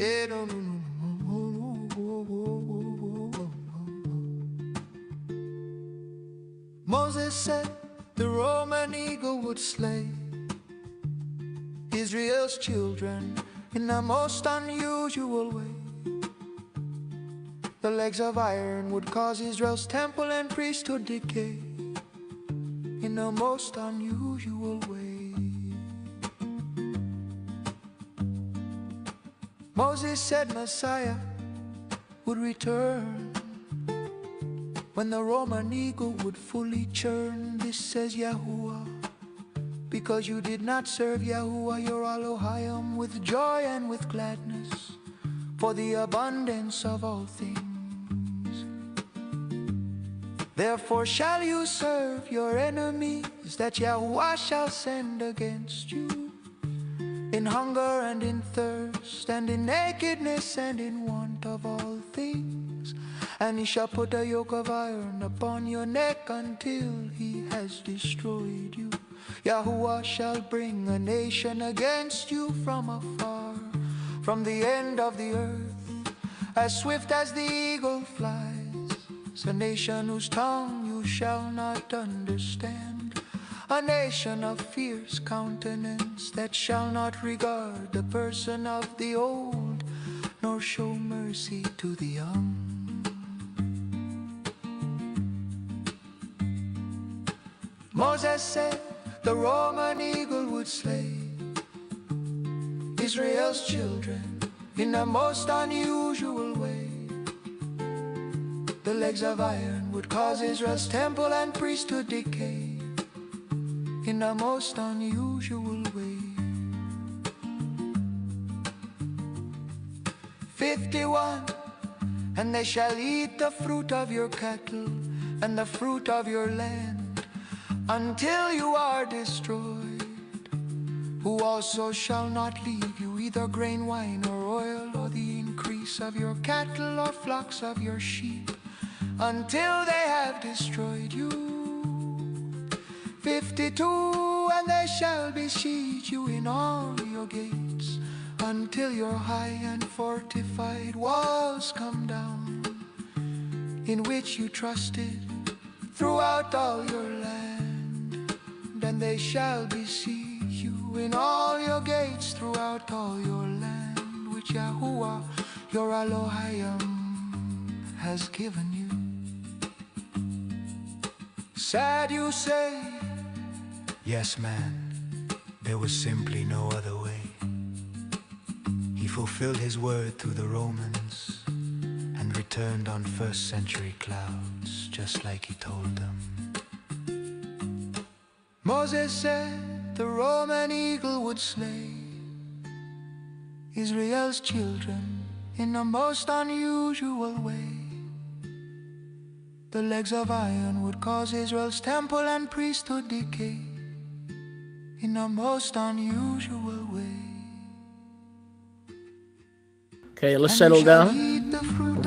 Yeah, no, no, no. Moses said the Roman eagle would slay Israel's children in the most unusual way. The legs of iron would cause Israel's temple and priesthood decay in the most unusual way. Moses said Messiah would return when the Roman eagle would fully churn. This says Yahuwah, because you did not serve Yahuwah your Elohim with joy and with gladness for the abundance of all things. Therefore shall you serve your enemies that Yahuwah shall send against you, in hunger and in thirst and in nakedness and in want of all things. And he shall put a yoke of iron upon your neck until he has destroyed you. Yahuwah shall bring a nation against you from afar, from the end of the earth, as swift as the eagle flies. A nation whose tongue you shall not understand, a nation of fierce countenance that shall not regard the person of the old, nor show mercy to the young. Moses said the Roman eagle would slay Israel's children in the most unusual way. The legs of iron would cause Israel's temple and priesthood decay in the most unusual way. 51. And they shall eat the fruit of your cattle and the fruit of your land until you are destroyed, who also shall not leave you either grain, wine, or oil, or the increase of your cattle or flocks of your sheep, until they have destroyed you. 52. And they shall besiege you in all your gates until your high and fortified walls come down, in which you trusted throughout all your land. And they shall besiege you in all your gates throughout all your land, which Yahuwah your Elohim has given you. Sad you say, yes man, there was simply no other way. He fulfilled his word through the Romans and returned on first century clouds, just like he told them. Moses said the Roman eagle would slay Israel's children in the most unusual way. The legs of iron would cause Israel's temple and priesthood decay in the most unusual way. Okay, let's settle down.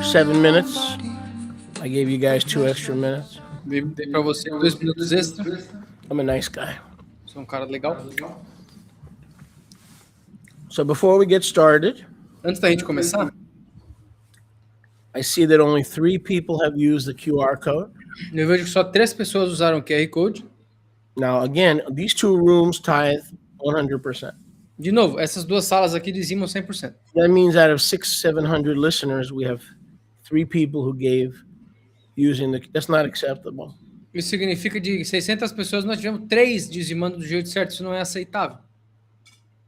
7 minutes. I gave you guys 2 extra minutes. Dei pra você 2 minutos extra. I'm a nice guy. Sou um cara legal. So before we get started, Antes da gente começar, I see that only 3 people have used the QR code. eu vejo que só 3 pessoas usaram o QR Code. Now, again, these 2 rooms tithe 100%. De novo, essas 2 salas aqui dizimam 100%. That means out of 600-700 listeners, we have 3 people who gave using the. That's not acceptable. Isso significa de 600 pessoas, nós tivemos 3 dizimando do jeito certo. Isso não é aceitável.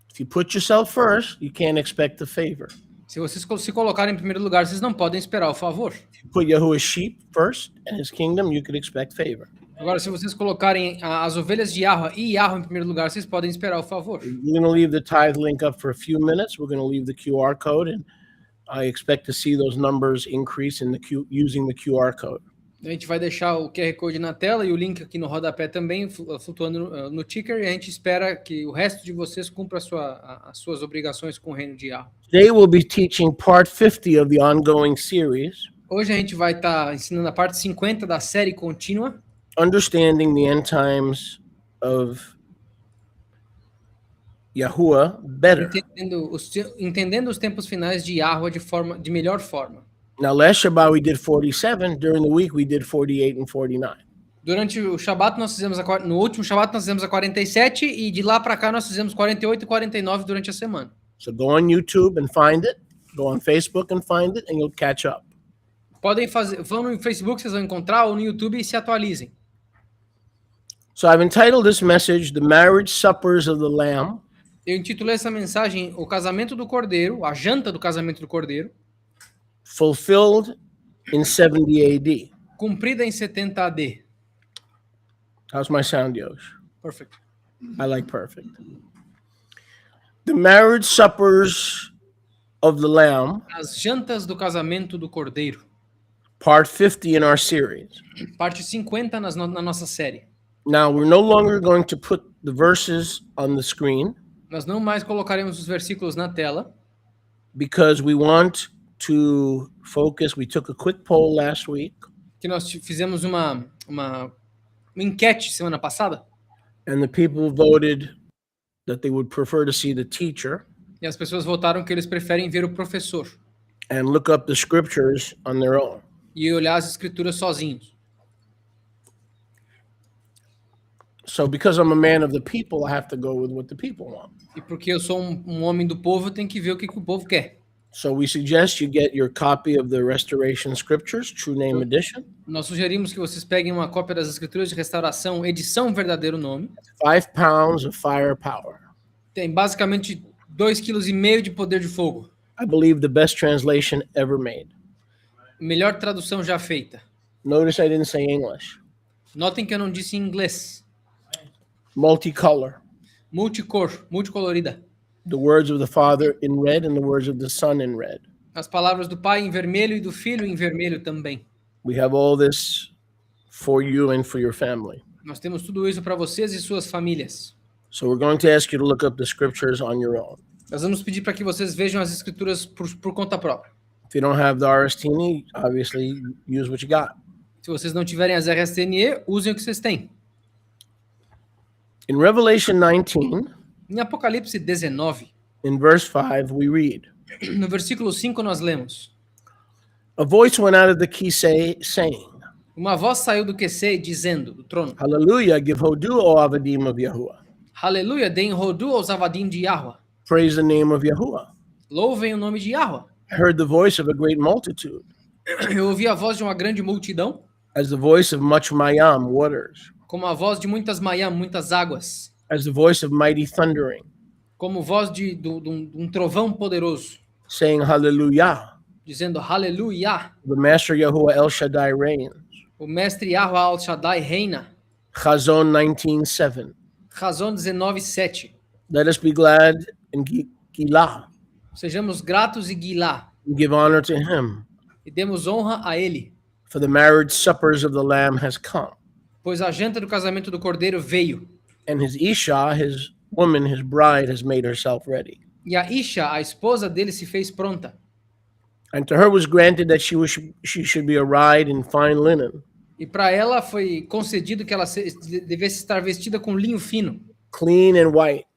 If you put yourself first, you can't expect the favor. Se vocês se colocarem em primeiro lugar, vocês não podem esperar o favor. If you put Yahuwah's sheep first and his kingdom, you could expect favor. Agora, se vocês colocarem as ovelhas de Yahweh e Yahweh em primeiro lugar, vocês podem esperar o favor. We're going to leave the tithe link up for a few minutes. We're going to leave the QR code, and I expect to see those numbers increase in using the QR code. A gente vai deixar o QR Code na tela e o link aqui no rodapé também, flutuando no ticker, e a gente espera que o resto de vocês cumpra as suas obrigações com o reino de Yahweh. Today we'll be teaching part 50 of the ongoing series, Hoje a gente vai estar ensinando a parte 50 da série contínua, Understanding the End Times of Yahuwah better. Entendendo os tempos finais de Yahweh de melhor forma. Now, last Shabbat we did 47. During the week we did 48 and 49. Durante o Shabat no último Shabat nós fizemos a 47 e de lá para cá nós fizemos 48 e 49 durante a semana. So go on YouTube and find it. Go on Facebook and find it, and you'll catch up. Vão no Facebook, vocês vão encontrar, ou no YouTube e se atualizem. So I've entitled this message, The Marriage Suppers of the Lamb. Eu intitulei essa mensagem O Casamento do Cordeiro, a janta do casamento do Cordeiro. Fulfilled in 70 AD. Cumprida em 70 AD. How's my sound, Yosh? Perfect. I like perfect. The marriage suppers of the Lamb. As jantas do casamento do Cordeiro. Part 50 in our series. Parte 50 na nossa série. Now, we're no longer going to put the verses on the screen. Nós não mais colocaremos os versículos na tela. Because we want to focus. We took a quick poll last week. Que nós fizemos uma enquete semana passada. And the people voted that they would prefer to see the teacher. E as pessoas votaram que eles preferem ver o professor. And look up the scriptures on their own. E olhar as escrituras sozinhos. So because I'm a man of the people, I have to go with what the people want. E porque eu sou um homem do povo, eu tenho que ver o que o povo quer. So we suggest you get your copy of the Restoration Scriptures, True Name Edition. Nós sugerimos que vocês peguem uma cópia das Escrituras de Restauração, edição Verdadeiro Nome. 5 pounds of firepower. Tem basicamente 2,5 kg de poder de fogo. I believe the best translation ever made. Melhor tradução já feita. Notice I didn't say English. Notem que eu não disse em inglês. Multicolor. Multicor, multicolorida. The words of the Father in red and the words of the Son in red. As palavras do Pai em vermelho e do Filho em vermelho também. We have all this for you and for your family. Nós temos tudo isso para vocês e suas famílias. So we're going to ask you to look up the scriptures on your own. Nós vamos pedir para que vocês vejam as escrituras por conta própria. If you don't have the RSTNE, obviously use what you got. Se vocês não tiverem as RSTNE, usem o que vocês têm. In Revelation 19, Em Apocalipse 19, in verse 5, we read, no versículo 5 nós lemos: a voice went out of the key saying, Uma voz saiu do QC dizendo, do trono: Hallelujah, give hodu, O Avadim of Yahuwah. Aleluia, deem rodu aos avadim de Yahweh. Praise the name of Yahuwah. Louvem o nome de Yahweh. I heard the voice of a great multitude, Eu ouvi a voz de uma grande multidão, as the voice of much mayam, waters, como a voz de muitas mayam, muitas águas, as the voice of mighty thundering, como voz de um trovão poderoso, saying Hallelujah. dizendo Aleluia. The Master Yahuwah El Shaddai reigns. O mestre Yahweh Al Shaddai reina. Chazon 19:7. Razão 19:7. Let us be glad and Gilah, Sejamos gratos e guilá, and give honor to him, e demos honra a ele, for the marriage suppers of the Lamb has come, pois a janta do casamento do Cordeiro veio, and his Isha, his woman, his bride, has made herself ready. e a Isha, a esposa dele, se fez pronta. And to her was granted that she should be arrayed in fine linen, E para ela foi concedido que ela devesse estar vestida com linho fino, clean and white.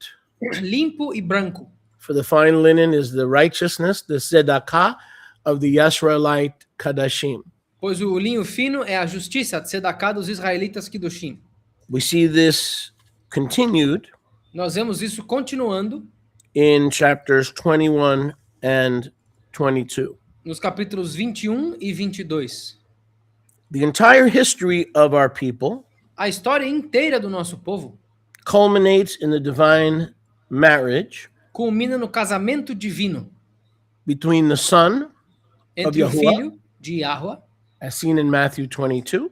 limpo e branco. For the fine linen is the righteousness, the tzedakah of the Yisraelite Kadashim. Pois o linho fino é a justiça, a tzedakah dos israelitas Kiddushim. We see this continued Nós vemos isso continuando in chapters 21 and 22. nos capítulos 21 e 22. The entire history of our people A história inteira do nosso povo culminates in the divine marriage culmina no casamento divino between the Son, entre o Yahuwah. filho de Yahweh, as seen in Matthew 22,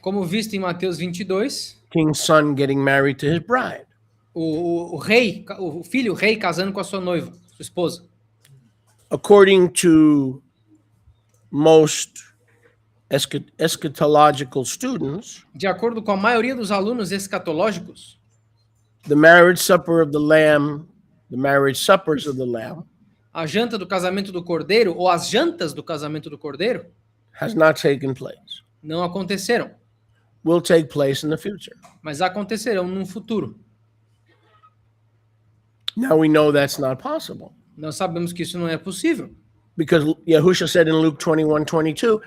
como visto em Mateus 22, King's son getting married to his bride. o filho rei casando com a sua noiva, sua esposa. According to most eschatological students, De acordo com a maioria dos alunos escatológicos, the marriage supper of the Lamb, the marriage suppers of the Lamb, a janta do casamento do Cordeiro, ou as jantas do casamento do Cordeiro, has not taken place. não aconteceram, Will take place in the future. mas acontecerão no futuro. Now we know that's not possible Nós sabemos que isso não é possível. because Yahushua said in Luke 21:22,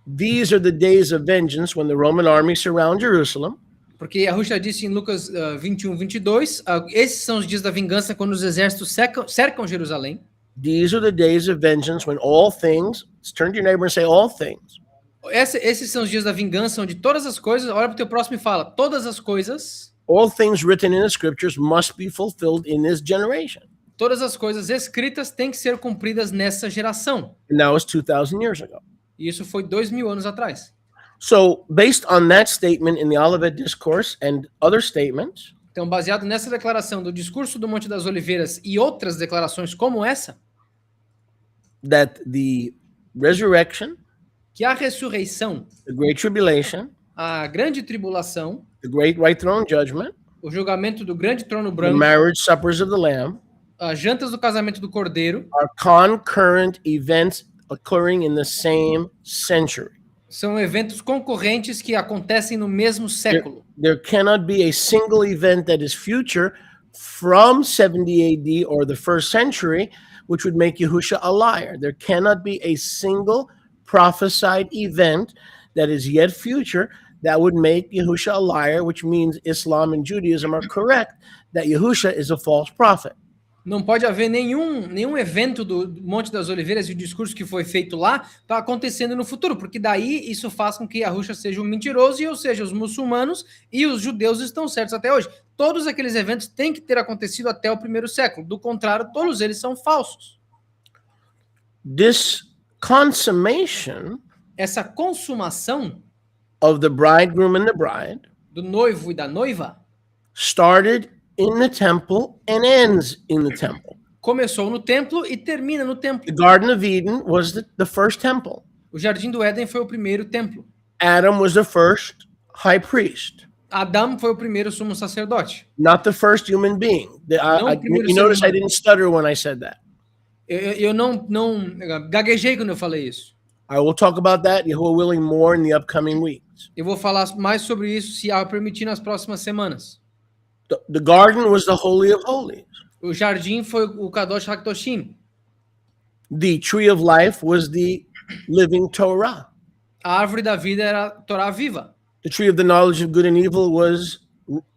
these are the days of vengeance when the Roman army surround Jerusalem. Porque Yahushua disse em Lucas 21:22, esses são os dias da vingança quando os exércitos cercam Jerusalém. These are the days of vengeance when all things, turn to your neighbor and say all things. Esses são os dias da vingança onde todas as coisas, olha para o teu próximo e fala, todas as coisas, All things written in the scriptures must be fulfilled in this generation. todas as coisas escritas têm que ser cumpridas nessa geração. And that was 2,000 years ago. E isso foi 2000 anos atrás. So, based on that statement in the Olivet Discourse and other statements, Então, baseado nessa declaração do discurso do Monte das Oliveiras e outras declarações como essa, that the resurrection, que a ressurreição, the Great Tribulation, a grande tribulação, the Great White Throne Judgment, o julgamento do grande trono the branco, marriage suppers of the Lamb, as jantas do casamento do Cordeiro, are concurrent events occurring in the same century. são eventos concorrentes que acontecem no mesmo século. There cannot be a single event that is future from 70 AD or the first century, which would make Yahushua a liar. There cannot be a single prophesied event that is yet future that would make Yahushua a liar, which means Islam and Judaism are correct, that Yahushua is a false prophet. Não pode haver nenhum evento do Monte das Oliveiras e o discurso que foi feito lá está acontecendo no futuro, porque daí isso faz com que Yahushua seja um mentiroso, e ou seja, os muçulmanos e os judeus estão certos até hoje. Todos aqueles eventos têm que ter acontecido até o primeiro século, do contrário, todos eles são falsos. This consummation Essa consumação of the bridegroom and the bride do noivo e da noiva started in the temple and ends in the temple. começou no templo e termina no templo. The Garden of Eden was the first temple. O Jardim do Éden foi o primeiro templo. Adam was the first high priest, Adão foi o primeiro sumo sacerdote. not the first human being. You notice I didn't stutter when I said that. Eu não gaguejei quando eu falei isso. I will talk about that, Yahuwah willing, more in the upcoming weeks. Eu vou falar mais sobre isso, se Yahweh permitir, nas próximas semanas. The garden was the Holy of Holies. O jardim foi o Kadosh HaKadoshim. The tree of life was the living Torah. A árvore da vida era a Torá viva. The tree of the knowledge of good and evil was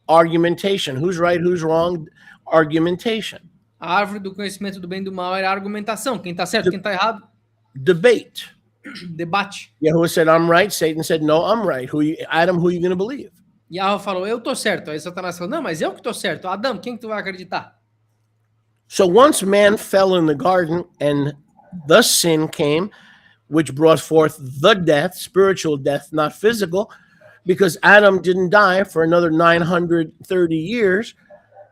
argumentation. Who's right, who's wrong? Argumentation. A árvore do conhecimento do bem e do mal era a argumentação. Quem está certo, quem está errado. Debate. Debate. Yahuwah said, I'm right. Satan said, no, I'm right. Adam, who are you going to believe? Yahweh falou, eu tô certo. Aí Satanás falou, não, mas eu que tô certo. Adão, quem que tu vai acreditar? So once man fell in the garden and the sin came, which brought forth the death, spiritual death, not physical, because Adam didn't die for another 930 years.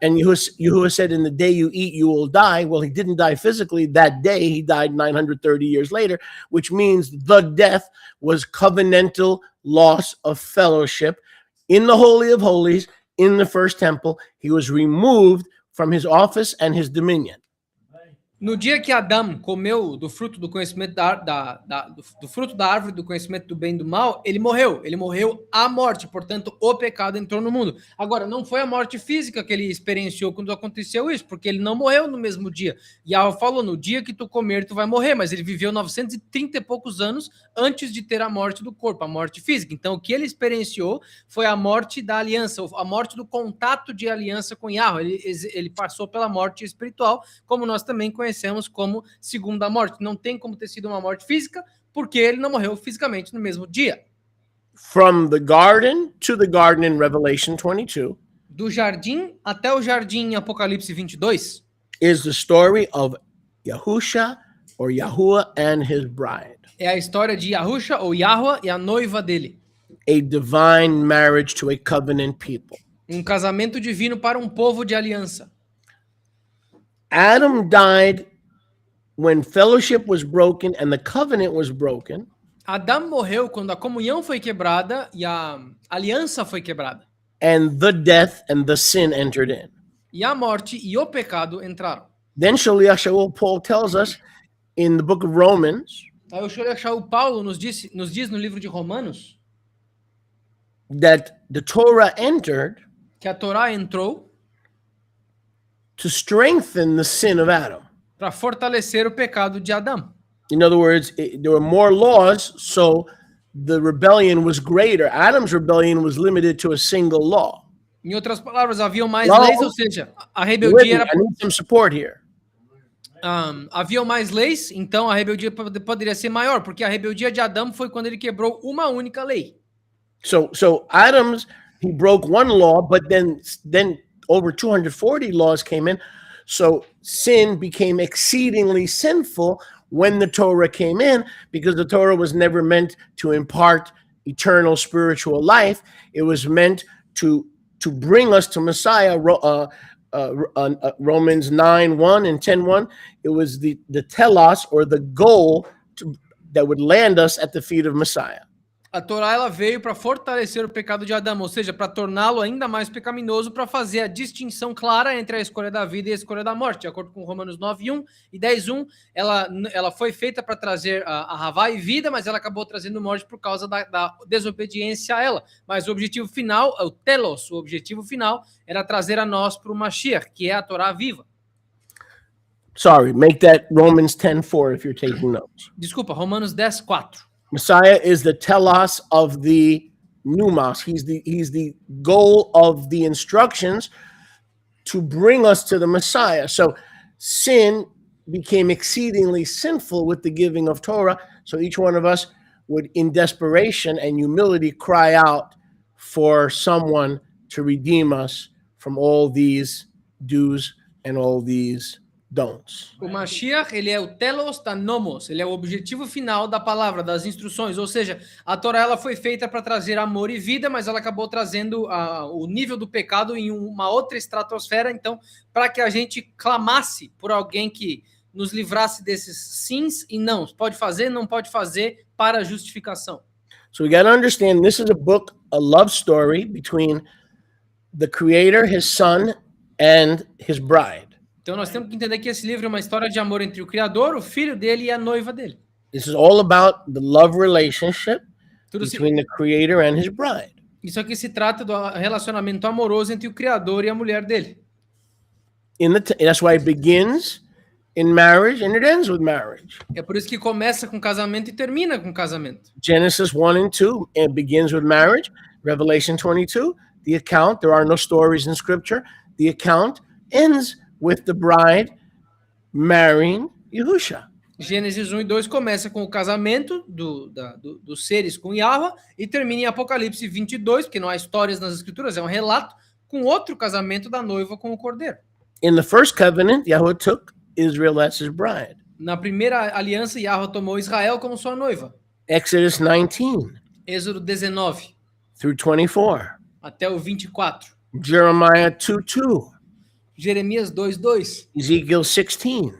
And Yahuwah said, in the day you eat, you will die. Well, he didn't die physically that day. He died 930 years later, which means the death was covenantal loss of fellowship in the Holy of Holies, in the first temple. He was removed from his office and his dominion. No dia que Adão comeu do fruto do conhecimento do fruto da árvore do conhecimento do bem e do mal, ele morreu à morte, portanto o pecado entrou no mundo. Agora, não foi a morte física que ele experienciou quando aconteceu isso, porque ele não morreu no mesmo dia. Yahweh falou, no dia que tu comer, tu vai morrer, mas ele viveu 930 e poucos anos antes de ter a morte do corpo, a morte física. Então, o que ele experienciou foi a morte da aliança, a morte do contato de aliança com Yahweh. Ele passou pela morte espiritual, como nós também conhecemos como segunda morte. Não tem como ter sido uma morte física, porque ele não morreu fisicamente no mesmo dia. From the garden to the garden in Revelation 22 Do jardim até o jardim em Apocalipse 22 is the story of Yahusha or Yahuwah and his bride. É a história de Yahusha ou Yahweh e a noiva dele. A divine marriage to a covenant people. Um casamento divino para um povo de aliança. Adam died when fellowship was broken and the covenant was broken. Adão morreu quando a comunhão foi quebrada e a aliança foi quebrada. And the death and the sin entered in. E a morte e o pecado entraram. Then Shaliach Shaul Paul tells us in the book of Romans Aí o Shaliach Paulo nos diz no livro de Romanos that the Torah entered que a Torá entrou to strengthen the sin of Adam. para fortalecer o pecado de Adão. In other words, there were more laws, so the rebellion was greater. Adam's rebellion was limited to a single law. Em outras palavras, haviam mais Não. leis, ou seja, a With rebeldia me, era I need some support here. haviam mais leis, então a rebeldia poderia ser maior, porque a rebeldia de Adão foi quando ele quebrou uma única lei. So he broke one law, but then over 240 laws came in. So sin became exceedingly sinful when the Torah came in, because the Torah was never meant to impart eternal spiritual life. It was meant to bring us to Messiah. Romans 9:1 and 10:1. It was the telos, or the goal that would land us at the feet of Messiah. A Torá ela veio para fortalecer o pecado de Adão, ou seja, para torná-lo ainda mais pecaminoso, para fazer a distinção clara entre a escolha da vida e a escolha da morte. De acordo com Romanos 9:1 e 10:1, ela foi feita para trazer a Havá e vida, mas ela acabou trazendo morte por causa da desobediência a ela. Mas o objetivo final, o telos, o objetivo final era trazer a nós para o Mashiach, que é a Torá viva. Sorry, make that Romans 10:4 if you're taking notes. Desculpa, Romanos 10:4. Messiah is the telos of the pneumos. He's the goal of the instructions to bring us to the Messiah. So sin became exceedingly sinful with the giving of Torah. So each one of us would, in desperation and humility, cry out for someone to redeem us from all these do's and all these don'ts. O Mashiach, ele é o telos da nomos, ele é o objetivo final da palavra, das instruções, ou seja, a Torá ela foi feita para trazer amor e vida, mas ela acabou trazendo o nível do pecado em uma outra estratosfera, então, para que a gente clamasse por alguém que nos livrasse desses sims e não, pode fazer, não pode fazer, para a justificação. So we got to understand, this is a book, a love story between the Creator, His Son, and His bride. Então nós temos que entender que esse livro é uma história de amor entre o Criador, o filho dele e a noiva dele. This is all about the love relationship Tudo between the Creator and His bride. Isso aqui se trata do relacionamento amoroso entre o Criador e a mulher dele. That's why it begins in marriage and it ends with marriage. É por isso que começa com casamento e termina com casamento. Genesis 1 and 2, it begins with marriage. Revelation 22, the account, there are no stories in Scripture. The account ends with the bride marrying Yahusha. Gênesis 1 e 2 começa com o casamento dos seres com Yahweh e termina em Apocalipse 22, porque não há histórias nas escrituras, é um relato, com outro casamento da noiva com o cordeiro. In the first covenant, Yahweh took Israel as his bride. Na primeira aliança, Yahweh tomou Israel como sua noiva. Exodus 19 Êxodo 19 through 24. até o 24. Jeremiah 2:2. Jeremias 2:2. Ezekiel 16.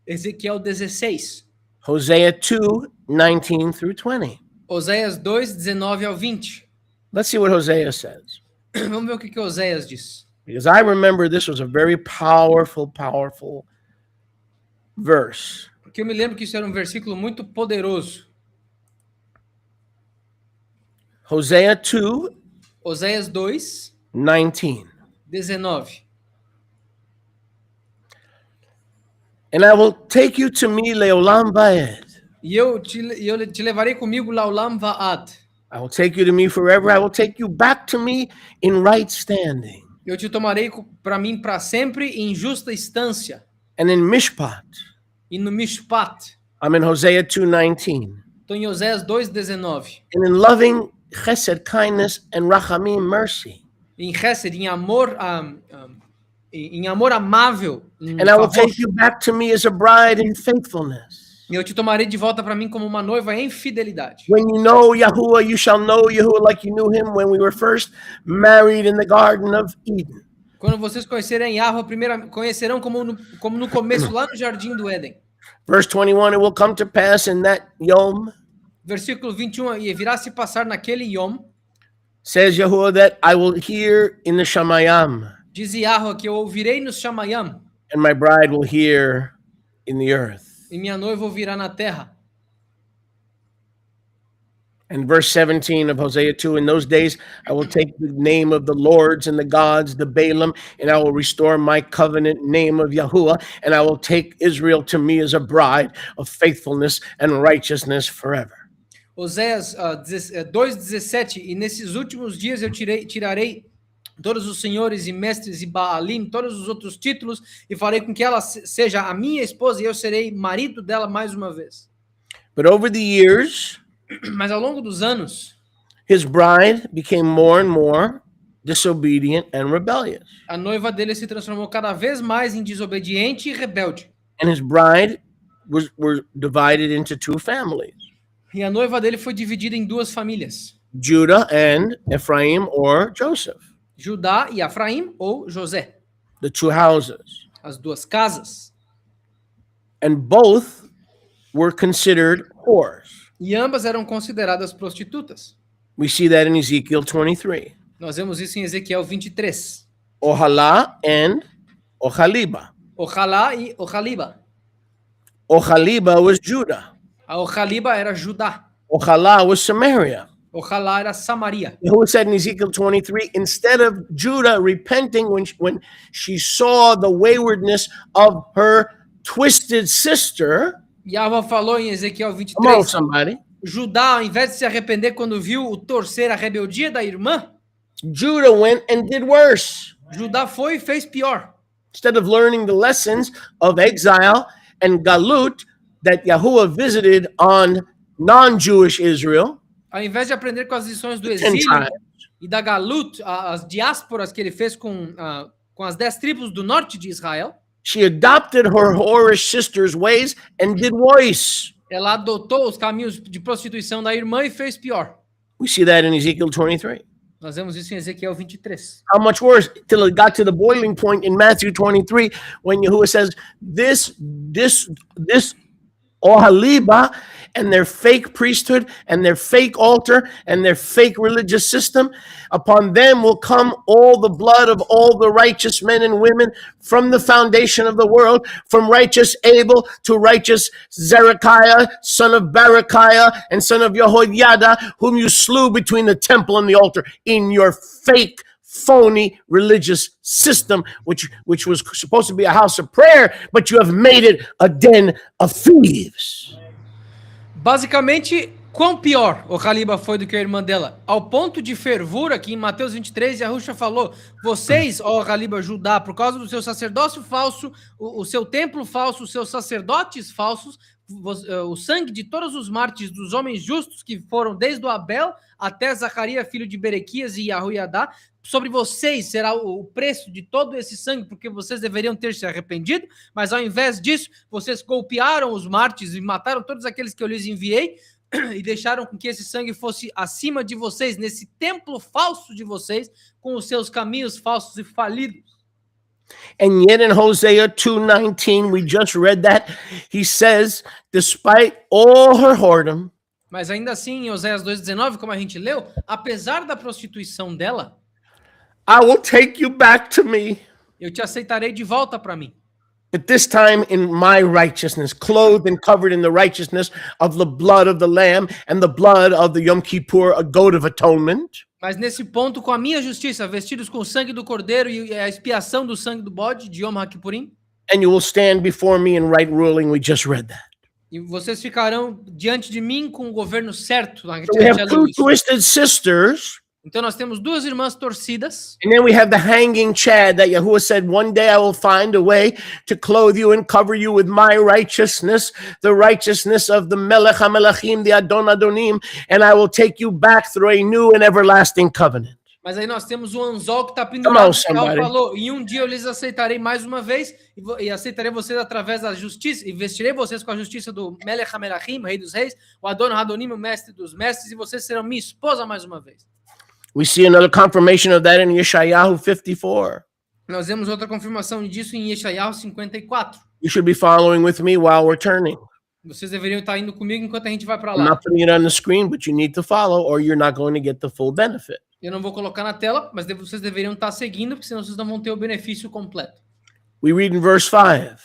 Ezequiel 16. Hosea 2:19 through 20. Oséias 2:19 ao 20. Let's see what Hosea says. Vamos ver o que Oséias diz. Because I remember this was a very powerful verse. Porque eu me lembro que isso era um versículo muito poderoso. Hosea 2, Oséias 19. 2:19. And I will take you to me, Leolam Vaed. E eu te levarei comigo Laulam Va'ad. I will take you to me forever. I will take you back to me in right standing. Eu te tomarei para mim para sempre em justa instância. And in Mishpat. E no Mishpat. I'm in Hosea 2:19. Estou em Oséias 2:19. And in loving chesed, kindness, and rachamim, mercy. Em chesed, em amor amável. And I will take you back to me as a bride in faithfulness. E eu te tomarei de volta para mim como uma noiva em fidelidade. When you know Yahuwah, you shall know Yahuwah like you knew him when we were first married in the Garden of Eden. Quando vocês conhecerem Yahweh, conhecerão como no começo, lá no Jardim do Éden. Verse 21, it will come to pass in that Yom, Versículo 21, e virá se passar naquele Yom, says Yahuwah, that I will hear in the Shamayam, diz Yahweh que eu ouvirei nos Shamayam, and my bride will hear in the earth. e minha noiva ouvirá na terra. And verse 17 of Hosea 2, in those days I will take the name of the lords and the gods, the Baalim, and I will restore my covenant name of Yahuwah, and I will take Israel to me as a bride of faithfulness and righteousness forever. Oséias 2:17, e nesses últimos dias eu tirarei todos os senhores e mestres e Baalim, todos os outros títulos, e farei com que ela seja a minha esposa e eu serei marido dela mais uma vez. But over the years, Mas ao longo dos anos, his bride became more and more disobedient and rebellious. a noiva dele se transformou cada vez mais em desobediente e rebelde. And his bride were divided into two families, E a noiva dele foi dividida em duas famílias, Judah and Ephraim or Joseph, Judá e Efraim ou José, the two houses. as duas casas. And both were considered whores. E ambas eram consideradas prostitutas. We see that in Ezekiel 23. Nós vemos isso em Ezequiel 23. Ohalá and Ohaliba. Ojalá e Ohaliba. Ohaliba was Judah. A Ohaliba era Judá. Ohalá was Samaria. Ojalá era Samaria. Who said in Ezekiel 23, instead of Judah repenting when she saw the waywardness of her twisted sister, Yahweh falou em Ezequiel come on 23, somebody, Judá, ao invés de se arrepender quando viu o torcer a rebeldia da irmã, Judah went and did worse. Judá foi e fez pior. Instead of learning the lessons of exile and galut that Yahuwah visited on non-Jewish Israel, Ao invés de aprender com as lições do 10 exílio tribes, e da Galut, as diásporas que ele fez com as 10 tribos do norte de Israel, she adopted her whorish sister's ways and did worse. ela adotou os caminhos de prostituição da irmã e fez pior. We see that in Ezekiel 23. Nós vemos isso em Ezequiel 23. How much worse? Till it got to the boiling point in Matthew 23 when Yahuwah says, this Ohaliba and their fake priesthood and their fake altar and their fake religious system, upon them will come all the blood of all the righteous men and women from the foundation of the world, from righteous Abel to righteous Zedekiah, son of Berechiah and son of Jehoiada, whom you slew between the temple and the altar in your fake phony religious system, which was supposed to be a house of prayer, but you have made it a den of thieves. Basicamente, quão pior Ohaliba foi do que a irmã dela? Ao ponto de fervura que em Mateus 23, Yahushua falou, vocês, ó Ohaliba, Judá, por causa do seu sacerdócio falso, o seu templo falso, os seus sacerdotes falsos, o sangue de todos os mártires dos homens justos que foram desde o Abel até Zacarias, filho de Berequias e Yahuiadá, sobre vocês será o preço de todo esse sangue, porque vocês deveriam ter se arrependido, mas ao invés disso, vocês golpearam os mártires e mataram todos aqueles que eu lhes enviei, e deixaram com que esse sangue fosse acima de vocês, nesse templo falso de vocês, com os seus caminhos falsos e falidos. And yet in Hosea 2:19, we just read that, he says, despite all her whoredom, mas ainda assim, em Oséias 2:19, como a gente leu, apesar da prostituição dela, I will take you back to me, eu te aceitarei de volta para mim. but this time in my righteousness, clothed and covered in the righteousness of the blood of the Lamb and the blood of the Yom Kippur, a goat of atonement. Mas nesse ponto, com a minha justiça, vestidos com o sangue do cordeiro e a expiação do sangue do bode, de Yom HaKippurim, And you will stand before me in right ruling. We just read that. e vocês ficarão diante de mim com o governo certo. So we have two twisted sisters, Então nós temos duas irmãs torcidas, and then we have the hanging Chad that Yahuwah said, one day I will find a way to clothe you and cover you with my righteousness, the righteousness of the Melech HaMelachim, the Adon Adonim, and I will take you back through a new and everlasting covenant. mas aí nós temos o anzol que está pendurado. Come on, O falou, e um dia eu lhes aceitarei mais uma vez, e aceitarei vocês através da justiça, e vestirei vocês com a justiça do Melech HaMelachim, rei dos reis, o Adon Adonim, o mestre dos mestres, e vocês serão minha esposa mais uma vez. We see another confirmation of that in Yeshayahu 54. Nós vemos outra confirmação disso em Yeshayahu 54. You should be following with me while we're turning. Vocês deveriam estar indo comigo enquanto a gente vai para I'm lá. not putting it on the screen, but you need to follow or you're not going to get the full benefit. Eu não vou colocar na tela, mas vocês deveriam estar seguindo, porque senão vocês não vão ter o benefício completo. We read in verse 5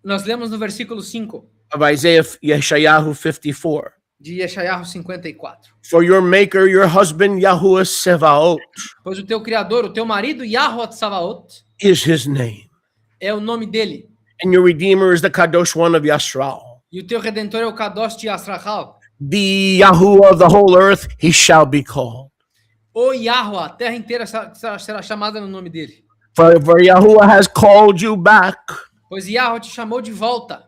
Nós lemos no versículo 5 of Isaiah Yeshayahu 54. De Yeshayahu 54. For your maker, your husband, Yahuwah Sevaot, Pois o teu criador, o teu marido, Yahuwah Tsavaot, is his name. é o nome dele. And your redeemer is the Kadosh one of Yasrael. E o teu redentor é o Kadosh de Yasrahal. The Yahuwah of the whole earth, he shall be called. O Yahuwah, a terra inteira será chamada no nome dele. For Yahuwah has called you back Pois Yahuwah te chamou de volta.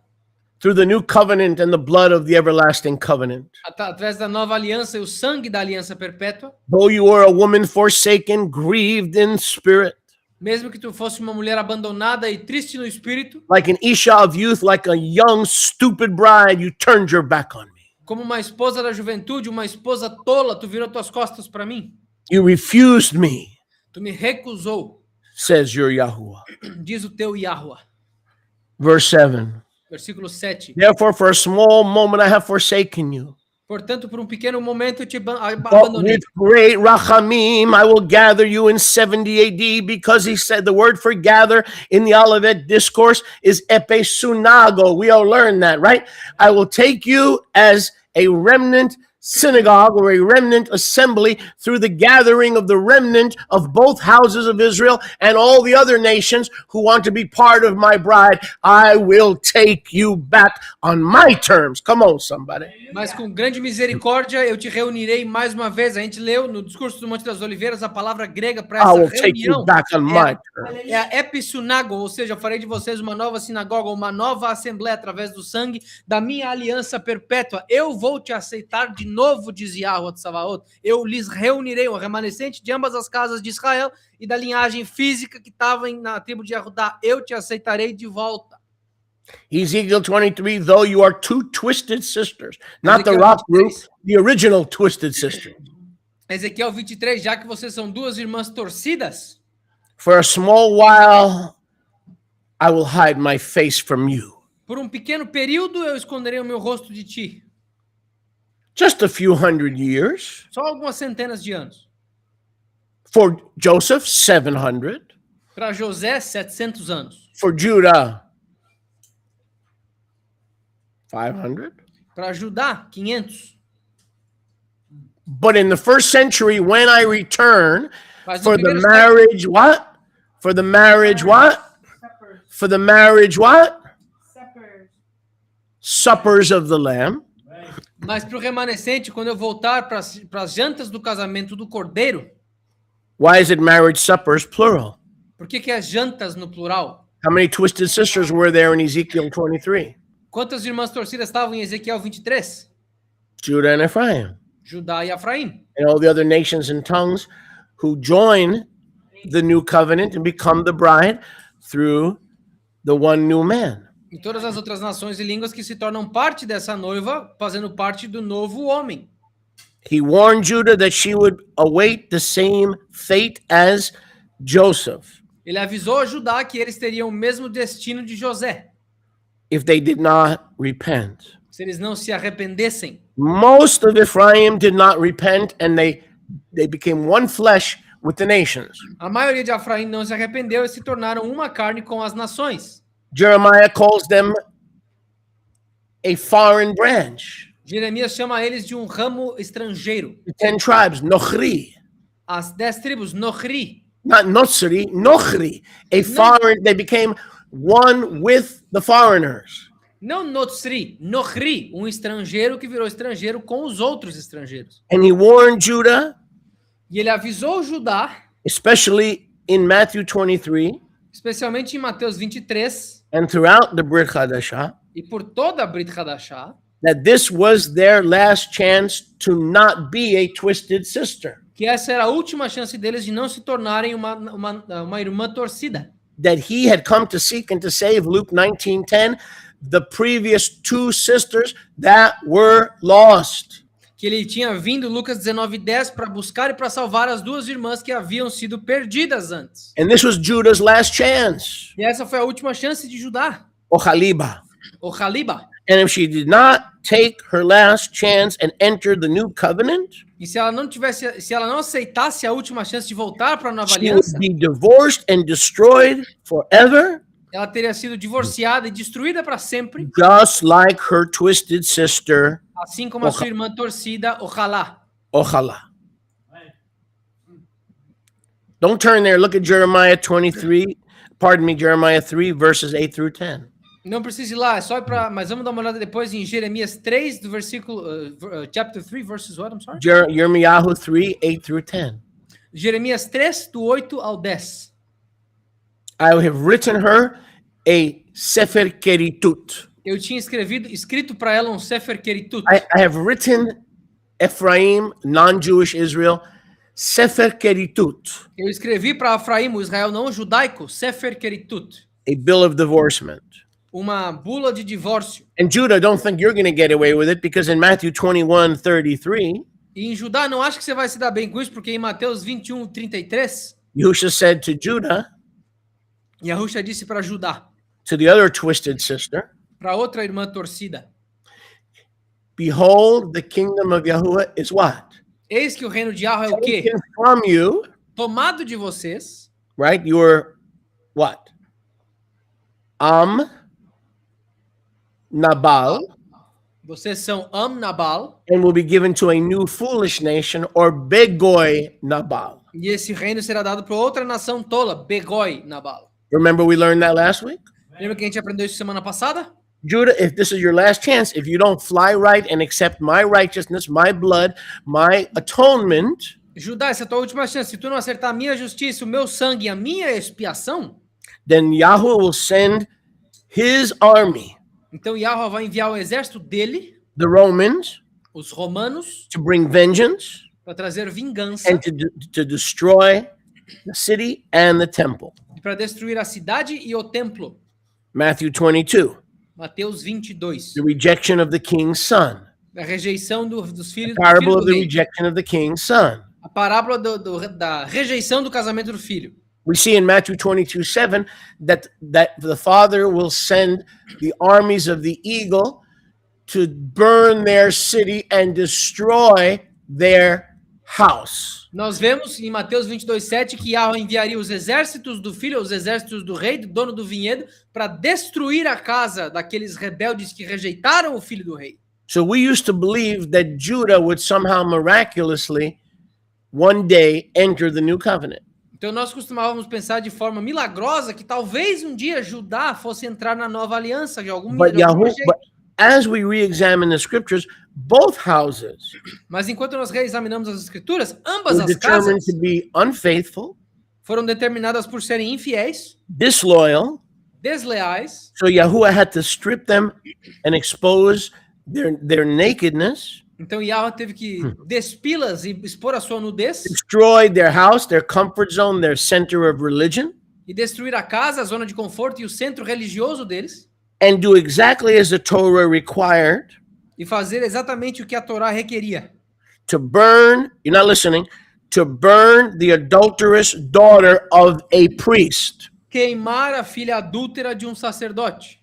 through the new covenant and the blood of the everlasting covenant. Através da nova aliança e o sangue da aliança perpétua. Though you were a woman forsaken, grieved in spirit, Mesmo que tu fosse uma mulher abandonada e triste no espírito, like an Isha of youth, like a young, stupid bride, you turned your back on me. como uma esposa da juventude, uma esposa tola, tu virou tuas costas para mim. You refused me, Tu me recusou, says your Yahuwah. diz o teu Yahuwah. Verse 7. Versículo 7. Therefore, for a small moment I have forsaken you. Portanto, por um pequeno momento eu te But abandonei. with great rachamim, I will gather you in 70 AD, because he said the word for gather in the Olivet discourse is epesunago. We all learned that, right? I will take you as a remnant synagogue or a remnant assembly through the gathering of the remnant of both houses of Israel and all the other nations who want to be part of my bride. I will take you back on my terms. Come on, somebody. Mas com grande misericórdia eu te reunirei mais uma vez. A gente leu no discurso do Monte das Oliveiras a palavra grega para I will essa take you reunião. back on my terms. É a episunago, ou seja, eu farei de vocês uma nova sinagoga, uma nova assembleia através do sangue da minha aliança perpétua. Eu vou te aceitar de novo, diz Yahuwah Tsavaot. Eu lhes reunirei, o remanescente de ambas as casas de Israel e da linhagem física que estava na tribo de Yehudá. Eu te aceitarei de volta. Ezekiel 23, though you are two twisted sisters, not the Ezequiel rock group, 23. the original twisted sister. Ezequiel 23, já que vocês são duas irmãs torcidas, For a small while, I will hide my face from you. por um pequeno período eu esconderei o meu rosto de ti. Just a few hundred years. Só algumas centenas de anos. For Joseph, 700. Para José, 700 anos. For Judah, 500. Para Judá, 500. But in the first century, when I return Mas no for the primeiro século, marriage, what? For the marriage, what? For the marriage, what? Suppers of the Lamb. mas para o remanescente, quando eu voltar para as jantas do casamento do cordeiro, Why is it marriage suppers, plural? por que é jantas no plural? How many twisted sisters were there in Ezekiel 23? Quantas irmãs torcidas estavam em Ezequiel 23? Judah and Ephraim, Judá e Efraim. and all the other nations and tongues who join the new covenant and become the bride through the one new man. E todas as outras nações e línguas que se tornam parte dessa noiva, fazendo parte do novo homem. He warned Judah that she would await the same fate as Joseph Ele avisou a Judá que eles teriam o mesmo destino de José, if they did not repent. se eles não se arrependessem. Most of Ephraim did not repent, and they became one flesh with the nations. A maioria de Efraim não se arrependeu e se tornaram uma carne com as nações. Jeremiah calls them a foreign branch. Jeremias chama eles de um ramo estrangeiro. The 10 tribes, Nochri, As 10 tribos, Nohri, not Notzri, Nochri, a foreign. They became one with the foreigners. não Notzri, Nohri, um estrangeiro que virou estrangeiro com os outros estrangeiros. And he warned Judah, E ele avisou Judá, especially in Matthew 23 especialmente em Mateus 23, and throughout the Brit Hadashah, e por toda a Brit Hadashah, that this was their last chance to not be a twisted sister. que essa era a última chance deles de não se tornarem uma irmã torcida. That he had come to seek and to save, Luke 19:10, the previous two sisters that were lost. Que ele tinha vindo, Lucas 19:10, para buscar e para salvar as duas irmãs que haviam sido perdidas antes. And this was Judah's last chance, E essa foi a última chance de Judá, Ochaliba. o Haliba. And if she did not take her last chance and enter the new covenant, E se ela não aceitasse a última chance de voltar para a nova she aliança, would be divorced and destroyed forever, ela teria sido divorciada e destruída para sempre, just like her twisted sister Assim como a sua irmã torcida, ojalá. Ojalá. Don't turn there. Look at Jeremiah 23. Pardon me, Jeremiah 3, verses 8 through 10. Não precisa ir lá, é só ir para. Mas vamos dar uma olhada depois em Jeremias 3, do versículo. Chapter 3, verses what? I'm sorry? Jeremiah 3, 8 through 10. Jeremias 3, do 8 ao 10. I have written her a Sefer Keritut. Eu tinha escrito para ela um Sefer Keritut. I have written Ephraim, non-Jewish Israel, Sefer Keritut, Eu escrevi para Efraim, o Israel não judaico, Sefer Keritut, a bill of divorcement. uma bula de divórcio. And Judah, don't think you're going to get away with it, because in Matthew 21:33, E em Judá, não acho que você vai se dar bem com isso, porque em Mateus 21, 33, Yahusha said to Judah, Yahusha disse para Judá, to the other twisted sister, para outra irmã torcida, behold, the kingdom of Yahuwah is what? eis que o reino de Yahweh é o quê? Taken from you, Tomado de vocês, right? You're what? Nabal, vocês são Nabal, and will be given to a new foolish nation, or Begoi Nabal. e esse reino será dado para outra nação tola, Begoi Nabal. Remember we learned that last week? Lembra que a gente aprendeu isso semana passada? Judah, if this is your last chance, if you don't fly right and accept my righteousness, my blood, my atonement, Judá, essa é a tua última chance. Se tu não acertar a minha justiça, o meu sangue e a minha expiação, then Yahweh will send his army, então Yahweh vai enviar o exército dele, the Romans, os romanos, to bring vengeance para trazer vingança and to destroy the city and the temple. para destruir a cidade e o templo. Matthew 22, Mateus 22. the rejection of the king's son. A rejeição dos filhos Parable do of the rei. rejection of the king's son. A parábola da rejeição do casamento do filho. We see in Matthew 22:7 that the father will send the armies of the eagle to burn their city and destroy their house. Nós vemos em Mateus 22:7 que Yahweh enviaria os exércitos do filho, os exércitos do rei, do dono do vinhedo, para destruir a casa daqueles rebeldes que rejeitaram o filho do rei. So we used to believe that Judah would somehow miraculously one day enter the new covenant. Então nós costumávamos pensar de forma milagrosa que talvez um dia Judá fosse entrar na nova aliança de algum But jeito. as we re-examine the scriptures, both houses Mas enquanto nós reexaminamos as escrituras, ambas were as determined casas to be unfaithful, foram determinadas por serem infiéis, disloyal. desleais. So Yahuwah had to strip them and expose their nakedness, Então Yahweh teve que despi-las e expor a sua nudez destroy their house, their comfort zone, their center of religion, e destruir a casa, a zona de conforto e o centro religioso deles and do exactly as the Torah required, e fazer exatamente o que a Torá requeria. to burn, you're not listening, to burn the adulterous daughter of a priest. Queimar a filha adúltera de um sacerdote.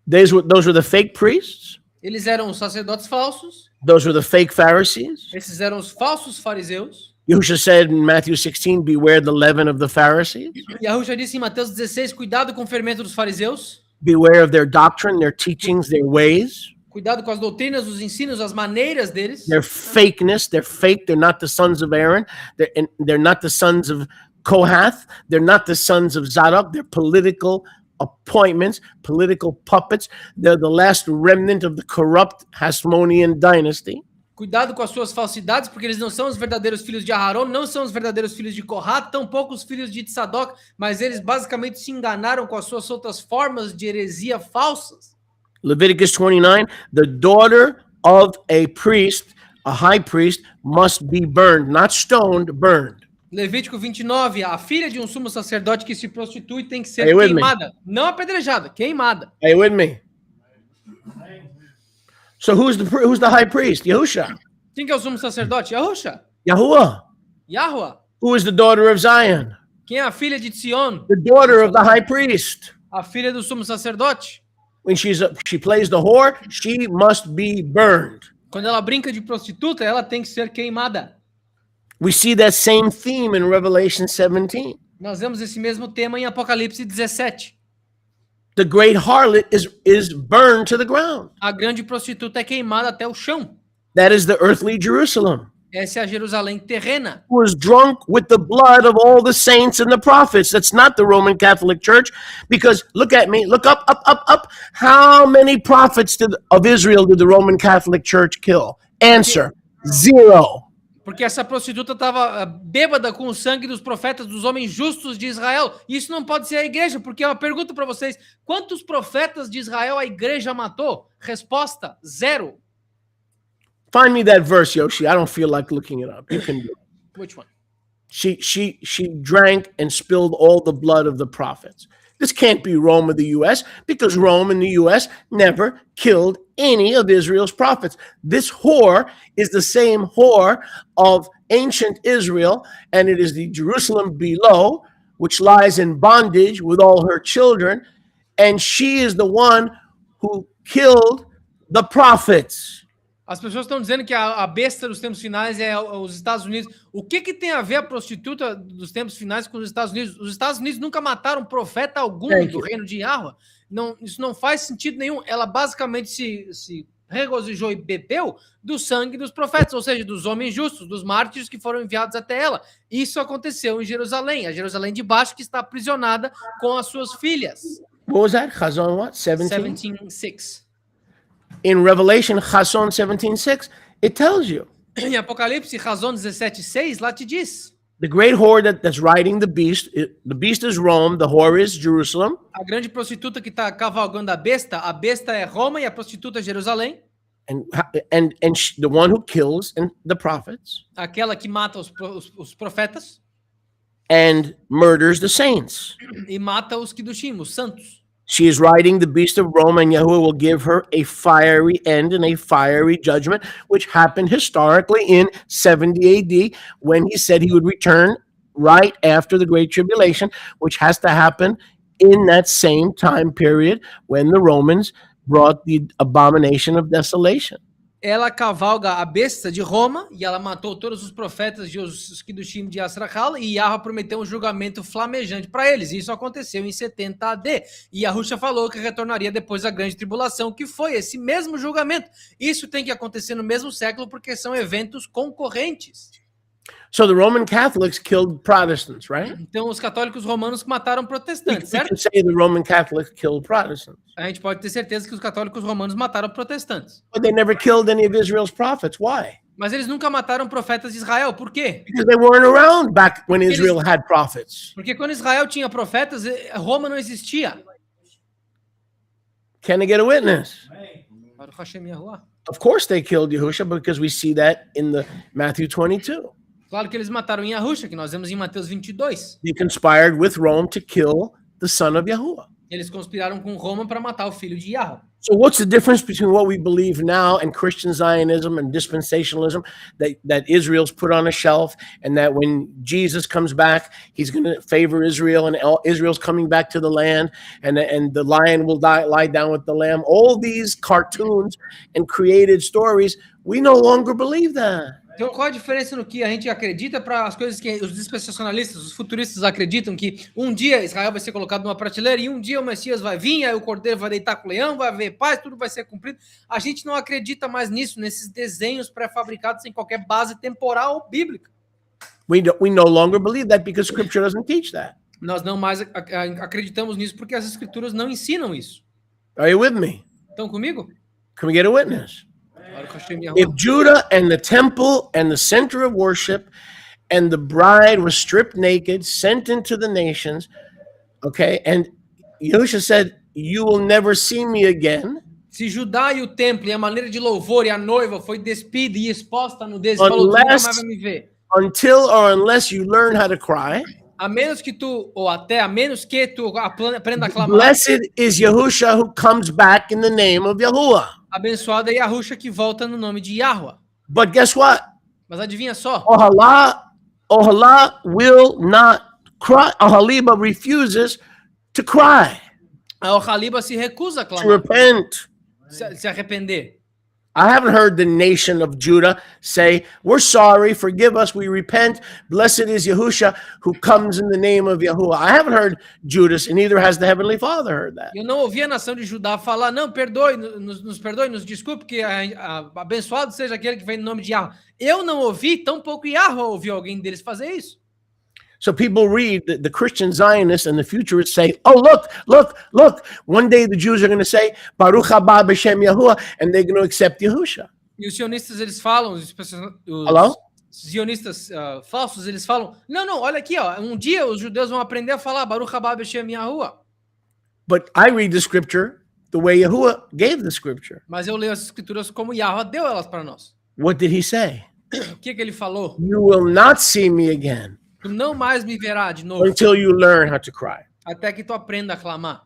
Those were the fake priests. Eles eram os sacerdotes falsos, Those were the fake Pharisees. esses eram os falsos fariseus. Yahushua said in Matthew 16, beware the leaven of the Pharisees. Yahusha disse em Mateus 16, cuidado com o fermento dos fariseus, Beware of their doctrine, their teachings, their ways, cuidado com as doutrinas, os ensinos, as maneiras deles, their fakeness. They're fake. They're not the sons of Aaron. They're not the sons of Kohath. They're not the sons of Zadok. They're political appointments, political puppets. They're the last remnant of the corrupt Hasmonean dynasty. Cuidado com as suas falsidades, porque eles não são os verdadeiros filhos de Aharon, não são os verdadeiros filhos de Kohat, tampouco os filhos de Tzadok, mas eles basicamente se enganaram com as suas outras formas de heresia falsas. Leviticus 29, the daughter of a priest, a high priest, must be burned, not stoned, burned. Levítico 29, a filha de um sumo sacerdote que se prostitui tem que ser Are you with me? queimada. Não apedrejada, queimada. Are you with me? So who's the high priest? Yahusha. Quem que é o sumo sacerdote? Yahusha. Yahuwah. Yahua. Who is the daughter of Zion? Quem é a filha de Sion? The daughter of the high priest. A filha do sumo sacerdote. When she plays the whore, she must be burned. Quando ela brinca de prostituta, ela tem que ser queimada. We see that same theme in Revelation 17. Nós vemos esse mesmo tema em Apocalipse 17. The great harlot is burned to the ground. A grande prostituta é queimada até o chão. That is the earthly Jerusalem. Essa é a Jerusalém terrena. Who was drunk with the blood of all the saints and the prophets. That's not the Roman Catholic Church, because look at me, look up. How many prophets of Israel did the Roman Catholic Church kill? Answer, 0. Porque essa prostituta estava bêbada com o sangue dos profetas, dos homens justos de Israel. Isso não pode ser a igreja, porque é uma pergunta para vocês: quantos profetas de Israel a igreja matou? Resposta: 0. Find me that verse, Yoshi. I don't feel like looking it up. You can do it. Which one? She drank and spilled all the blood of the prophets. This can't be Rome or the U.S. because Rome and the U.S. never killed any of Israel's prophets. This whore is the same whore of ancient Israel, and it is the Jerusalem below, which lies in bondage with all her children, and she is the one who killed the prophets. As pessoas estão dizendo que a besta dos tempos finais é os Estados Unidos. O que tem a ver a prostituta dos tempos finais com os Estados Unidos? Os Estados Unidos nunca mataram profeta algum do reino de Yahweh. Não, isso não faz sentido nenhum. Ela basicamente se regozijou e bebeu do sangue dos profetas, ou seja, dos homens justos, dos mártires que foram enviados até ela. Isso aconteceu em Jerusalém, a Jerusalém de baixo que está aprisionada com as suas filhas. What was that? Chazon what? 17:6. In Revelation, Chazon 17:6, it tells you. Em Apocalipse, Chazon 17:6, lá te diz. The great whore that's riding the beast is Rome, the whore is Jerusalem. A grande prostituta que está cavalgando a besta é Roma e a prostituta é Jerusalém. And the one who kills the prophets. Aquela que mata os profetas. And murders the saints. E mata os Kiddushim, os santos. She is riding the beast of Rome, and Yahuwah will give her a fiery end and a fiery judgment, which happened historically in 70 AD when he said he would return right after the Great Tribulation, which has to happen in that same time period when the Romans brought the abomination of desolation. Ela cavalga a besta de Roma e ela matou todos os profetas e os Kiddushim de Yasrachal, e Yahweh prometeu um julgamento flamejante para eles. Isso aconteceu em 70 AD. E Yahusha falou que retornaria depois da grande tribulação, que foi esse mesmo julgamento. Isso tem que acontecer no mesmo século porque são eventos concorrentes. So the Roman Catholics killed Protestants, right? Então os católicos romanos mataram protestantes, certo? You can say the Roman Catholics killed Protestants. A gente pode ter certeza que os católicos romanos mataram protestantes. But they never killed any of Israel's prophets. Why? Mas eles nunca mataram profetas de Israel. Por quê? Because they weren't around back when Israel had prophets. Porque quando Israel tinha profetas, Roma não existia. Can I get a witness? Of Of course they killed Yahusha, because we see that in the Matthew 22. Claro que eles mataram em Yahusha, que nós vemos em Mateus 22. They conspired with Rome to kill the son of Yahuwah. Eles conspiraram com Roma para matar o filho de Yahweh. So what's the difference between what we believe now and Christian Zionism and dispensationalism, that Israel's put on a shelf, and that when Jesus comes back, he's going to favor Israel, and Israel's coming back to the land, and the lion will lie down with the lamb? All these cartoons and created stories, we no longer believe that. Então, qual a diferença no que a gente acredita para as coisas que os dispensacionalistas, os futuristas acreditam que um dia Israel vai ser colocado numa prateleira e um dia o Messias vai vir, aí o cordeiro vai deitar com o leão, vai haver paz, tudo vai ser cumprido. A gente não acredita mais nisso, nesses desenhos pré-fabricados sem qualquer base temporal ou bíblica. We no longer believe that because Scripture doesn't teach that. Nós não mais acreditamos nisso porque as escrituras não ensinam isso. Are you with me? Estão comigo? Can we get a witness? If Judah and the temple and the center of worship and the bride was stripped naked, sent into the nations, okay, and Yahusha said, you will never see me again. Se Judá e o templo e a maneira de louvor e a noiva foi despida e exposta no desejo, falou, nunca mais vai me ver. Until or unless you learn how to cry. A menos que tu, ou até a menos que tu aprenda a clamar. Blessed is Yahusha who comes back in the name of Yahuwah. Abençoada é Yahusha que volta no nome de Yahweh. But guess what? Mas adivinha só? Ohala will not cry. Ohaliba refuses to cry. A Ohaliba se recusa a clamar. To repent. Se arrepender. I haven't heard the nation of Judah say, we're sorry, forgive us, we repent. Blessed is Yahusha who comes in the name of Yahuwah. I haven't heard Judas, and neither has the Heavenly Father heard that. Eu não ouvi a nação de Judá falar, não, perdoe, nos perdoe, nos desculpe, que abençoado seja aquele que vem no nome de Yahweh. Eu não ouvi, tampouco Yahweh ouviu alguém deles fazer isso. So people read the Christian Zionists and the futurists say, oh, look. One day the Jews are going to say, Baruch haba b'shem Yahuwah, and they're going to accept Yahusha. E os sionistas, eles falam, os Hello? sionistas falsos, eles falam, não, olha aqui, ó, um dia os judeus vão aprender a falar Baruch haba b'shem Yahuwah. But I read the scripture the way Yahuwah gave the scripture. Mas eu leio as escrituras como Yahweh deu elas para nós. What did he say? O que ele falou? You will not see me again Tu não mais me verá de novo, until you learn how to cry. até que tu aprenda a clamar.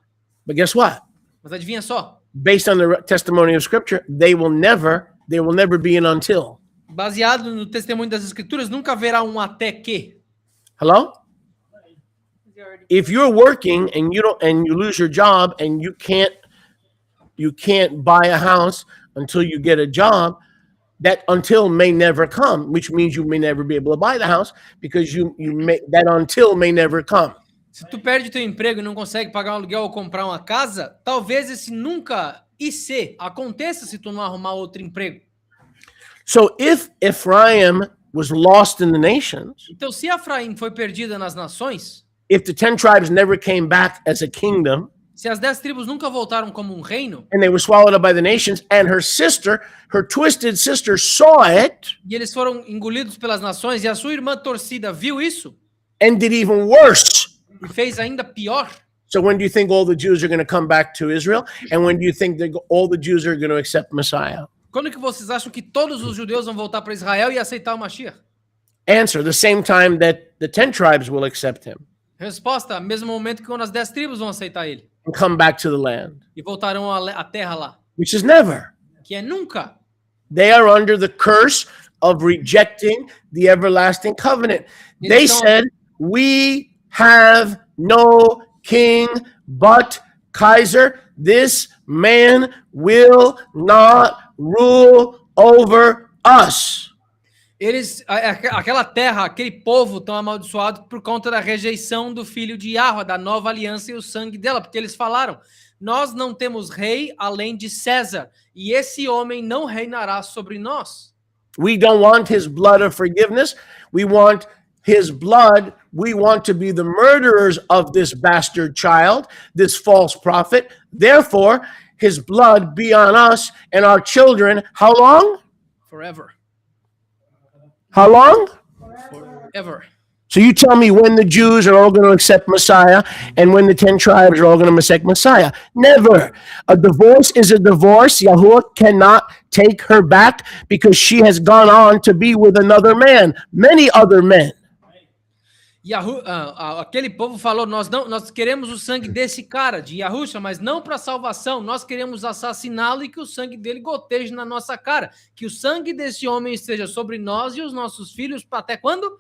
But guess what? Mas adivinha só? Based on the testimony of scripture, there will never be an until. Baseado no testemunho das escrituras, nunca haverá um até que. Hello? If you're working and you lose your job and you can't buy a house until you get a job, that until may never come, which means you may never be able to buy the house because that until may never come. Se tu perde teu emprego e não consegue pagar um aluguel ou comprar uma casa, talvez esse nunca aconteça se tu não arrumar outro emprego. So if Ephraim was lost in the nations, Então, se Efraim foi perdida nas nações, if the 10 tribes never came back as a kingdom, se as 10 tribos nunca voltaram como um reino, and they were swallowed up by the nations, and her twisted sister saw it, e eles foram engolidos pelas nações, e a sua irmã torcida viu isso, and did even worse. e fez ainda pior. So when do you think all the Jews are going to come back to Israel? And when do you think all the Jews are going to accept Messiah? Quando que vocês acham que todos os judeus vão voltar para Israel e aceitar o Mashiach? Answer, the same time that the 10 tribes will accept him Resposta, mesmo momento que quando as 10 tribos vão aceitar ele. and come back to the land, E voltarão à terra lá. which is never. Que é nunca. They are under the curse of rejecting the everlasting covenant. They said, we have no king but Kaiser. This man will not rule over us. Aquela terra, aquele povo tão amaldiçoado por conta da rejeição do filho de Yahweh, da nova aliança e o sangue dela, porque eles falaram, nós não temos rei além de César, e esse homem não reinará sobre nós. We don't want his blood of forgiveness. We want his blood. We want to be the murderers of this bastard child, this false prophet. Therefore, his blood be on us and our children. How long? Forever. How long? Forever. So you tell me when the Jews are all going to accept Messiah and when the 10 tribes are all going to accept Messiah. Never. A divorce is a divorce. Yahuwah cannot take her back because she has gone on to be with another man, many other men. Aquele povo falou, nós queremos o sangue desse cara, de Yahusha, mas não para salvação, nós queremos assassiná-lo e que o sangue dele goteje na nossa cara, que o sangue desse homem esteja sobre nós e os nossos filhos, até quando?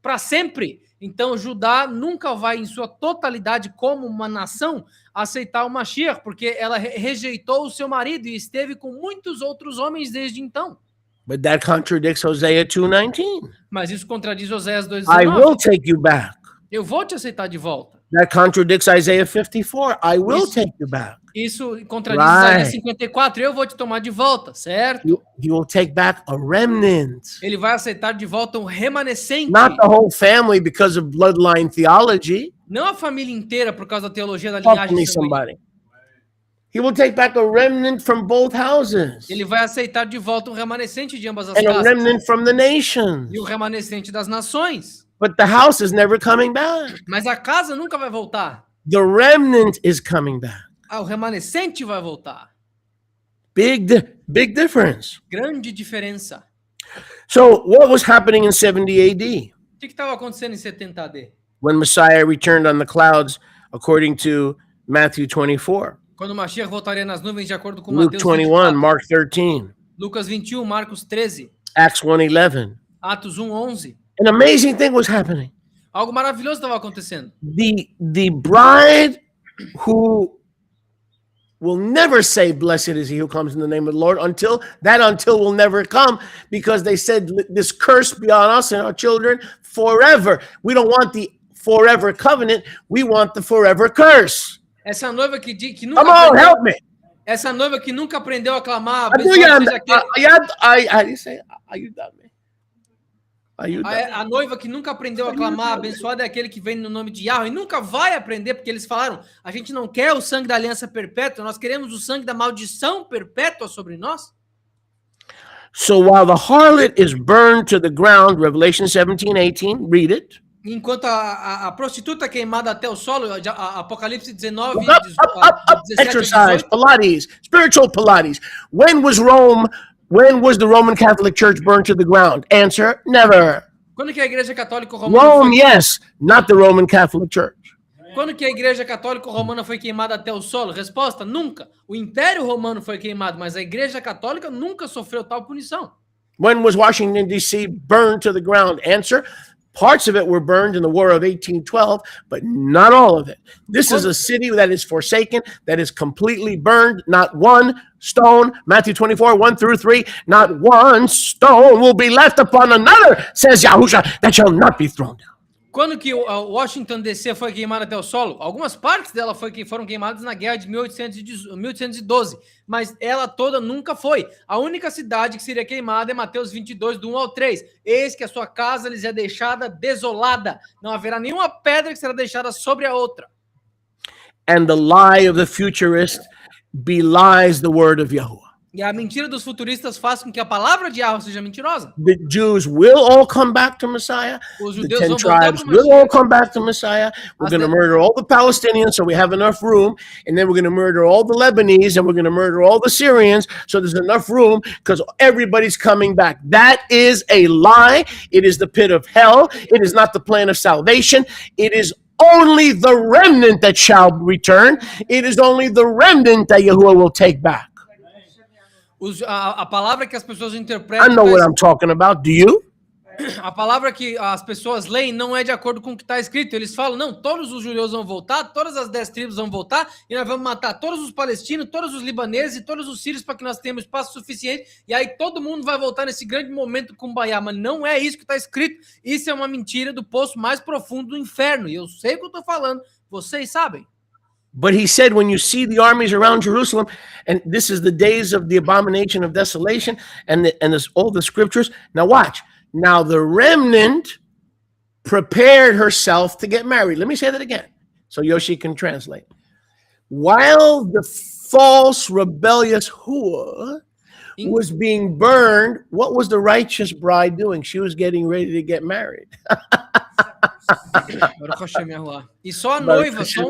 Para sempre. Então Judá nunca vai em sua totalidade como uma nação aceitar o Mashiach, porque ela rejeitou o seu marido e esteve com muitos outros homens desde então. But that contradicts Hosea 2:19. Mas isso contradiz Oséias I 2:19. will take you back. Eu vou te aceitar de volta. That contradicts Isaiah 54. I will take you back. Isso contradiz Isaías 54. Eu vou te tomar de volta, certo? He will take back a remnant. Ele vai aceitar de volta um remanescente. Not the whole family because of bloodline theology. Não a família inteira por causa da teologia da Talk to linhagem me, sanguínea. somebody. He will take back a remnant from both houses Ele vai aceitar de volta um remanescente de ambas as and a casas. remnant from the nations. E o remanescente das nações. But the house is never coming back. Mas a casa nunca vai voltar. The remnant is coming back. O remanescente vai voltar. Big difference. Grande diferença. So what was happening in 70 AD O que estava acontecendo em 70 AD? when Messiah returned on the clouds according to Matthew 24, Quando o Mashiach voltaria nas nuvens de acordo com Luke Mateus 21, 24, Mark 13, Lucas 21, Marcos 13, Acts 1:11. Atos 1:11. An amazing thing was happening. Algo maravilhoso estava acontecendo. The bride who will never say, blessed is he who comes in the name of the Lord, until will never come, because they said this curse be on us and our children forever. We don't want the forever covenant. We want the forever curse. Essa noiva que nunca Come on, help me. Essa noiva que nunca aprendeu a clamar, How do you say? A noiva que nunca aprendeu a clamar, abençoado é aquele que vem no nome de Yahweh, e nunca vai aprender, porque eles falaram, a gente não quer o sangue da aliança perpétua, nós queremos o sangue da maldição perpétua sobre nós. So while the harlot is burned to the ground, Revelation 17:18, read it. Enquanto a prostituta é queimada até o solo, Apocalipse 19, Up, 17, exercise, 18. Pilates, spiritual Pilates. When was the Roman Catholic Church burned to the ground? Answer, never. Quando que a Igreja Católica Romana Rome, yes, not the Roman Catholic Church. Quando que a Igreja Católica Romana foi queimada até o solo? Resposta, nunca. O Império Romano foi queimado, mas a Igreja Católica nunca sofreu tal punição. When was Washington, D.C. burned to the ground? Answer, parts of it were burned in the War of 1812, but not all of it. This is a city that is forsaken, that is completely burned. Not one stone, Matthew 24, 1-3, not one stone will be left upon another, says Yahusha, that shall not be thrown down. Quando que Washington DC foi queimada até o solo? Algumas partes dela foram queimadas na guerra de 1812, mas ela toda nunca foi. A única cidade que seria queimada é Mateus 22, do 1 ao 3. Eis que a sua casa lhes é deixada desolada. Não haverá nenhuma pedra que será deixada sobre a outra. And the lie of the futurist belies the word of Yahuwah. E a mentira dos futuristas faz com que a palavra de Yahweh seja mentirosa. The Jews will all come back to Messiah. Os The judeus 10 vão voltar tribes para o will all Messias. come back to Messiah. We're going to murder all the Palestinians so we have enough room. And then we're going to murder all the Lebanese and we're going to murder all the Syrians so there's enough room because everybody's coming back. That is a lie. It is the pit of hell. It is not the plan of salvation. It is only the remnant that shall return. It is only the remnant that Yahuwah will take back. A palavra que as pessoas interpretam... I know what I'm talking about. Do you? A palavra que as pessoas leem não é de acordo com o que está escrito. Eles falam, não, todos os judeus vão voltar, todas as 10 tribos vão voltar, e nós vamos matar todos os palestinos, todos os libaneses e todos os sírios para que nós tenhamos espaço suficiente, e aí todo mundo vai voltar nesse grande momento com Kumbaya. Mas não é isso que está escrito. Isso é uma mentira do poço mais profundo do inferno. E eu sei o que eu estou falando, vocês sabem. But he said, when you see the armies around Jerusalem, and this is the days of the abomination of desolation, and all the scriptures. Now watch. Now the remnant prepared herself to get married. Let me say that again, so Yoshi can translate. While the false, rebellious Hua was being burned, what was the righteous bride doing? She was getting ready to get married. E só a noiva, só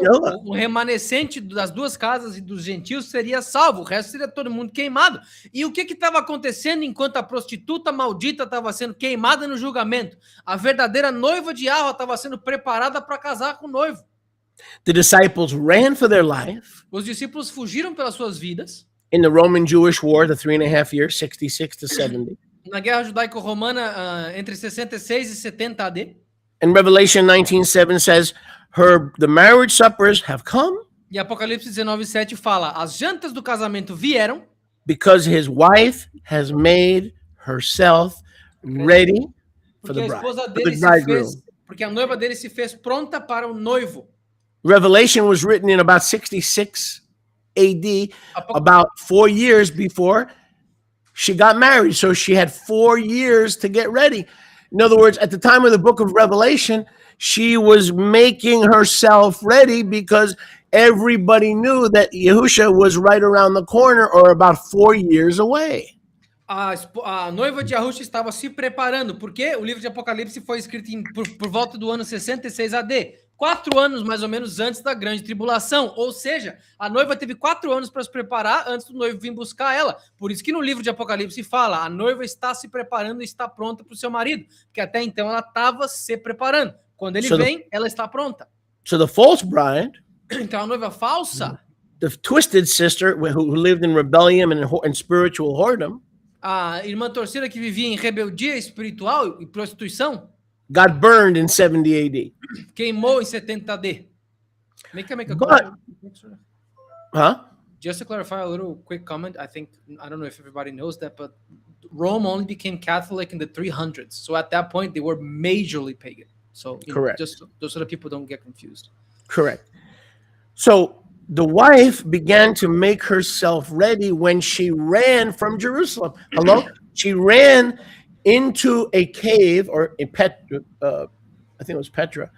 o remanescente das duas casas e dos gentios seria salvo, o resto seria todo mundo queimado. E o que estava acontecendo enquanto a prostituta maldita estava sendo queimada no julgamento? A verdadeira noiva de Yahweh estava sendo preparada para casar com o noivo. The disciples ran for their life. Os discípulos fugiram pelas suas vidas. In the Roman Jewish War, the 3.5 years, 66 to 70. Na guerra judaico-romana, entre 66 e 70 AD. And Revelation 19:7 says, the marriage suppers have come. E Apocalipse 19:7 fala, as jantas do casamento vieram. Because his wife has made herself ready for the bridegroom. Porque a noiva dele se fez pronta para o noivo. Revelation was written in about 66 AD, about 4 years before she got married. So she had 4 years to get ready. In other words, at the time of the book of Revelation, she was making herself ready because everybody knew that Yahusha was right around the corner or about 4 years away. A noiva de Yahusha estava se preparando, porque o livro de Apocalipse foi escrito por volta do ano 66 AD. 4 anos, mais ou menos, antes da grande tribulação. Ou seja, a noiva teve 4 anos para se preparar antes do noivo vir buscar ela. Por isso que no livro de Apocalipse fala, a noiva está se preparando e está pronta para o seu marido. Porque até então ela estava se preparando. Quando ele vem, ela está pronta. So the false bride, então a noiva falsa, the twisted sister who lived in rebellion and spiritual whoredom, a irmã torcida que vivia em rebeldia espiritual e prostituição, got burned in 70 AD. Queimou em 70 AD. Make a Huh? Just to clarify a little quick comment, I don't know if everybody knows that, but Rome only became Catholic in the 300s. So at that point, they were majorly pagan. So Correct. Just so that people don't get confused. Correct. So the wife began to make herself ready when she ran from Jerusalem. Hello? She ran into a cave, or I think it was Petra,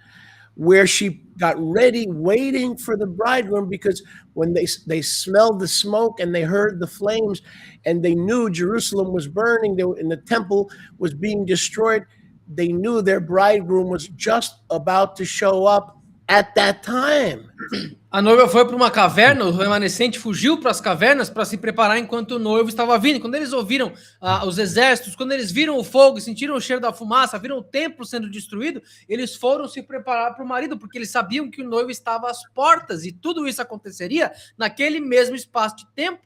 where she got ready waiting for the bridegroom, because when they smelled the smoke and they heard the flames and they knew Jerusalem was burning and the temple was being destroyed, they knew their bridegroom was just about to show up at that time. A noiva foi para uma caverna, o remanescente fugiu para as cavernas para se preparar enquanto o noivo estava vindo. Quando eles ouviram os exércitos, quando eles viram o fogo, sentiram o cheiro da fumaça, viram o templo sendo destruído, eles foram se preparar para o marido, porque eles sabiam que o noivo estava às portas, e tudo isso aconteceria naquele mesmo espaço de tempo.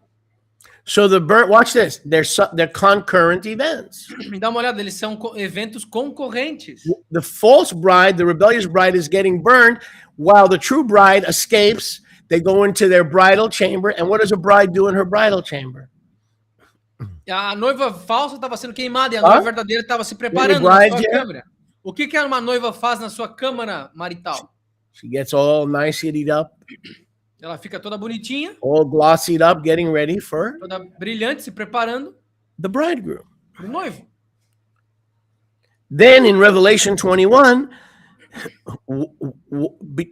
So watch this. They're concurrent events. Dá uma olhada, eles são eventos concorrentes. The false bride, the rebellious bride, is getting burned, while the true bride escapes. They go into their bridal chamber. And what does a bride do in her bridal chamber? A noiva falsa estava sendo queimada e a noiva verdadeira estava se preparando na sua câmara. O que uma noiva faz na sua câmara marital? She gets all nice, heated up. Ela fica toda bonitinha, all glossied up, getting ready for toda brilhante, se preparando the bridegroom. Para o noivo. Then in Revelation 21,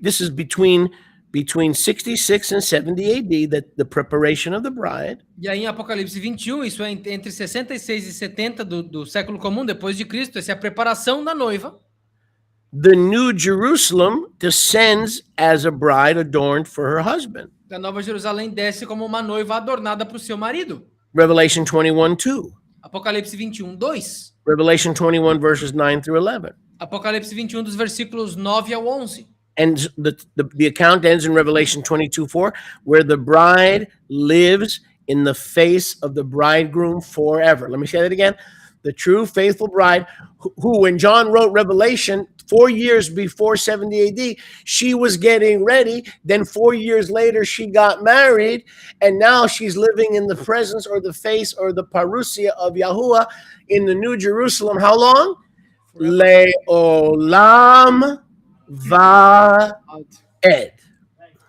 this is between 66 and 70 AD, that the preparation of the bride. E aí em Apocalipse 21, isso é entre 66 e 70 do século comum depois de Cristo, essa é a preparação da noiva. The New Jerusalem descends as a bride adorned for her husband. A Nova Jerusalém desce como uma noiva adornada para o seu marido. Revelation 21:2. Apocalipse 21:2. Revelation 21 verses 9 through 11. Apocalipse 21 dos versículos 9 ao 11. And the account ends in Revelation 22:4, where the bride lives in the face of the bridegroom forever. Let me say that again. The true faithful bride, who when John wrote Revelation 4 years before 70 AD, she was getting ready. Then 4 years later, she got married. And now she's living in the presence or the face or the parousia of Yahuwah in the New Jerusalem. How long? Le'olam va'ed.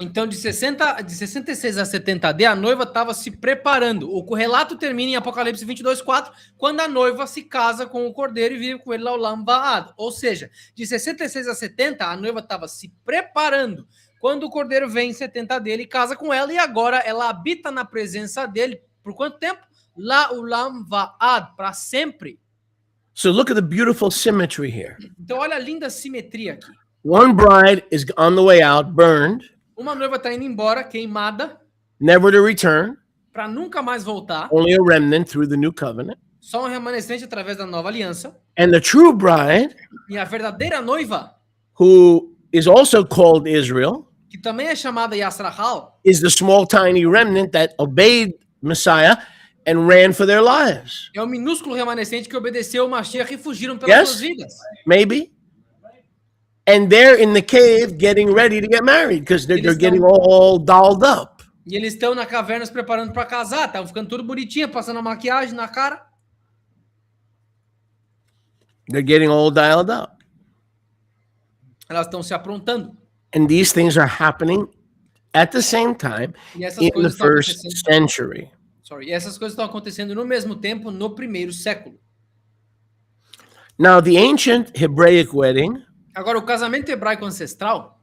Então, de 66 a 70 AD, a noiva estava se preparando. O relato termina em Apocalipse 22:4, quando a noiva se casa com o cordeiro e vive com ele lá o Lamba'ad. Ou seja, de 66 a 70, a noiva estava se preparando. Quando o cordeiro vem em 70 AD, ele casa com ela e agora ela habita na presença dele. Por quanto tempo? Lá o Lamba'ad, para sempre. So look at the beautiful symmetry here. Então, olha a linda simetria aqui. One bride is on the way out, burned. Uma noiva está indo embora, queimada, never to return, para nunca mais voltar. only a remnant through the new covenant. Só um remanescente através da nova aliança. And the true bride, e a verdadeira noiva, who is also called Israel, que também é chamada Yasrahal, is the small tiny remnant that obeyed Messiah and ran for their lives. É o minúsculo remanescente que obedeceu o Mashiach e fugiram pelas suas vidas. Maybe. And they're in the cave getting ready to get married because they're getting all dolled up. E eles estão na caverna se preparando para casar, estão ficando tudo bonitinho, passando a maquiagem na cara. They're getting all dialed up. Elas estão se aprontando. And these things are happening at the same time in the first century. E essas coisas estão acontecendo no mesmo tempo no primeiro século. Now, the ancient Hebraic wedding Agora, o casamento hebraico ancestral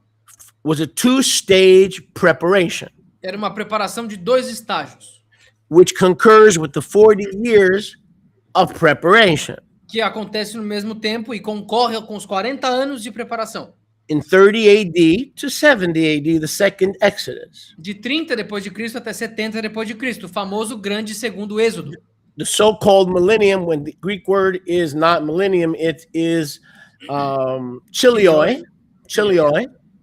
was a two-stage preparation, era uma preparação de 2 estágios, which concurs with the 40 years of preparation. Que acontece no mesmo tempo e concorre com os 40 anos de preparação. In 30 AD to 70 AD, the second Exodus. De 30 depois de Cristo até 70 depois de Cristo, o famoso grande segundo êxodo. The so-called millennium, when the Greek word is not millennium, it is chilioi.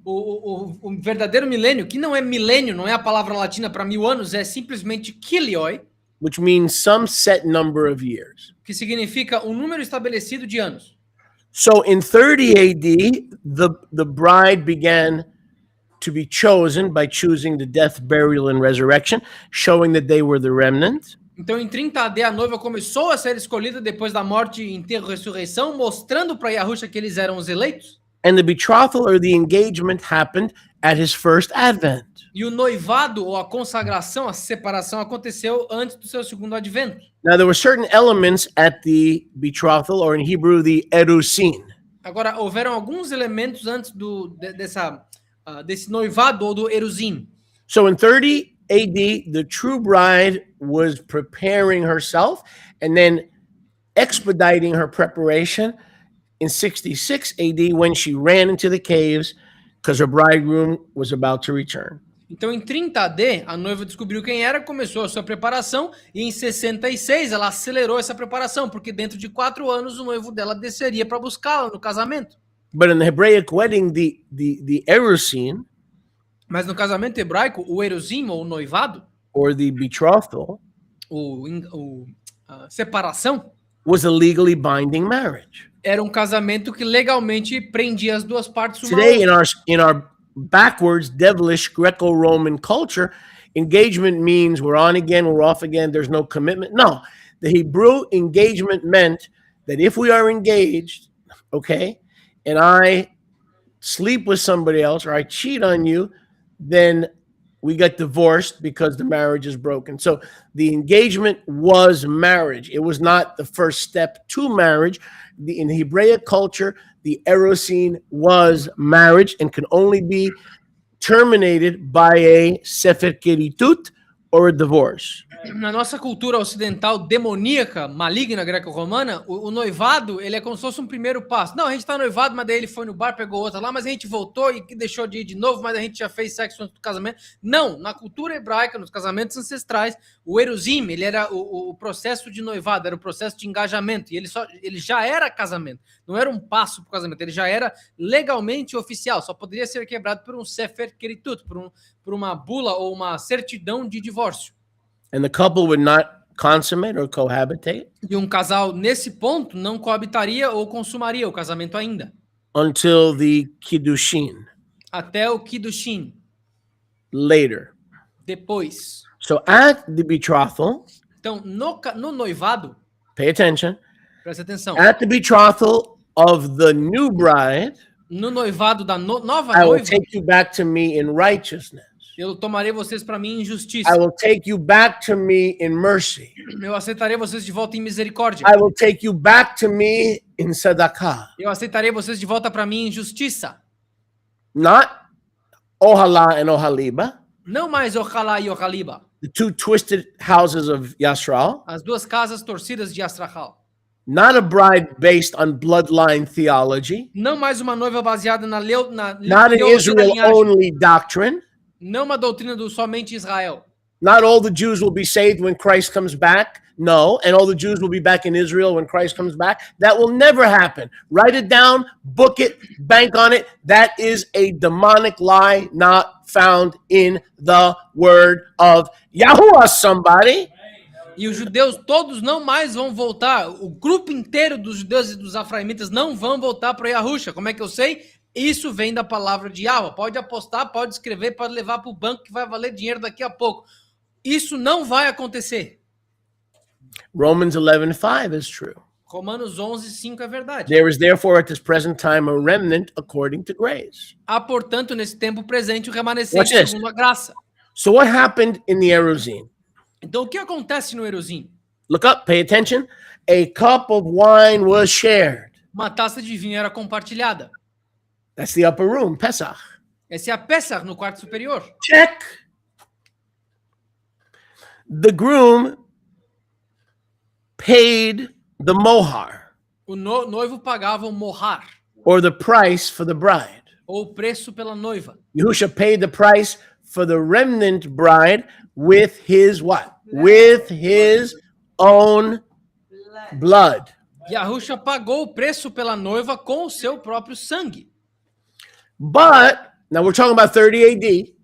O verdadeiro milênio, que não é milênio, não é a palavra latina para 1000 anos, é simplesmente kilioi, which means some set number of years. Que significa um número estabelecido de anos. So in 30 AD, the bride began to be chosen by choosing the death, burial, and resurrection, showing that they were the remnant. Então, em 30 AD, a noiva começou a ser escolhida depois da morte, enterro e ressurreição, mostrando para Yahusha que eles eram os eleitos. And the betrothal or the engagement happened at his first advent. E o noivado, ou a consagração, a separação, aconteceu antes do seu segundo advento. Now, there were certain elements at the betrothal, or in Hebrew, the erusin. Agora, houveram alguns elementos antes desse noivado, ou do eruzim. So in 30 AD, the true bride was preparing herself and then expediting her preparation in 66 AD when she ran into the caves because her bridegroom was about to return. Então, em 30 AD, a noiva descobriu quem era, começou a sua preparação, e em 66 ela acelerou essa preparação, porque dentro de 4 anos o noivo dela desceria para buscá-la no casamento. But in the Hebraic wedding, the erusin, Mas no casamento hebraico, o eruzim, ou o noivado, or the betrothal, a separação, was a legally binding marriage. era um casamento que legalmente prendia as duas partes uma Today, outra. in our backwards, devilish Greco-Roman culture, engagement means we're on again, we're off again, there's no commitment. No, the Hebrew engagement meant that if we are engaged, okay, and I sleep with somebody else or I cheat on you, then we get divorced because the marriage is broken. So the engagement was marriage. It was not the first step to marriage. In Hebraic culture, the erusin was marriage and can only be terminated by a sefer keritut or a divorce. Na nossa cultura ocidental demoníaca, maligna, greco-romana, o noivado, ele é como se fosse um primeiro passo. Não, a gente tá noivado, mas daí ele foi no bar, pegou outra lá, mas a gente voltou e deixou de ir de novo, mas a gente já fez sexo antes do casamento. Não, na cultura hebraica, nos casamentos ancestrais, o eruzim, ele era o processo de noivado, era o processo de engajamento, e ele já era casamento, não era um passo pro casamento, ele já era legalmente oficial, só poderia ser quebrado por um sefer keritut, por uma bula ou uma certidão de divórcio. And the couple would not consummate or cohabitate E um casal, nesse ponto, não coabitaria ou consumaria o casamento ainda. until the kiddushin, Até o Kiddushin. later. Depois. So at the betrothal, Então, no noivado, pay attention, presta atenção. at the betrothal of the new bride, No noivado da nova I will noiva, take you back to me in righteousness. eu tomarei vocês para mim em justiça. I will take you back to me in mercy. Eu aceitarei vocês de volta em misericórdia. I will take you back to me in tzedakah. Eu aceitarei vocês de volta para mim em justiça. Not Ohala and Ohaliba, Não mais Ochalá e Ochaliba. the two twisted houses of Yasrael. As duas casas torcidas de Astrahal. Not a bride based on bloodline theology. Não mais uma noiva baseada na Not an teologia da Israel linhagem. only doctrine. Não uma doutrina do somente Israel. Not all the Jews will be saved when Christ comes back. No. And all the Jews will be back in Israel when Christ comes back. That will never happen. Write it down, book it, bank on it. That is a demonic lie not found in the word of Yahuwah, somebody. E os judeus todos não mais vão voltar. O grupo inteiro dos judeus e dos afraimitas não vão voltar para Yahusha. Como é que eu sei? Isso vem da palavra de Yahweh. Pode apostar, pode escrever, pode levar para o banco que vai valer dinheiro daqui a pouco. Isso não vai acontecer. Romans 11:5 is true. Romanos 11:5 é verdade. There is therefore at this present time a remnant according to grace. Há, portanto, nesse tempo presente o Watch remanescente this. segundo a graça. So what happened in the Eruzim? Então, o que acontece no Eruzim? Look up, pay attention. A cup of wine was shared. Uma taça de vinho era compartilhada. That's the upper room, Pesach. Essa é a Pessah no quarto superior. Check. The groom paid the mohar, O noivo pagava o mohar, or the price for the bride. ou o preço pela noiva. Yahusha paid the price for the remnant bride with his what? With his own blood. Yahusha pagou o preço pela noiva com o seu próprio sangue. But now we're talking about 30 AD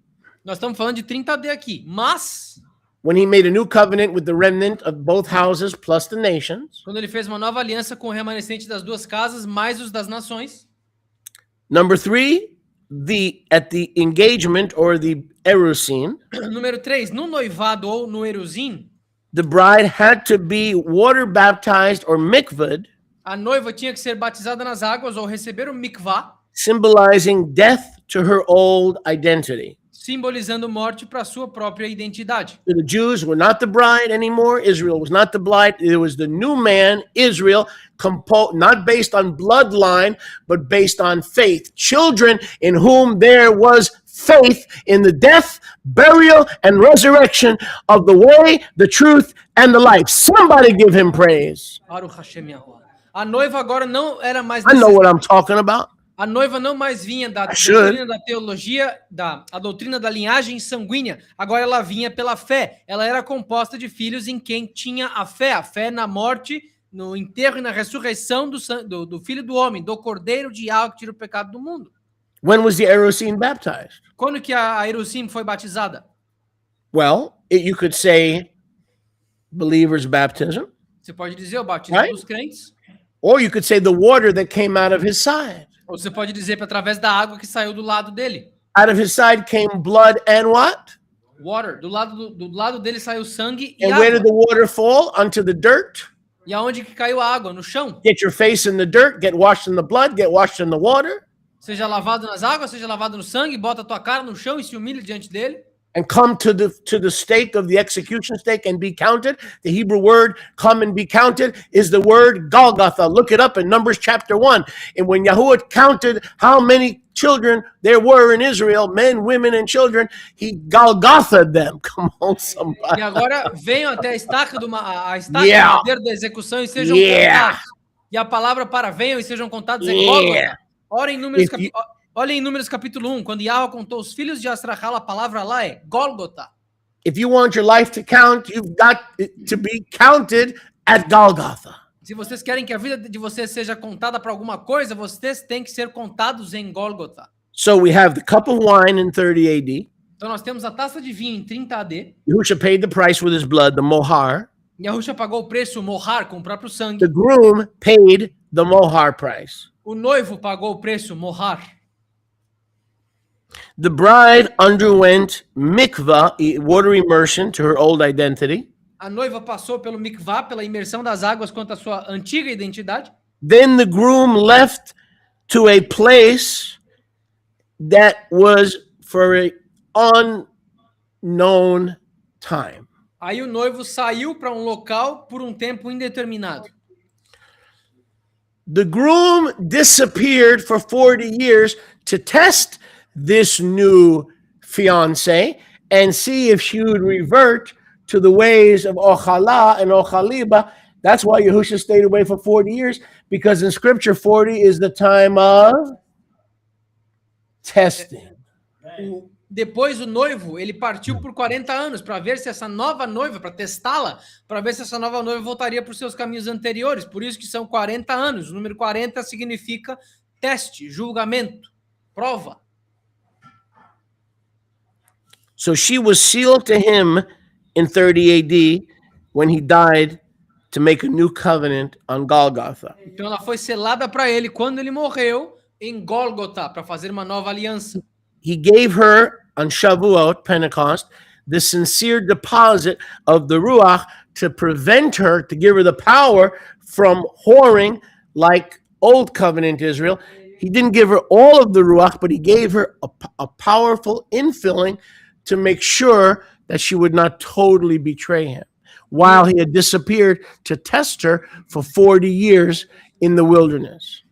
Nós estamos falando de 30 AD aqui, mas when he made a new covenant with the remnant of both houses plus the nations. quando ele fez uma nova aliança com o remanescente das duas casas, mais os das nações. Number 3, at the engagement or the erusin, Número 3, no noivado ou no eruzim, the bride had to be water baptized or mikvahed, a noiva tinha que ser batizada nas águas ou receber o mikvah, symbolizing death to her old identity. simbolizando morte para sua própria identidade. The Jews were not the bride anymore. Israel was not the bride. It was the new man, Israel, not based on bloodline, but based on faith. Children in whom there was faith in the death, burial, and resurrection of the way, the truth, and the life. Somebody give him praise. Baruch Hashem Yahuwah. A noiva agora não era mais I know what I'm talking about. A noiva não mais vinha da should. doutrina da teologia, a doutrina da linhagem sanguínea. Agora ela vinha pela fé. Ela era composta de filhos em quem tinha a fé na morte, no enterro e na ressurreição do Filho do Homem, do Cordeiro de Yahweh que tira o pecado do mundo. When was the erusin baptized? Quando que a erusim foi batizada? Well, you could say believer's baptism, Você pode dizer o batismo Right. dos crentes, or you could say the water that came out of his side. ou você pode dizer através da água que saiu do lado dele. Out of his side came blood and what? Water. Do lado dele saiu sangue e And where did água. the water fall? Onto the dirt? E aonde que caiu a água? No chão. Get your face in the dirt, get washed in the blood, get washed in the water, Seja lavado nas águas, seja lavado no sangue, bota a tua cara no chão e se humilha diante dele. and come to the stake of the execution stake and be counted. The Hebrew word come and be counted is the word Golgotha. Look it up in Numbers chapter 1. And when Yahuwah counted how many children there were in Israel, men, women, and children, he Golgotha'd them. Come on, E somebody. agora venham até a estaca do Yeah. poder da execução e sejam Yeah. contados. E a palavra para venham e sejam contados é Yeah. Gólgota. Olhem em Números capítulo 1, quando Yahweh contou os filhos de Astrahal, a palavra lá é Gólgota. If you want your life to count, you've got to be counted at Golgotha. Se vocês querem que a vida de vocês seja contada para alguma coisa, vocês têm que ser contados em Gólgota. So we have the cup of wine in 30 AD. Então nós temos a taça de vinho em 30 AD. Yahusha paid the price with his blood, the mohar. Yahusha pagou o preço mohar com o próprio sangue. The groom paid the mohar price. O noivo pagou o preço mohar. The bride underwent mikvah, water immersion, to her old identity. A noiva passou pelo mikvah, pela imersão das águas quanto à sua antiga identidade. Then the groom left to a place that was for an unknown time. Aí o noivo saiu para um local por um tempo indeterminado. The groom disappeared for 40 years to test this new fiancée and see if she would revert to the ways of Ochala and Ochaliba. That's why Yahusha stayed away for 40 years, because in scripture 40 is the time of testing. Depois o noivo, ele partiu por 40 anos para ver se essa nova noiva, para testá-la, para ver se essa nova noiva voltaria para os seus caminhos anteriores. Por isso que são 40 anos. O número 40 significa teste, julgamento, prova. So she was sealed to him in 30 AD when he died to make a new covenant on Golgotha. Então ela foi selada para ele quando ele morreu em Gólgota, para fazer uma nova aliança. He gave her on Shavuot, Pentecost, the sincere deposit of the Ruach to prevent her, to give her the power from whoring like Old Covenant Israel. He didn't give her all of the Ruach, but he gave her a powerful infilling to make sure that she would not totally betray him, while he had disappeared to test her for 40 years in the wilderness.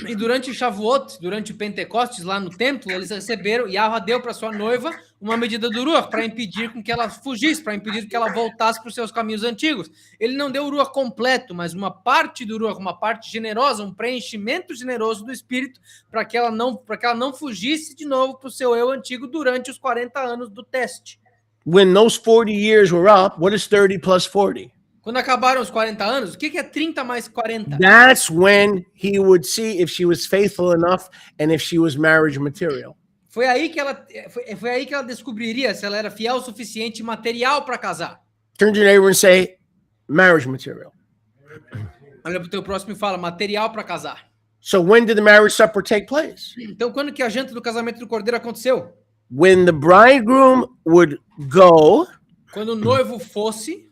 E durante Shavuot, durante Pentecostes, lá no templo, eles receberam, Yahweh deu para sua noiva uma medida do Ruach para impedir com que ela fugisse, para impedir que ela voltasse para os seus caminhos antigos. Ele não deu o Ruach completo, mas uma parte do Ruach, uma parte generosa, um preenchimento generoso do Espírito, para que ela não fugisse de novo para o seu eu antigo durante os 40 anos do teste. When those 40 years were up, what is 30 plus 40? Quando acabaram os 40 anos, o que é 30 mais 40? That's when he would see if she was faithful enough and if she was marriage material. Foi aí que ela descobriria se ela era fiel o suficiente material para casar. Turn to your neighbor and say, marriage material. Olha para o teu próximo e fala, material para casar. So when did the marriage supper take place? Então, quando que a janta do casamento do Cordeiro aconteceu? When the bridegroom would go Quando o noivo fosse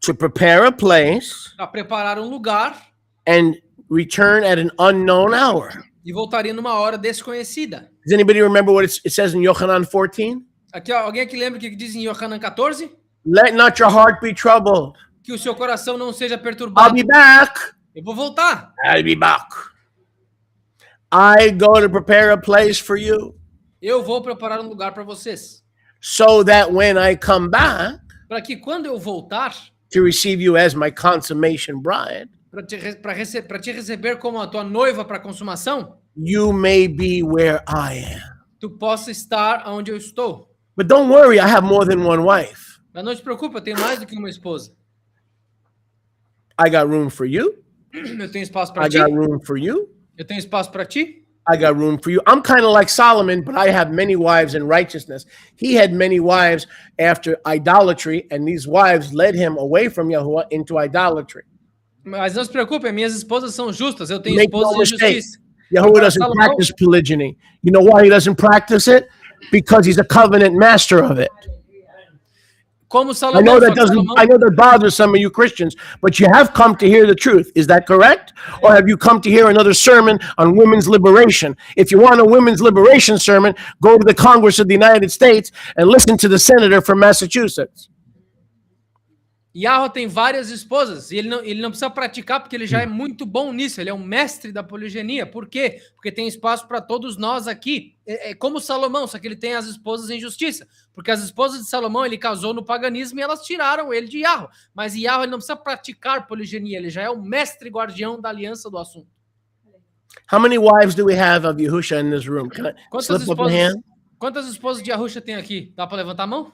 to prepare a place para preparar um lugar and return at an unknown hour. e voltaria numa hora desconhecida. Does anybody remember what it says in Yochanan 14? Aqui, ó, alguém aqui lembra o que diz em Yohanan 14? Let not your heart be troubled. Que o seu coração não seja I'll perturbado. be back. Eu vou voltar. I'll be back. I go to prepare a place for you Eu vou preparar um lugar para vocês. so that when I come back Para que quando eu voltar, to receive you as my consummation bride, para te receber como a tua noiva para consumação, you may be where I am. tu possa estar onde eu estou. But don't worry, I have more than one wife. Mas não te preocupe, eu tenho mais do que uma esposa. I got room for you. Eu tenho espaço para I ti. got room for you. Eu tenho espaço para ti. I got room for you. I'm kind of like Solomon, but I have many wives in righteousness. He had many wives after idolatry, and these wives led him away from Yahuwah into idolatry. Mas não se preocupe, minhas esposas são justas. Eu tenho Make esposas no de mistake. justiça. Yahuwah doesn't Solomon- practice polygyny. You know why he doesn't practice it? Because he's a covenant master of it. Como I Salomão, know só that que doesn't. Salomão- I know that bothers some of you Christians, but you have come to hear the truth. Is that correct? Or have you come to hear another sermon on women's liberation? If you want a women's liberation sermon, go to the Congress of the United States and listen to the senator from Massachusetts. Yahweh tem várias esposas e ele não precisa praticar porque ele já é muito bom nisso. Ele é um mestre da poligenia. Por quê? Porque tem espaço para todos nós aqui. É como Salomão, só que ele tem as esposas em justiça. Porque as esposas de Salomão ele casou no paganismo e elas tiraram ele de Yahweh. Mas Yahweh ele não precisa praticar poligenia. Ele já é o mestre guardião da aliança do assunto. How many wives do we have of Yahusha in this room? Can I slip up a hand? Quantas esposas de Yahusha tem aqui? Dá para levantar a mão?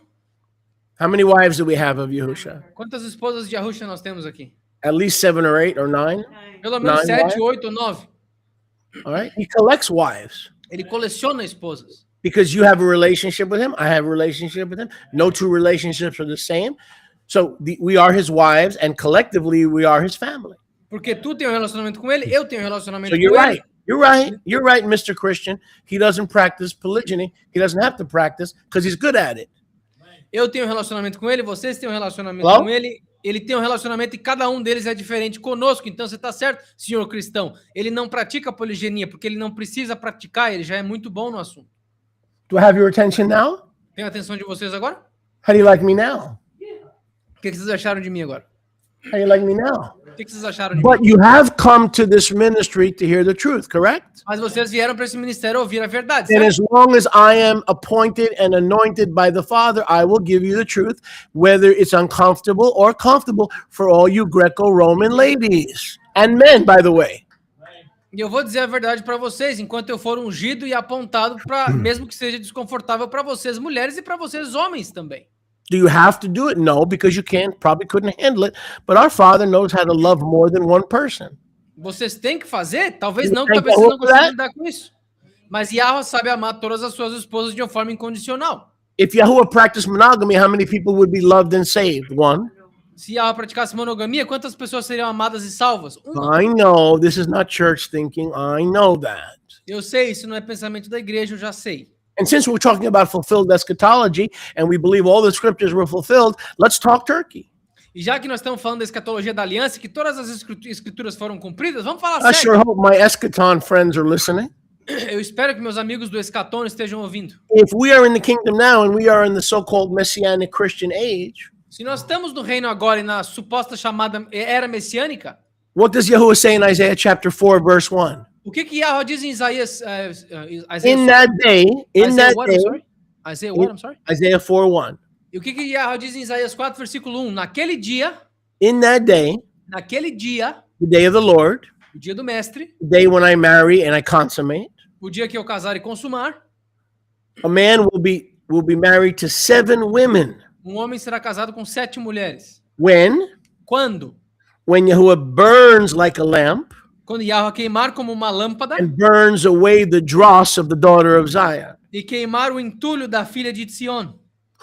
How many wives do we have of Yahusha? Quantas esposas de Yahusha nós temos aqui? At least 7 or 8 or 9. Pelo menos Nine 7, wives? 8 ou 9. All right. He collects wives Ele coleciona esposas. because you have a relationship with him. I have a relationship with him. No two relationships are the same. So we are his wives, and collectively we are his family. Porque tu tem um relacionamento com ele, eu tenho um relacionamento So com you're ele. right. You're right. You're right, Mr. Christian. He doesn't practice polygyny. He doesn't have to practice because he's good at it. Eu tenho um relacionamento com ele, vocês têm um relacionamento Hello? com ele, ele tem um relacionamento e cada um deles é diferente conosco. Então você está certo, senhor cristão. Ele não pratica poligenia porque ele não precisa praticar, ele já é muito bom no assunto. Do I have your attention now? Tem a atenção de vocês agora? How do you like me now? O que vocês acharam de mim agora? How do you like me now? O que vocês acharam de But mim? you have come to this ministry to hear the truth, correct? Mas vocês vieram para esse ministério ouvir a verdade, And certo? as long as I am appointed and anointed by the Father, I will give you the truth, whether it's uncomfortable or comfortable for all you Greco-Roman ladies and men, by the way. E eu vou dizer a verdade para vocês, enquanto eu for ungido e apontado para, mesmo que seja desconfortável para vocês mulheres e para vocês homens também. Do you have to do it? No, because you probably couldn't handle it. But our Father knows how to love more than one person. Vocês têm que fazer? Talvez You não, think talvez I vocês não hope consigam that? lidar com isso. Mas Yahweh sabe amar todas as suas esposas de uma forma incondicional. If Yahuwah practiced monogamy, how many people would be loved and saved? One. Se Yahweh praticasse monogamia, quantas pessoas seriam amadas e salvas? Uma. I know this is not church thinking. I know that. Eu sei, isso não é pensamento da igreja, eu já sei. And since we're talking about fulfilled eschatology and we believe all the scriptures were fulfilled, let's talk Turkey. E já que nós estamos falando da escatologia da aliança, que todas as escrituras foram cumpridas, vamos falar I sure sério. hope my eschaton friends are listening. Eu espero que meus amigos do escatão estejam ouvindo. If we are in the kingdom now and we are in the so-called messianic Christian age, Se nós estamos no reino agora e na suposta chamada era messiânica, what does Yahuwah say in Isaiah chapter 4, verse 1? o que Yahweh diz em Isaías? In that day, Isaiah what, I'm sorry? Isaiah what, I'm sorry? Isaiah 4, 1. E o que Yahweh diz em Isaías 4, versículo 1? Naquele dia, In that day, the the day of the Lord, o dia do mestre, the day when I marry and I consummate, o dia que eu casar e consumar, a man will be married to 7 women. um homem será casado com 7 mulheres. When Quando? Yahuwah burns like a lamp Quando Yahweh queimar como uma lâmpada and burns away the dross of the daughter of Zion. e queimar o entulho da filha de Sion.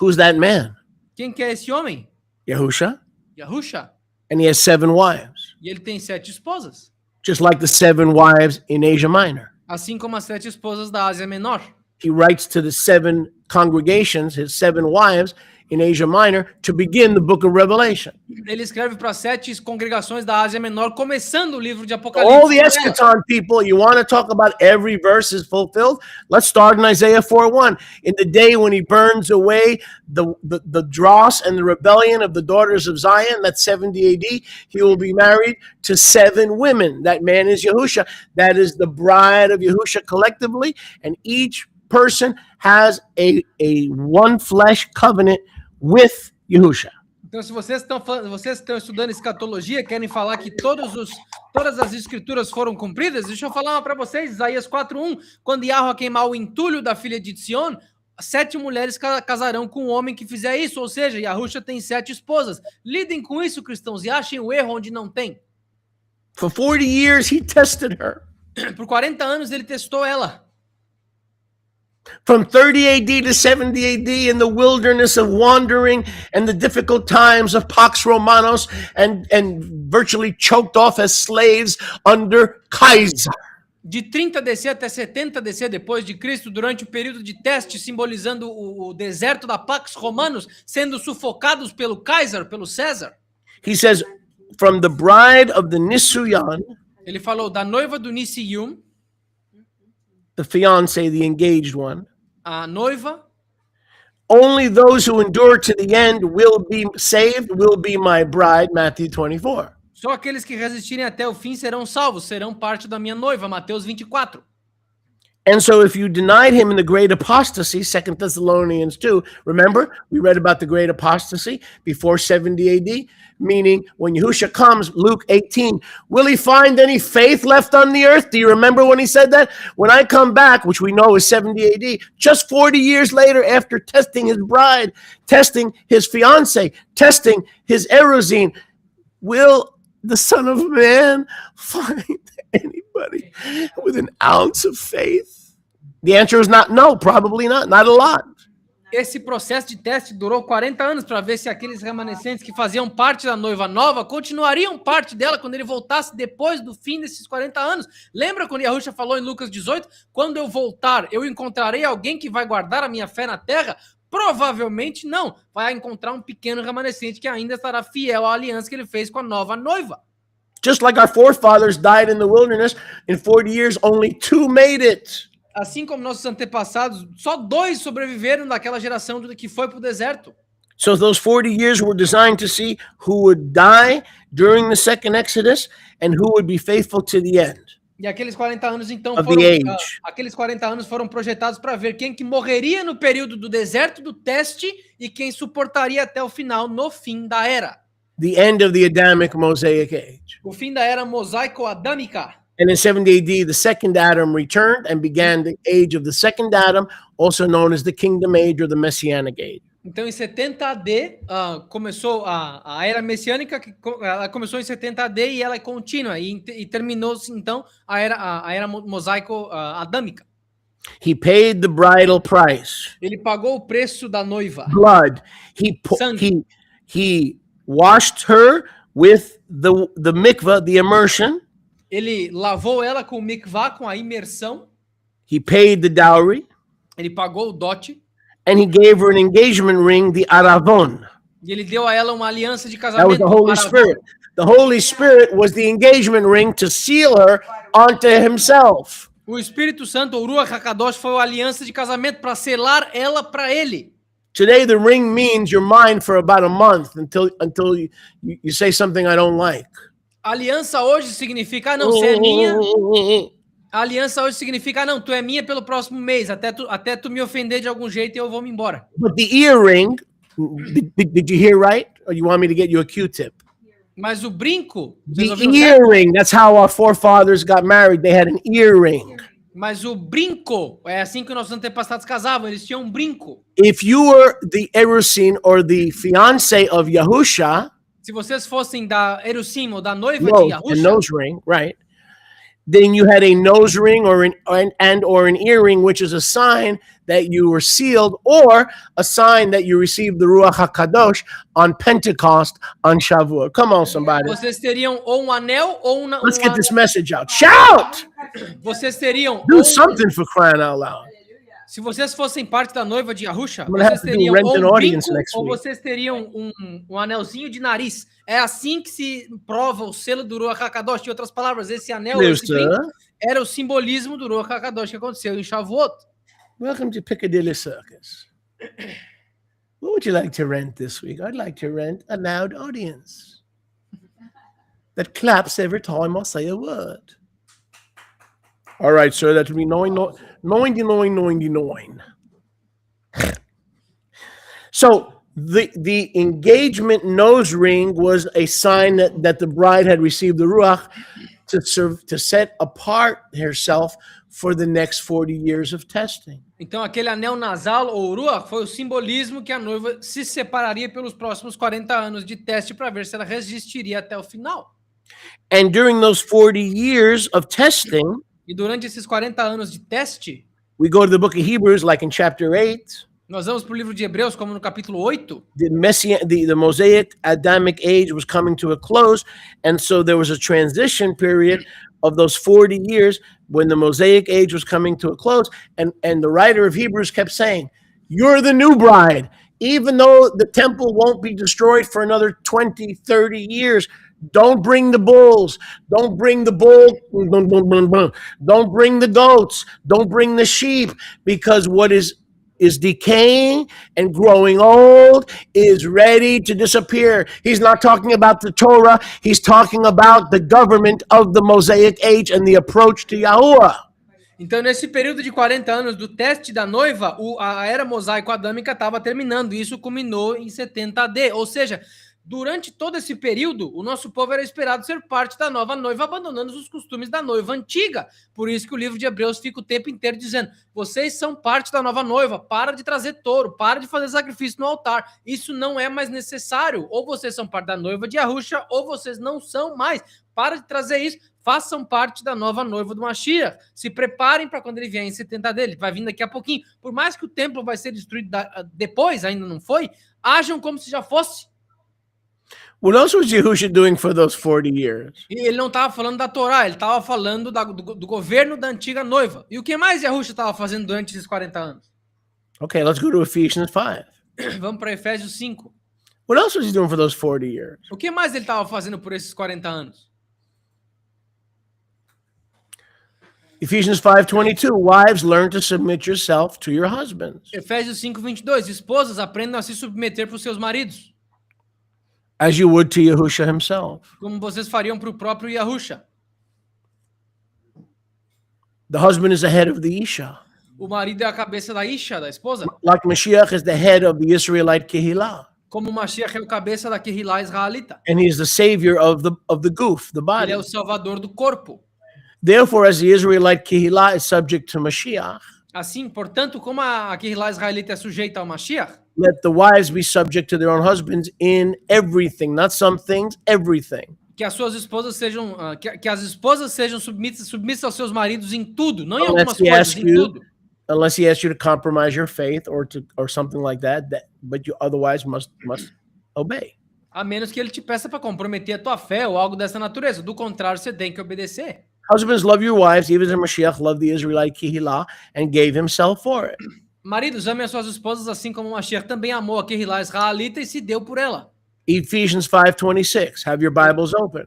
Who's that man? Quem que é esse homem? Yahusha. Yahusha. And he has 7 wives. E ele tem 7 esposas. just like the 7 wives in Asia Minor. assim como as 7 esposas da Ásia Menor. He writes to the 7 congregations, his 7 wives in Asia Minor, to begin the book of Revelation. Ele escreve para 7 congregações da Ásia Menor, começando o livro de All Apocalipse. the eschaton people, you want to talk about every verse is fulfilled? Let's start in Isaiah 4:1. In the day when he burns away the dross and the rebellion of the daughters of Zion, that's 70 AD, he will be married to 7 women. That man is Yahusha. That is the bride of Yahusha collectively, and each person has a one flesh covenant with Yahusha. Então, se vocês estão estudando escatologia, querem falar que todas as escrituras foram cumpridas, deixa eu falar uma para vocês, Isaías 4:1, quando Yahweh queimar o entulho da filha de Sion, 7 mulheres casarão com um homem que fizer isso, ou seja, Yahusha tem 7 esposas. Lidem com isso, cristãos, e achem o erro onde não tem. For 40 years, he tested her. Por 40 anos ele testou ela. From 30 AD to 70 AD in the wilderness of wandering and the difficult times of Pax Romanos and virtually choked off as slaves under Kaiser. De 30 DC até 70 DC depois de Cristo, durante o período de teste, simbolizando o deserto da Pax Romanos, sendo sufocados pelo Kaiser, pelo César. He says, from the bride of the Nisuyan, Ele falou da noiva do Nisiyum, the fiancé, the engaged one, a noiva, only those who endure to the end will be saved, will be my bride, Matthew 24. só aqueles que resistirem até o fim serão salvos, serão parte da minha noiva, Mateus 24. And so if you denied him in the great apostasy, 2 Thessalonians 2, remember, we read about the great apostasy before 70 AD, meaning when Yahusha comes, Luke 18, will he find any faith left on the earth? Do you remember when he said that? When I come back, which we know is 70 AD, just 40 years later after testing his bride, testing his fiancé, testing his erosine, will the Son of Man find anybody with an ounce of faith? The answer is not no, probably not a lot. Esse processo de teste durou 40 anos para ver se aqueles remanescentes que faziam parte da noiva nova continuariam parte dela quando ele voltasse depois do fim desses 40 anos. Lembra quando Yahusha falou em Lucas 18? Quando eu voltar, eu encontrarei alguém que vai guardar a minha fé na terra? Provavelmente não. Vai encontrar um pequeno remanescente que ainda estará fiel à aliança que ele fez com a nova noiva. Just like our forefathers died in the wilderness, in 40 years, only 2 made it. Assim como nossos antepassados, só 2 sobreviveram daquela geração que foi para o deserto. So those 40 years were designed to see who would die during the second Exodus and who would be faithful to the end. E aqueles 40 anos, então, aqueles 40 anos foram projetados para ver quem que morreria no período do deserto do teste e quem suportaria até o final, no fim da era. The end of the Adamic Mosaic age. O fim da era mosaico-adâmica. And in 70 AD, the second Adam returned and began the age of the second Adam, also known as the Kingdom Age or the Messianic Age. Então, em 70 AD, começou a era messiânica, ela começou em 70 AD e ela é contínua, e terminou-se, então, a era mosaico-adâmica. He paid the bridal price. Ele pagou o preço da noiva. Blood. He washed her with the mikvah, the immersion. Ele lavou ela com o mikvah, com a imersão. He paid the dowry. Ele pagou o dote. And he gave her an engagement ring, the aravon. E ele deu a ela uma aliança de That casamento. was the Holy Spirit. The Holy Spirit was the engagement ring to seal her onto himself. O Espírito Santo, o Ruach HaKadosh, foi a aliança de casamento para selar ela para ele. Today, the ring means you're mine for about a month until you say something I don't like. A aliança hoje significa, não, você é minha. A aliança hoje significa, não, tu é minha pelo próximo mês, até tu me ofender de algum jeito e eu vou me embora. But the earring, did you hear right? Or you want me to get you a Q-tip? Mas o brinco... The earring, that's how our forefathers got married. They had an earring. Mas o brinco, é assim que nossos antepassados casavam, eles tinham um brinco. If you were the erusin or the fiancé of Yahusha, se vocês fossem da erusim ou da noiva no, de Yahusha, the nose ring, right? Then you had a nose ring or an earring, which is a sign that you were sealed, or a sign that you received the Ruach HaKadosh on Pentecost on Shavuot. Come on, somebody. Vocês teriam ou um anel ou Let's get this message out. Shout! Vocês teriam Do something for crying out loud. Se vocês fossem parte da noiva de Yahusha, I'm gonna have vocês to do teriam rent ou an um audience brinco next ou week. vocês teriam um anelzinho de nariz. É assim que se prova o selo do Ruach HaKadosh. Em outras palavras, esse anel, Hello, esse sir. brinco, era o simbolismo do Ruach HaKadosh que aconteceu em Shavuot. Welcome to Piccadilly Circus. What would you like to rent this week? I'd like to rent a loud audience that claps every time I say a word. All right, sir, that would be 99. So the engagement nose ring was a sign that the bride had received the Ruach to set apart herself for the next 40 years of testing. Então, aquele anel nasal ou Ruach foi o simbolismo que a noiva se separaria pelos próximos 40 anos de teste para ver se ela resistiria até o final. And during those 40 years of testing, E durante esses 40 anos de teste, we go to the book of Hebrews, like in chapter 8. nós vamos para o livro de Hebreus, como no capítulo 8. The Mosaic Adamic age was coming to a close, and so there was a transition period of those 40 years when the Mosaic age was coming to a close, and the writer of Hebrews kept saying, you're the new bride, even though the temple won't be destroyed for another 20, 30 years. Don't bring the bulls. Don't bring the bull. Don't bring the goats. Don't bring the sheep, because what is decaying and growing old is ready to disappear. He's not talking about the Torah. He's talking about the government of the Mosaic age and the approach to Yahuwah. Então, nesse período de 40 anos do teste da noiva, a era mosaico-adâmica estava terminando. Isso culminou em 70 AD. Ou seja, durante todo esse período, o nosso povo era esperado ser parte da nova noiva, abandonando os costumes da noiva antiga. Por isso que o livro de Hebreus fica o tempo inteiro dizendo, vocês são parte da nova noiva, para de trazer touro, para de fazer sacrifício no altar. Isso não é mais necessário. Ou vocês são parte da noiva de Yahusha, ou vocês não são mais. Para de trazer isso, façam parte da nova noiva do Mashiach. Se preparem para quando ele vier em 70 dele. Vai vir daqui a pouquinho. Por mais que o templo vai ser destruído depois, ainda não foi, ajam como se já fosse. What else was Yahusha doing for those 40 years? E ele não estava falando da Torá, ele estava falando do governo da antiga noiva. E o que mais Yahusha estava fazendo durante esses 40 anos? Okay, let's go to Ephesians 5. Vamos para Efésios 5. What else was he doing for those 40 years? O que mais ele estava fazendo por esses 40 anos? Ephesians 5:22, wives, learn to submit yourself to your husbands, Efésios 5:22, esposas, aprendam a se submeter para os seus maridos, as you would to Yahusha himself. como vocês fariam para o próprio Yahusha. The husband is the head of the Isha, O marido é a cabeça da Isha, da esposa, like Mashiach is the head of the Israelite Kehillah, como o Mashiach é o cabeça da Kehillah israelita. and he is the savior of the goof, the Ele body. é o salvador do corpo. Therefore, as the Israelite Kehillah is subject to Mashiach, Assim, portanto, como a Kehillah israelita é sujeita ao Mashiach, let the wives be subject to their own husbands in everything, not some things, everything. que as suas esposas sejam, que as esposas sejam submissas aos seus maridos em tudo, não em Unless algumas he coisas, asks em you- tudo. Unless he asks you to compromise your faith or something like that, but you otherwise must obey. A menos que ele te peça para comprometer a tua fé ou algo dessa natureza. Do contrário, você tem que obedecer. Husbands, love your wives, even as Mashiach loved the Israelite Kehillah and gave himself for it. Maridos, amem as suas esposas assim como o Mashiach também amou a Kehillah israelita e se deu por ela. Ephesians 5:26. Have your Bibles open.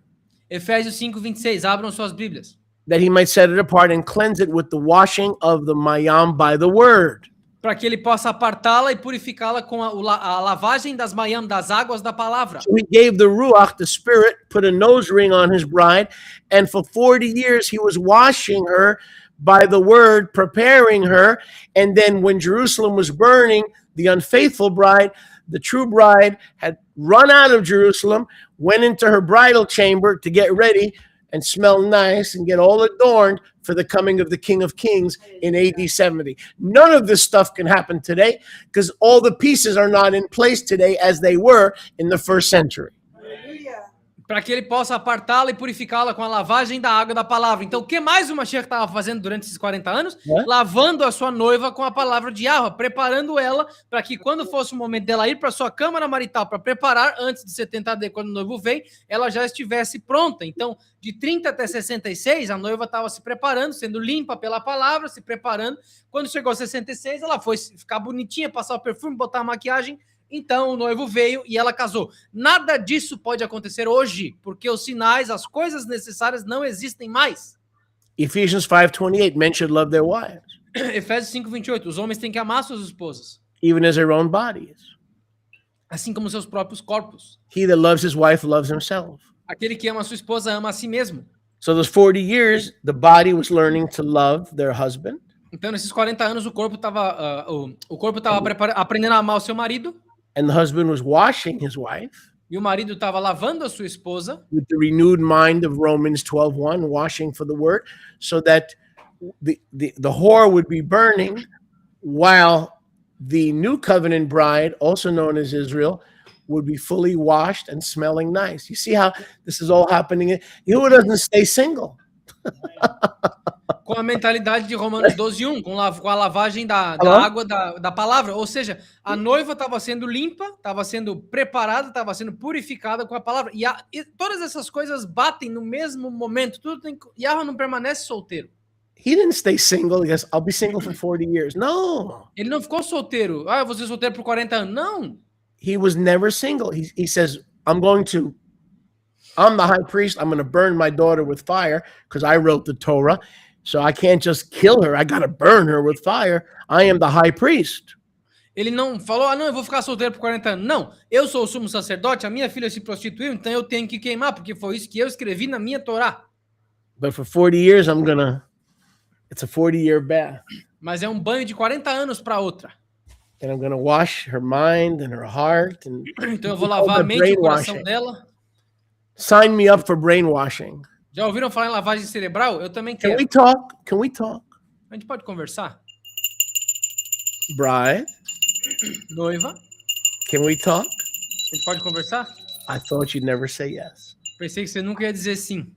Efésios 5:26, abram suas Bíblias. That he might set it apart and cleanse it with the washing of the mayam by the word. Para que ele possa apartá-la e purificá-la com a lavagem das mayam, das águas da palavra. So he gave the Ruach, the Spirit, put a nose ring on his bride, and for 40 years he was washing her by the word, preparing her. And then when Jerusalem was burning, the unfaithful bride, the true bride, had run out of Jerusalem, went into her bridal chamber to get ready and smell nice and get all adorned for the coming of the King of Kings in AD 70. None of this stuff can happen today because all the pieces are not in place today as they were in the first century. Para que ele possa apartá-la e purificá-la com a lavagem da água da palavra. Então, o que mais o Mashiach estava fazendo durante esses 40 anos? Lavando a sua noiva com a palavra de Yahweh, preparando ela para que quando fosse o momento dela ir para sua câmara marital para preparar, antes de 70D, quando o noivo vem, ela já estivesse pronta. Então, de 30 até 66, a noiva estava se preparando, sendo limpa pela palavra, se preparando. Quando chegou a 66, ela foi ficar bonitinha, passar o perfume, botar a maquiagem. Então o noivo veio e ela casou. Nada disso pode acontecer hoje, porque os sinais, as coisas necessárias não existem mais. Ephesians 5:28, men should love their wives, Efésios 5:28, os homens têm que amar suas esposas, even as their own bodies. assim como seus próprios corpos. He that loves his wife loves himself. Aquele que ama a sua esposa ama a si mesmo. So those 40 years, the body was learning to love their husband. Então nesses 40 anos o corpo estava aprendendo a amar o seu marido. And the husband was washing his wife E o marido estava lavando a sua esposa with the renewed mind of Romans 12:1, washing for the word, so that the whore would be burning while the new covenant bride, also known as Israel, would be fully washed and smelling nice. You see how this is all happening? You know who doesn't stay single? com a mentalidade de Romanos 12:1, com a lavagem da água da palavra. Ou seja, a noiva estava sendo limpa, estava sendo preparada, estava sendo purificada com a palavra. E todas essas coisas batem no mesmo momento. Yahweh não permanece solteiro. He didn't stay single. He goes, I'll be single for 40 years. No. Ele não ficou solteiro. Eu vou ser solteiro por 40 anos. Não. He was never single. He says, I'm the high priest. I'm going to burn my daughter with fire because I wrote the Torah. So I can't just kill her. I got to burn her with fire. I am the high priest. Ele não falou, não, eu vou ficar solteiro por 40 anos. Não, eu sou o sumo sacerdote, a minha filha se prostituiu, então eu tenho que queimar, porque foi isso que eu escrevi na minha Torá. But for 40 years, it's a 40-year bath. Mas é um banho de 40 anos para outra. And I'm going to wash her mind and her heart. And então eu vou lavar a mente e o coração dela. Sign me up for brainwashing. Já ouviram falar em lavagem cerebral? Eu também quero. Can we talk? A gente pode conversar? Bride? Noiva? Can we talk? A gente pode conversar? I thought you'd never say yes. Pensei que você nunca ia dizer sim.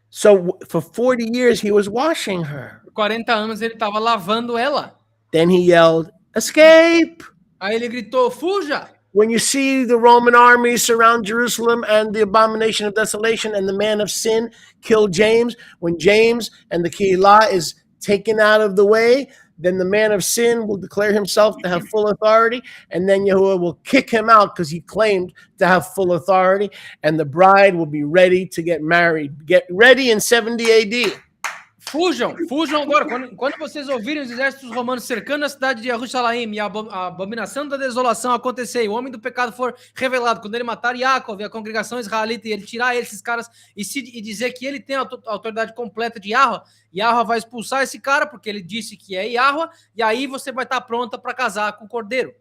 So for 40 years he was washing her. Por 40 anos ele estava lavando ela. Then he yelled, "Escape!" Aí ele gritou, fuja! When you see the Roman army surround Jerusalem and the abomination of desolation and the man of sin kill James, when James and the Keilah is taken out of the way, then the man of sin will declare himself to have full authority, and then Yahuwah will kick him out because he claimed to have full authority, and the bride will be ready to get married. Get ready in 70 AD. Fujam agora. Quando vocês ouvirem os exércitos romanos cercando a cidade de Jerusalém e a abominação da desolação acontecer, e o homem do pecado for revelado, quando ele matar Yaakov e a congregação israelita, e ele tirar esses caras e dizer que ele tem a autoridade completa de Yahweh, Yahweh vai expulsar esse cara, porque ele disse que é Yahweh, e aí você vai estar pronta para casar com o cordeiro.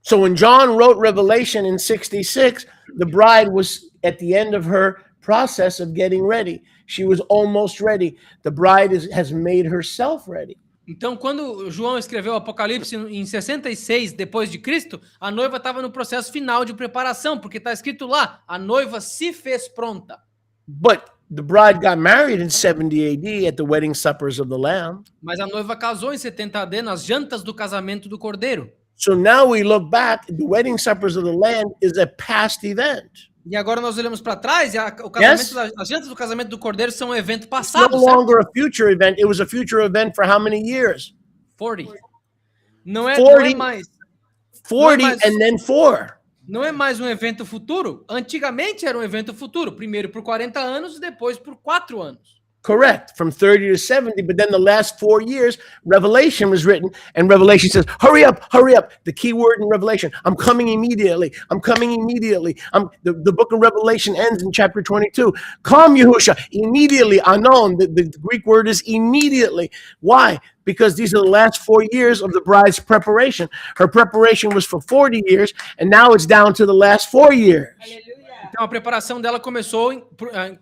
So when John wrote Revelation in 66, the bride was at the end of her process of getting ready. She was almost ready. The bride has made herself ready. Então, quando João escreveu o Apocalipse em 66 depois de Cristo, a noiva estava no processo final de preparação, porque está escrito lá, a noiva se fez pronta. But the bride got married in 70 AD at the wedding suppers of the Lamb. Mas a noiva casou em 70 AD nas jantas do casamento do Cordeiro. So now we look back, the wedding suppers of the Lamb is a past event. E agora nós olhamos para trás e o casamento as jantas do casamento do Cordeiro são um evento passado. No longer a future event. It was a future event for how many years? 40. Não é mais. 40 and then 4. Não é mais um evento futuro. Antigamente era um evento futuro. Primeiro por 40 anos e depois por 4 anos. Correct, from 30 to 70, but then the last 4 years, Revelation was written, and Revelation says, hurry up, the key word in Revelation, I'm coming immediately, the book of Revelation ends in chapter 22, come Yahusha, immediately, anon, the Greek word is immediately. Why? Because these are the last 4 years of the bride's preparation. Her preparation was for 40 years, and now it's down to the last 4 years. Então a preparação dela começou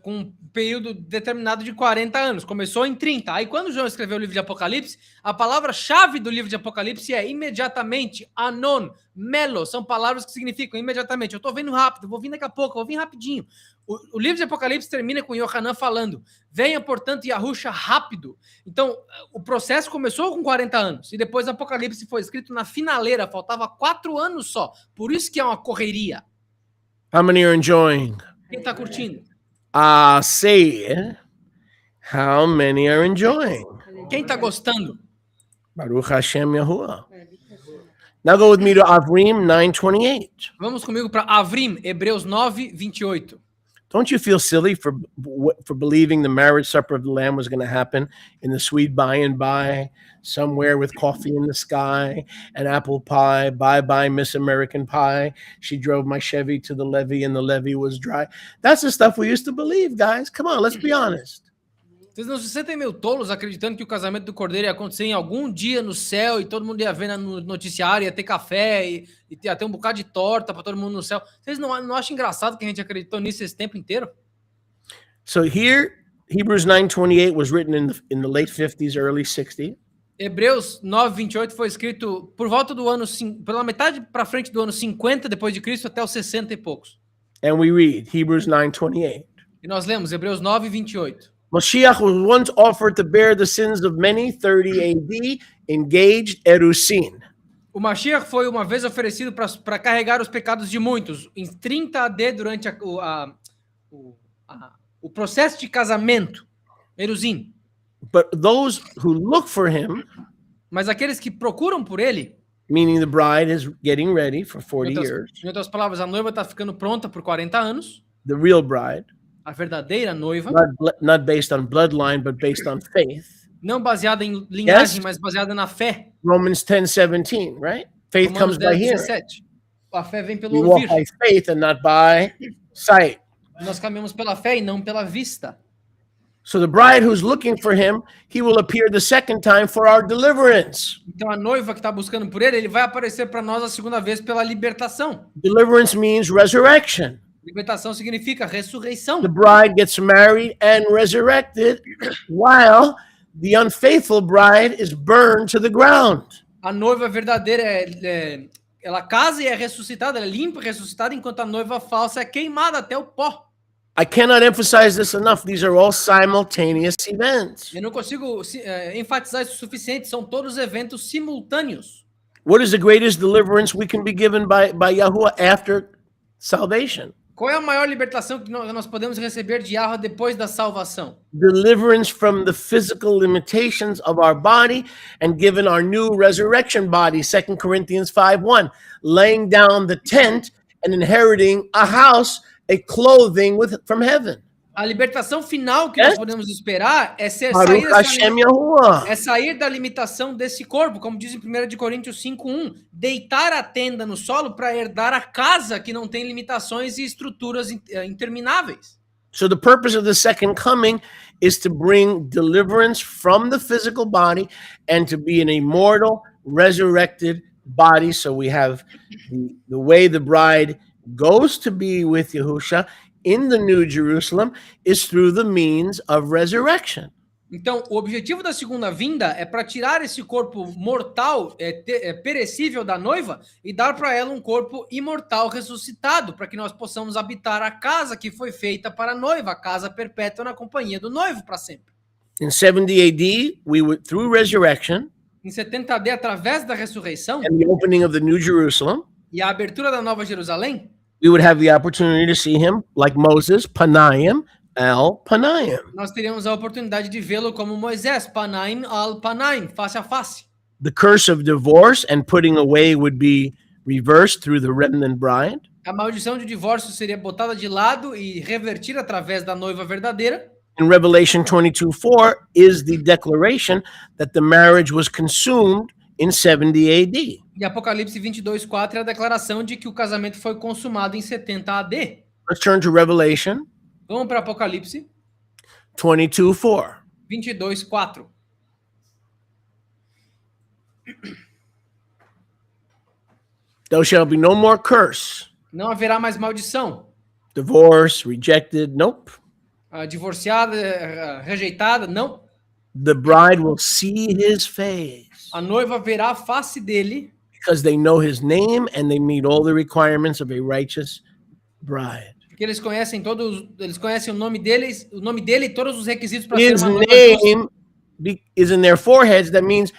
com um período determinado de 40 anos. Começou em 30. Aí quando João escreveu o livro de Apocalipse, a palavra-chave do livro de Apocalipse é imediatamente, anon, melo. São palavras que significam imediatamente. Eu estou vendo rápido, vou vir daqui a pouco, vou vir rapidinho. O livro de Apocalipse termina com Yohanan falando: venha, portanto, Yahusha rápido. Então, o processo começou com 40 anos, e depois o Apocalipse foi escrito na finaleira, faltava 4 anos só. Por isso que é uma correria. How many are enjoying? Quem tá curtindo? Say it. How many are enjoying? Quem tá gostando? Baruch Hashem Yahuwah. Now go with me to Avrim 9:28. Vamos comigo para Avrim, Hebreus 9, 28. Don't you feel silly for believing the marriage supper of the Lamb was going to happen in the sweet by and by, somewhere with coffee in the sky and apple pie? Bye bye, Miss American Pie. She drove my Chevy to the levee and the levee was dry. That's the stuff we used to believe, guys. Come on, let's be honest. Vocês não se sentem meio tolos acreditando que o casamento do Cordeiro ia acontecer em algum dia no céu e todo mundo ia ver no noticiário, ia ter café e ia ter um bocado de torta para todo mundo no céu? Vocês não acham engraçado que a gente acreditou nisso esse tempo inteiro? So here, Hebrews 9:28 was written in the late 50s, early 60s. Hebreus 9, 28 foi escrito por volta do ano, pela metade para frente do ano 50 depois de Cristo até os 60 e poucos. And we read Hebrews 9:28. E nós lemos Hebreus 9, 28. Mashiach was once offered to bear the sins of many, 30 AD, engaged erusin. O Mashiach foi uma vez oferecido para carregar os pecados de muitos, em 30 AD, durante o processo de casamento, erusin. But those who look for him, mas aqueles que procuram por ele, meaning the bride is getting ready for 40 years. Em outras palavras, a noiva está ficando pronta por 40 anos. The real bride. A verdadeira noiva. Not based on bloodline, but based on faith. Não baseada em linhagem, mas baseada na fé. Romans 10:17, right? Faith comes by hearing. A fé vem pelo ouvir. We walk by faith and not by sight. Nós caminhamos pela fé e não pela vista. So the bride who's looking for him, he will appear the second time for our deliverance. Então a noiva que está buscando por ele vai aparecer para nós a segunda vez pela libertação. Deliverance means resurrection. Libertação significa ressurreição. The bride gets married and resurrected while the unfaithful bride is burned to the ground. A noiva verdadeira ela casa e é ressuscitada, ela é limpa e ressuscitada, enquanto a noiva falsa é queimada até o pó. I cannot emphasize this enough. These are all simultaneous events. Eu não consigo enfatizar isso o suficiente. São todos eventos simultâneos. What is the greatest deliverance we can be given by Yahuwah after salvation? Qual é a maior libertação que nós podemos receber de Yahuwah depois da salvação? Deliverance from the physical limitations of our body and given our new resurrection body, 2 Corinthians 5:1, laying down the tent and inheriting a house, a clothing from heaven. A libertação final que nós podemos esperar é sair da limitação desse corpo, como diz em 1 Coríntios 5:1, deitar a tenda no solo para herdar a casa que não tem limitações e estruturas intermináveis. So the purpose of the second coming is to bring deliverance from the physical body and to be an immortal, resurrected body. So we have the way the bride goes to be with Yahusha in the New Jerusalem is through the means of resurrection. Então, o objetivo da segunda vinda é para tirar esse corpo mortal, perecível da noiva e dar para ela um corpo imortal ressuscitado, para que nós possamos habitar a casa que foi feita para a noiva, a casa perpétua na companhia do noivo para sempre. In 70 AD, we would through resurrection, em 70 AD, através da ressurreição, and the opening of the New Jerusalem, e a abertura da Nova Jerusalém, we would have the opportunity to see him like Moses, Panayim, al Panayim. Nós teríamos a oportunidade de vê-lo como Moisés, Panayim al Panayim, face a face. The curse of divorce and putting away would be reversed through the remnant bride. A maldição de divórcio seria botada de lado e revertida através da noiva verdadeira. In Revelation 22:4 is the declaration that the marriage was consumed in 70 AD. E Apocalipse 22:4 é a declaração de que o casamento foi consumado em 70 AD. Let's turn to Revelation. Vamos para Apocalipse 22:4. 22:4. There shall be no more curse. Não haverá mais maldição. Divorce, rejected, nope. Divorciada, rejeitada, não. The bride will see his face. A noiva verá a face dele. Because they know his name and they meet all the requirements of a righteous bride. Porque eles conhecem o nome dele e todos os requisitos para ser His uma noiva justa. name is in their foreheads. That means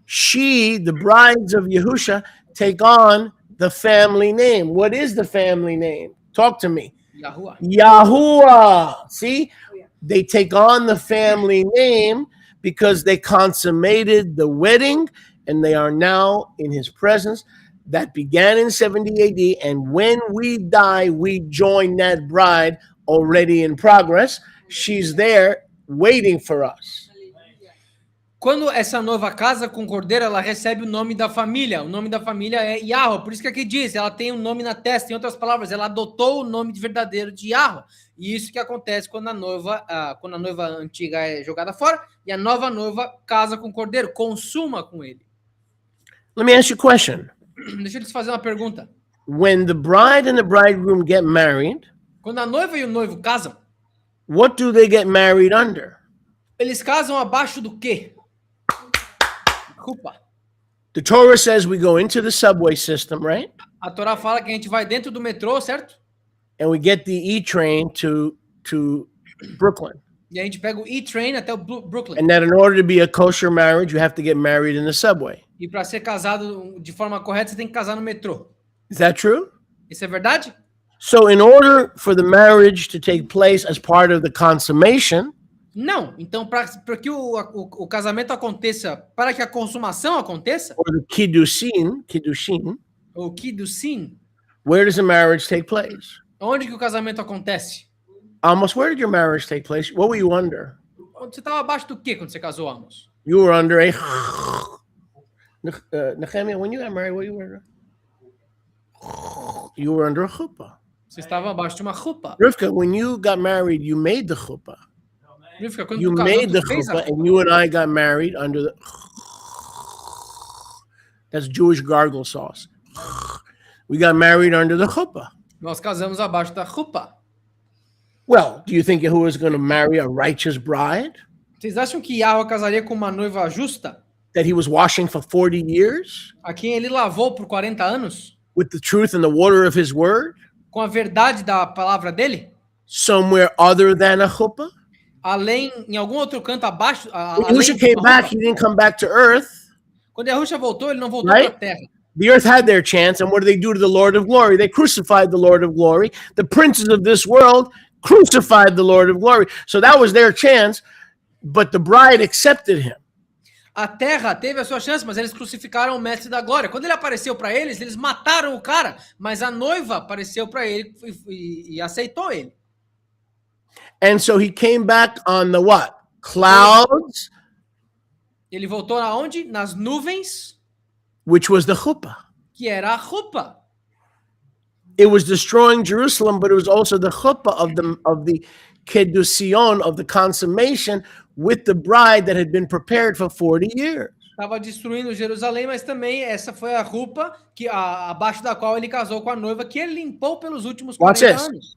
she, the brides of Yahusha, take on the family name. What is the family name? Talk to me. Yahuwah. Yahuwah. See, they take on the family name because they consummated the wedding and they are now in his presence. That began in 70 AD. And when we die, we join that bride already in progress. She's there waiting for us. Quando essa noiva casa com o cordeiro, ela recebe o nome da família. O nome da família é Yahweh. Por isso que aqui diz, ela tem um nome na testa. Em outras palavras, ela adotou o nome verdadeiro de Yahweh. E isso que acontece quando a noiva antiga é jogada fora e a nova noiva casa com o cordeiro, consuma com ele. Let me ask you a question. Deixa eu te fazer uma pergunta. When the bride and the bridegroom get married, Quando a noiva e o noivo casam, what do they get married under? eles casam abaixo do quê? Rupa. The Torah says we go into the subway system, right? A Torá fala que a gente vai dentro do metrô, certo? And we get the E train to Brooklyn. E a gente pega o E-Train até o Brooklyn. And that in order to be a kosher marriage, you have to get married in the subway. E para ser casado de forma correta, você tem que casar no metrô. Is that true? Isso é verdade? So in order for the marriage to take place as part of the consummation, Não. Então, para que o casamento aconteça, para que a consumação aconteça, or the kiddushin, o Kiddusin, where does the marriage take place? onde que o casamento acontece? Amos, where did your marriage take place? What were you under? Você estava abaixo do quê quando você casou, Amos? You were under a Nehemiah, when you got married, what you were? You were under a chuppah. Você estava abaixo de uma chupa. Rivka, when you got married, you made the chuppah. Quando You tu casou, made the tu fez a chuppah, and you and I got married under the. That's Jewish gargle sauce. We got married under the chuppah. Nós casamos abaixo da chupa. Well, do you think Yahuwah is going to marry a righteous bride Vocês acham que Yahweh casaria com uma noiva justa? that he was washing for 40 years A quem ele lavou por 40 anos? with the truth and the water of his word Com a verdade da palavra dele? somewhere other than a chuppah? Além, em algum outro canto abaixo? When Além Yahushua de came uma back, roupa? he didn't come back to earth. Quando Yahusha voltou, ele não voltou Right? para a terra. The earth had their chance, and what did they do to the Lord of glory? They crucified the Lord of glory. The princes of this world crucified the Lord of glory. So that was their chance, but the bride accepted him. A terra teve a sua chance, mas eles crucificaram o mestre da glória. Quando ele apareceu para eles mataram o cara, mas a noiva apareceu para ele e aceitou ele. And so he came back on the what? Clouds, Ele voltou aonde? Nas nuvens, which was the chuppah. que era a roupa. It was destroying Jerusalem, but it was also the chuppah of the kedusion, of the consummation with the bride that had been prepared for 40 years. Estava destruindo Jerusalém, mas também essa foi a roupa abaixo da qual ele casou com a noiva, que ele limpou pelos últimos Watch 40 this. anos.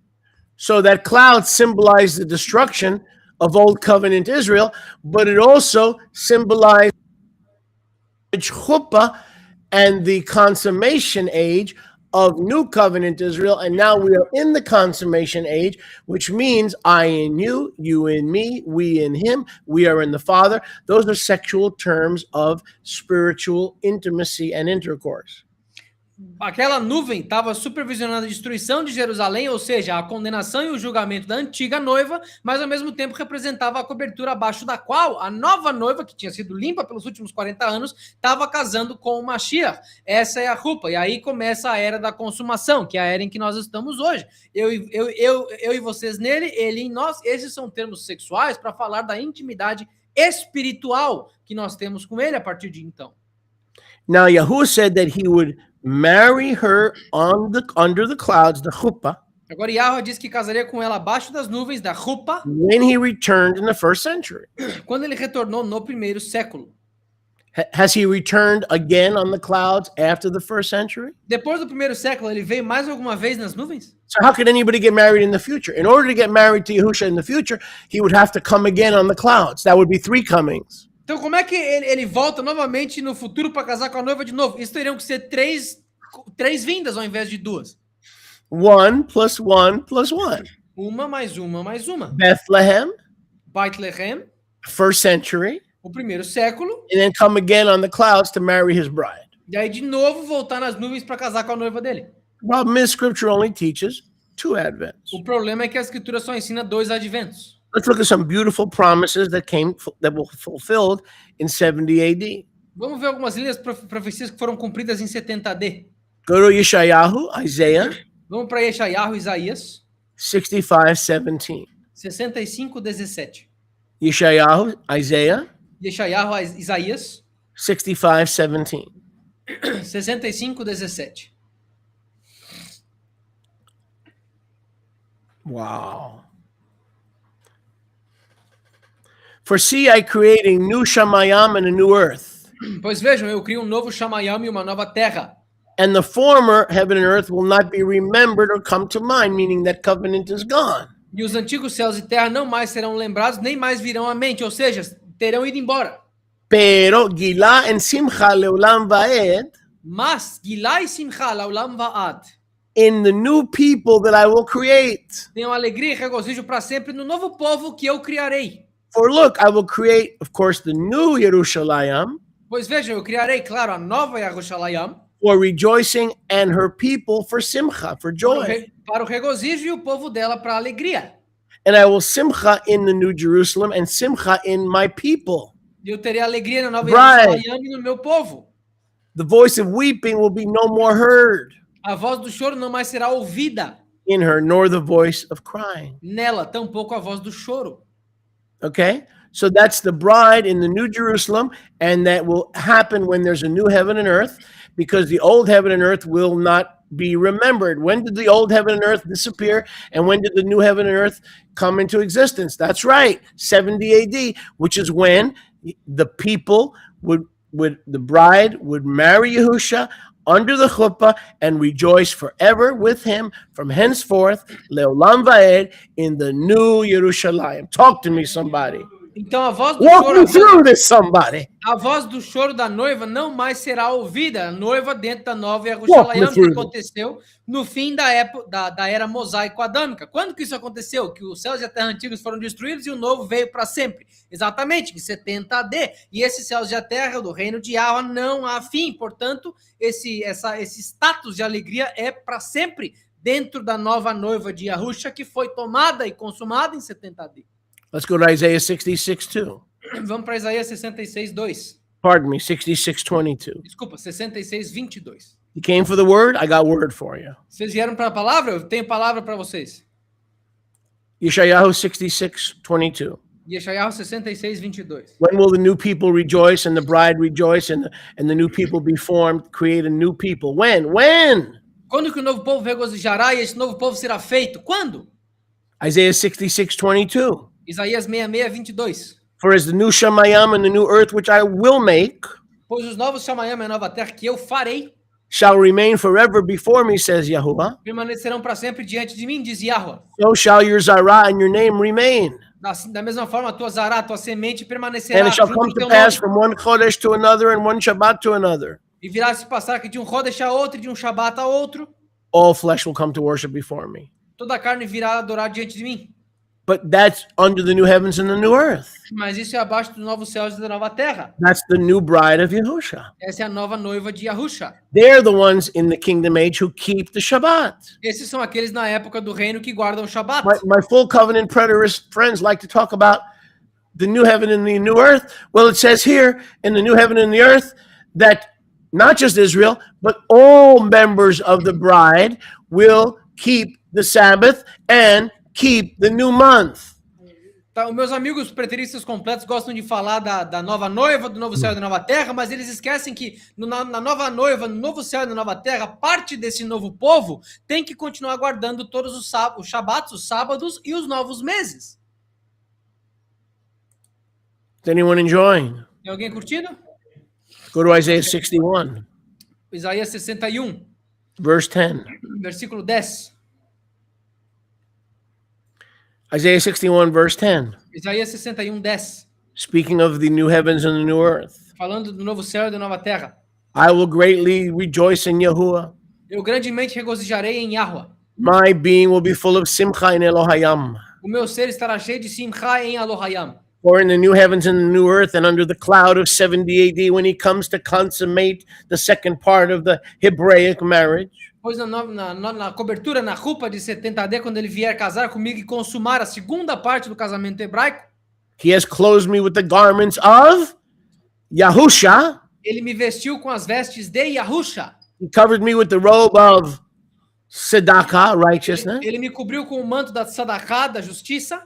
So that cloud symbolized the destruction of Old Covenant Israel, but it also symbolized chuppah and the consummation age of New Covenant Israel. And now we are in the consummation age, which means I in you, you in me, we in him, we are in the Father. Those are sexual terms of spiritual intimacy and intercourse. Aquela nuvem estava supervisionando a destruição de Jerusalém, ou seja, a condenação e o julgamento da antiga noiva, mas ao mesmo tempo representava a cobertura abaixo da qual a nova noiva, que tinha sido limpa pelos últimos 40 anos, estava casando com o Mashiach. Essa é a roupa. E aí começa a era da consumação, que é a era em que nós estamos hoje. Eu e vocês nele, ele em nós. Esses são termos sexuais para falar da intimidade espiritual que nós temos com ele a partir de então. Now, Yahuwah said that he would marry her under the clouds, the chuppah, Agora Yahweh diz que casaria com ela abaixo das nuvens da roupa when he returned in the first century. quando ele retornou no primeiro século. Has he returned again on the clouds after the first century? Depois do primeiro século, ele veio mais alguma vez nas nuvens? So how could anybody get married in the future? In order to get married to Yahushua in the future, he would have to come again on the clouds. That would be 3 comings. Então como é que ele volta novamente no futuro para casar com a noiva de novo? Isso teriam que ser três vindas ao invés de 2. 1 plus 1 plus 1. Uma mais uma mais uma. Bethlehem, Bethlehem, first century, o primeiro século, and then come again on the clouds to marry his bride. e aí de novo voltar nas nuvens para casar com a noiva dele. The problem is Scripture only teaches 2 advents. O problema é que a escritura só ensina 2 adventos. Let's look at some beautiful promises that were fulfilled in 70 AD. Vamos ver algumas linhas profecias que foram cumpridas em 70 AD. Go to Yeshayahu, Isaiah Vamos para Yeshayahu, Isaías 65:17. 65:17. Yeshayahu, Isaiah Yeshayahu, Isaías 65:17. 65:17. Wow. For see, I create a new Shamayam and a new earth, Pois vejam, eu crio um novo Shamayam e uma nova terra. and the former heaven and earth will not be remembered or come to mind, meaning that covenant is gone. E os antigos céus e terra não mais serão lembrados, nem mais virão à mente, ou seja, terão ido embora. Pero Gila and Simcha leolam vaed Mas, Gilá e Simcha, Laulam Va'ad, in the new people that I will create. tenham alegria e regozijo para sempre no novo povo que eu criarei. For look, I will create, of course, the new Yerushalayim Pois vejam, eu criarei, claro, a nova Yerushalayim, for rejoicing and her people for Simcha, for joy. para o regozijo e o povo dela para a alegria. And I will Simcha in the new Jerusalem and Simcha in my people. E eu terei alegria na nova Right. Yerushalayim e no meu povo. The voice of weeping will be no more heard A voz do choro não mais será ouvida in her, nor the voice of crying. nela, tampouco a voz do choro. Okay? So that's the bride in the new Jerusalem, and that will happen when there's a new heaven and earth, because the old heaven and earth will not be remembered. When did the old heaven and earth disappear, and when did the new heaven and earth come into existence? That's right, 70 AD, which is when the people the bride would marry Yahusha under the chuppah and rejoice forever with him from henceforth, leolam vaed, in the new Yerushalayim. Talk to me, somebody. Então a voz do Walk choro, me through this, somebody. a voz do choro da noiva não mais será ouvida, a noiva dentro da nova Walk Yerushalayim, me que through. aconteceu no fim da época da era mosaico-adâmica. Quando que isso aconteceu? Que os céus e a terra antigos foram destruídos e o novo veio para sempre. Exatamente, em 70 AD. E esses céus e a terra do reino de Yahweh não há fim. Portanto, esse status de alegria é para sempre dentro da nova noiva de Yahusha, que foi tomada e consumada em 70 AD. Let's go to Isaiah 66:2. Vamos para Isaías 66:2. Pardon me, 66:22. Desculpa, 66:22. You came for the word? I got word for you. Vocês vieram para a palavra? Eu tenho palavra para vocês. Yeshayahu 66:22. Yeshayahu 66:22. When will the new people rejoice and the bride rejoice and the new people be formed, create a new people? When? Quando que o novo povo regozijará e esse novo povo será feito? Quando? Isaiah 66:22. Isaías 66:22. For as the new Shamayam and the new earth which I will make Pois os novos Shamayam e a nova terra que eu farei shall remain forever before me, says Yahuwah. permanecerão para sempre diante de mim, diz Yahweh. So shall your Zarah and your name remain. Da mesma forma, a tua zará, a tua semente permanecerá And it shall junto come do to teu pass nome. from one Chodesh to another and one Shabbat to another. E virá se passar que de um Chodesh a outro, e de um Shabat a outro, All flesh will come to worship before me. toda a carne virá adorar diante de mim. But that's under the new heavens and the new earth. Mas isso é abaixo dos novos céus e da nova terra. That's the new bride of Yahusha. Essa é a nova noiva de Yahusha. They're the ones in the kingdom age who keep the Shabbat. Esses são aqueles na época do reino que guardam o Shabat. My full covenant preterist friends like to talk about the new heaven and the new earth. Well, it says here in the new heaven and the earth that not just Israel, but all members of the bride will keep the Sabbath and keep the new month. Tá, os meus amigos preteristas completos gostam de falar da nova noiva, do novo céu e da nova terra, mas eles esquecem que na nova noiva, no novo céu e na nova terra, parte desse novo povo tem que continuar guardando todos os Shabats, os sábados e os novos meses. Is anyone enjoying? Tem alguém curtindo? Go to Isaiah 61, Isaías 61, verse 10. versículo 10. Isaiah 61, verse 10. Isaías 61, 10. Speaking of the new heavens and the new earth. Falando do novo céu e da nova terra. I will greatly rejoice in Yahuwah. Eu grandemente regozijarei em Yahweh. My being will be full of simcha in Elohayam. O meu ser estará cheio de simcha em Elohayam. For in the new heavens and the new earth, and under the cloud of 70 AD, when he comes to consummate the second part of the Hebraic marriage, Pois na cobertura, na roupa de 70 AD, quando ele vier casar comigo e consumar a segunda parte do casamento hebraico, he has clothed me with the garments of Yahusha. ele me vestiu com as vestes de Yahusha. He covered me with the robe of tzedakah, righteousness. Ele me cobriu com o manto da tzedakah, da justiça,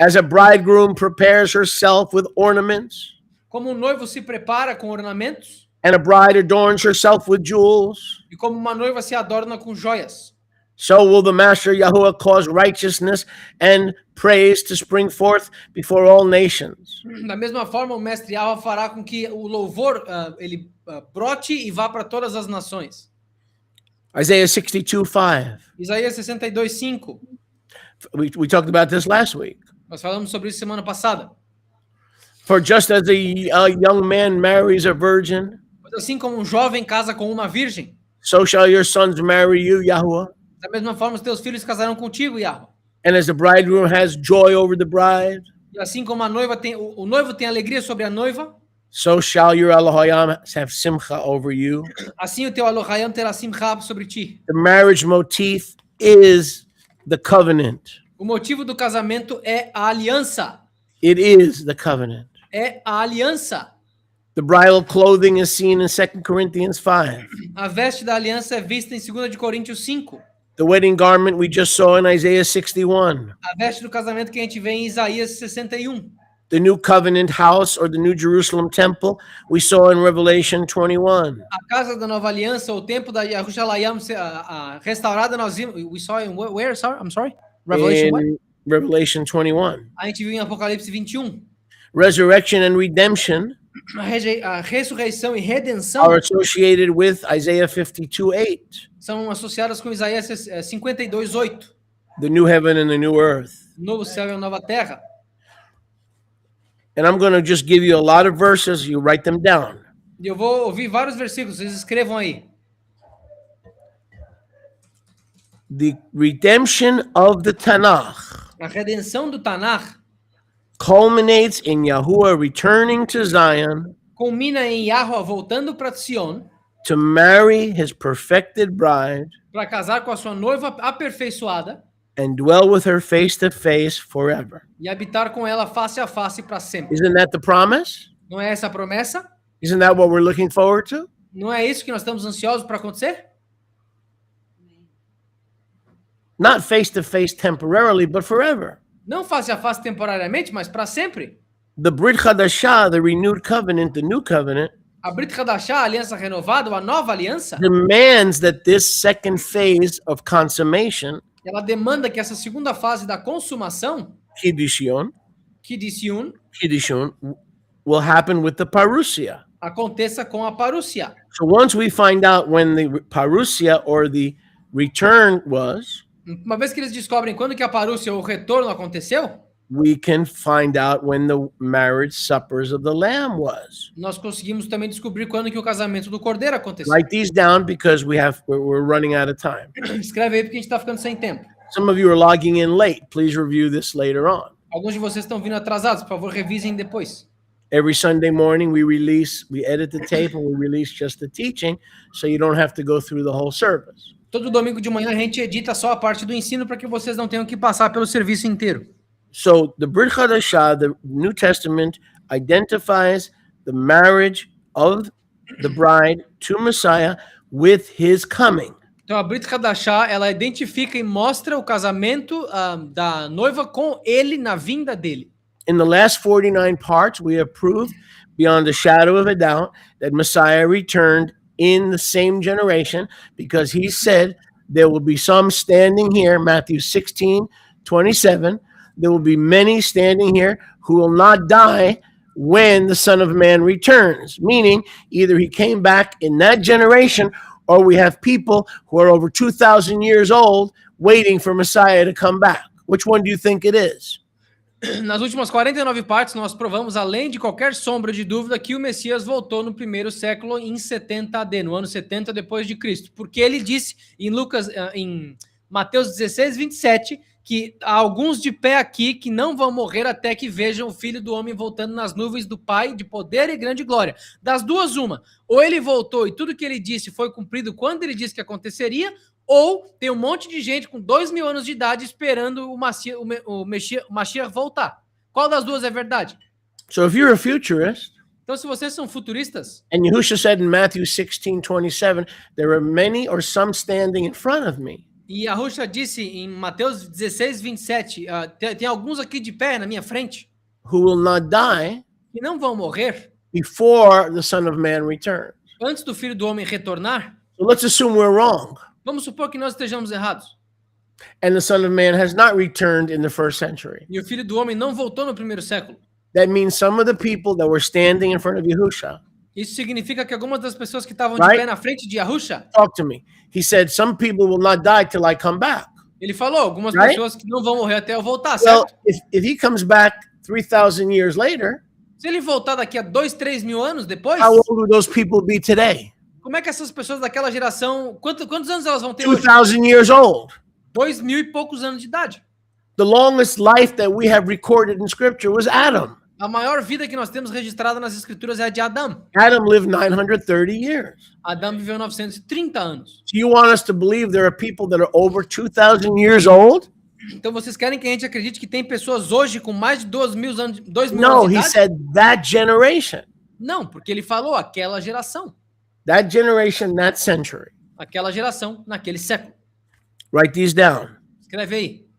As a bridegroom prepares herself with ornaments, como um noivo se prepara com ornamentos, and a bride adorns herself with jewels, e como uma noiva se adorna com joias. so will the Master Yahuwah cause righteousness and praise to spring forth before all nations. Da mesma forma, o mestre Yahweh fará com que o louvor brote e vá para todas as nações. Isaiah 62:5. Isaías 62:5. We talked about this last week. Nós falamos sobre isso semana passada. For just as a young man marries a virgin, Mas assim como um jovem casa com uma virgem, so shall your sons marry you, Yahuwah. da mesma forma os teus filhos casarão contigo, Yahweh. And as the bridegroom has joy over the bride, E assim como a noiva tem, o noivo tem alegria sobre a noiva, so shall your Elohayim have simcha over you. assim o teu Elohayim terá simcha sobre ti. The marriage motif is the covenant. O motivo do casamento é a aliança. It is the covenant. É a aliança. The bridal clothing is seen in 2 Corinthians 5. A veste da aliança é vista em 2 de Coríntios 5. The wedding garment we just saw in Isaiah 61. A veste do casamento que a gente vê em Isaías 61. The new covenant house or the new Jerusalem temple we saw in Revelation 21. A casa da nova aliança, o templo da Yerushalayim restaurada, nós vimos. We saw in where? Sorry, I'm sorry. Revelation what? In Revelation 21. A gente viu em Apocalipse 21. Resurrection and redemption A ressurreição e redenção are associated with Isaiah 52:8. são associadas com Isaías 52:8. The new heaven and the new earth. Novo céu e a nova terra. And I'm going to just give you a lot of verses. You write them down. E eu vou ouvir vários versículos, vocês escrevam aí. The redemption of the Tanakh A redenção do Tanakh culminates in Yahuwah returning to Zion culmina em Yahweh voltando para Sion to marry his perfected bride para casar com a sua noiva aperfeiçoada and dwell with her face to face forever. e habitar com ela face a face para sempre. Isn't that the promise? Não é essa a promessa? Isn't that what we're looking forward to? Não é isso que nós estamos ansiosos para acontecer? Not face to face temporarily, but forever. Não face a face temporariamente, mas para sempre. The Brit Chadashah, the renewed covenant, the new covenant, A Brit Hadashah, a aliança renovada, a nova aliança, demands that this second phase of consummation, ela demanda que essa segunda fase da consumação, Kiddushion, Kiddushun, will happen with the Parousia. aconteça com a Parousia. So once we find out when the Parousia or the return was, Uma vez que eles descobrem quando que a Parousia, o retorno aconteceu, we can find out when the marriage suppers of the Lamb was. nós conseguimos também descobrir quando que o casamento do Cordeiro aconteceu. Write these down because we're running out of time. Escreve aí porque a gente está ficando sem tempo. Some of you are logging in late. Please review this later on. Alguns de vocês estão vindo atrasados, por favor, revisem depois. Every Sunday morning we edit the tape and we release just the teaching so you don't have to go through the whole service. Todo domingo de manhã a gente edita só a parte do ensino para que vocês não tenham que passar pelo serviço inteiro. So the Brit Chadashah, the New Testament, identifies the marriage of the bride to Messiah with his coming. Então a Brit Hadashah, ela identifica e mostra o casamento da noiva com ele na vinda dele. In the last 49 parts, we have proved beyond a shadow of a doubt that Messiah returned in the same generation because he said there will be some standing here, Matthew 16:27. There will be many standing here who will not die when the Son of Man returns, meaning either he came back in that generation or we have people who are over 2,000 years old waiting for Messiah to come back. Which one do you think it is? Nas últimas 49 partes, nós provamos, além de qualquer sombra de dúvida, que o Messias voltou no primeiro século em 70 AD, no ano 70 depois de Cristo. Porque ele disse em Lucas, em Mateus 16, 27, que há alguns de pé aqui que não vão morrer até que vejam o Filho do Homem voltando nas nuvens do Pai de poder e grande glória. Das duas, uma. Ou ele voltou e tudo que ele disse foi cumprido quando ele disse que aconteceria, ou tem um monte de gente com 2.000 anos de idade esperando o Mashiach voltar. Qual das duas é verdade? So if you're a futurist, Então, se vocês são futuristas, and Yahushua said in Matthew 16:27, there are many or some standing in front of me. e a Yahushua disse em Mateus 16, 27, tem alguns aqui de pé na minha frente Who will not die que não vão morrer before the Son of Man returns. antes do Filho do Homem retornar. So let's assume we're wrong, Vamos supor que nós estejamos errados. and the Son of Man has not returned in the first century. E o Filho do Homem não voltou no primeiro século. That means some of the people that were standing in front of Yahushua. Isso significa que algumas das pessoas que estavam Right. de pé na frente de Yahushua, Talk to me. He said, some people will not die till I come back. ele falou, algumas Right. pessoas que não vão morrer até eu voltar, Well, certo? if he comes back 3,000 years later, Se ele voltar daqui a 2, 3 mil anos depois, how old will those people be today? como é que essas pessoas daquela geração, quantos anos elas vão ter hoje? 2,000 years old. 2.000 e poucos anos de idade. The longest life that we have recorded in Scripture was Adam. A maior vida que nós temos registrada nas escrituras é a de Adão. Adam lived 930 years. Adão viveu 930 anos. Do you want us to believe there are people that are over 2,000 years old? Então vocês querem que a gente acredite que tem pessoas hoje com mais de 2.000 anos, 2.000 No, anos de he idade? said that generation. Não, porque ele falou aquela geração. That generation, that century. Aquela geração naquele século. Write these down. Escreve aí.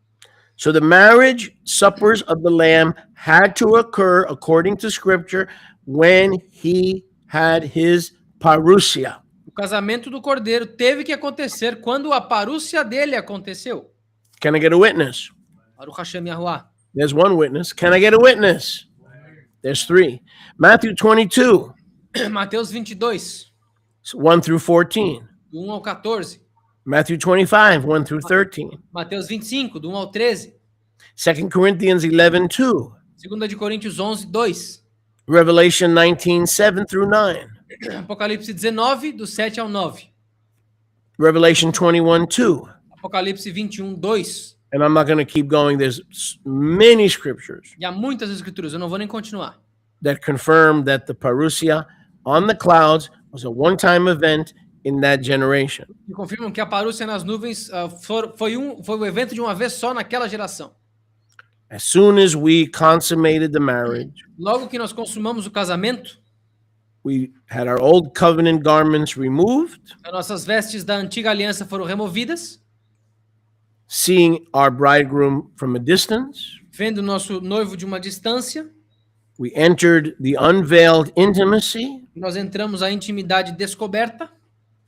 So the marriage suppers of the Lamb had to occur according to Scripture when he had his parousia. O casamento do Cordeiro teve que acontecer quando a parúcia dele aconteceu. Can I get a witness? Baruch Hashem Yahuwah. There's one witness. Can I get a witness? There's three. Matthew 22, Mateus 22, 1 through 14. do 1 ao 14. Matthew 25, 1 through 13. Mateus 25, do 1 ao 13. 2 Corinthians 11, 2. 2 de Coríntios 11, 2. Revelation 19, 7 through 9. Apocalipse 19, do 7 ao 9. Revelation 21, 2. Apocalipse 21, 2. And I'm not going to keep going. There's many scriptures E há muitas escrituras, eu não vou nem continuar. that confirm that the parousia on the clouds was a one-time event in that generation. E confirmam que a parúcia nas nuvens foi o evento de uma vez só naquela geração. As soon as we consummated the marriage, Logo que nós consumamos o casamento, we had our old covenant garments removed, as nossas vestes da antiga aliança foram removidas, seeing our bridegroom from a distance. vendo o nosso noivo de uma distância, We entered the unveiled intimacy nós entramos à intimidade descoberta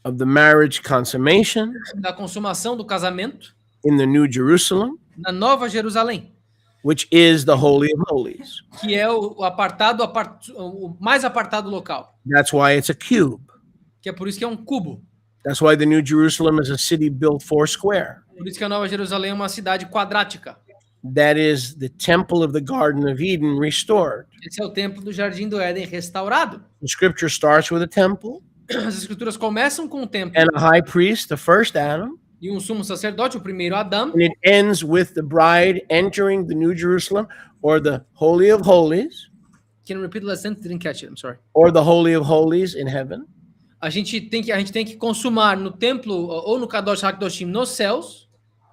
of the marriage consummation da consumação do casamento in the New Jerusalem, na Nova Jerusalém, which is the Holy of Holies. que é o mais apartado local, That's why it's a cube. que é por isso que é um cubo. That's why the New Jerusalem is a city built four square. Por isso que a Nova Jerusalém é uma cidade quadrática. That is the temple of the Garden of Eden restored. Esse é o templo do Jardim do Éden restaurado. The scripture starts with a temple As escrituras começam com o templo and a high priest, the first Adam, e um sumo sacerdote, o primeiro Adão, and it ends with the bride entering the New Jerusalem or the Holy of Holies Can you repeat the last sentence? Didn't catch it. I'm sorry. or the Holy of Holies in heaven. A gente tem que consumar no templo ou no Kadosh HaKadoshim nos céus,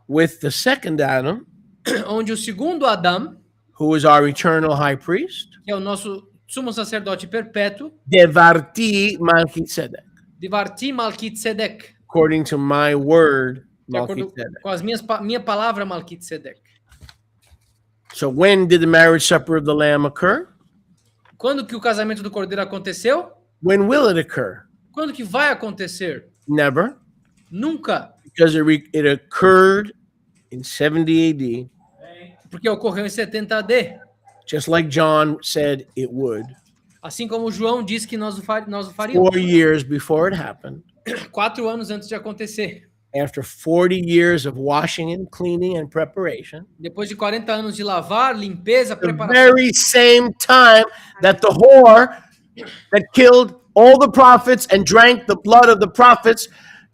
With the second Adam, onde o segundo Adão, who is our eternal high priest, que é o nosso sumo sacerdote perpétuo, Devarti Melchizedek, Devarti Malkitzedek, according to my word, de acordo Melchizedek. com as minha palavra Malkitzedek. So when did the marriage supper of the Lamb occur? Quando que o casamento do Cordeiro aconteceu? When will it occur? Quando que vai acontecer? Never, Nunca, because it occurred in 70 AD, porque ocorreu em 70 AD. just like John said it would, Assim como João disse que nós o faríamos. 4 years before it happened, 4 anos antes de acontecer. after 40 years of washing and cleaning and preparation, Depois de 40 anos de lavar, limpeza, the preparação. very same time that the whore that killed all the prophets and drank the blood of the prophets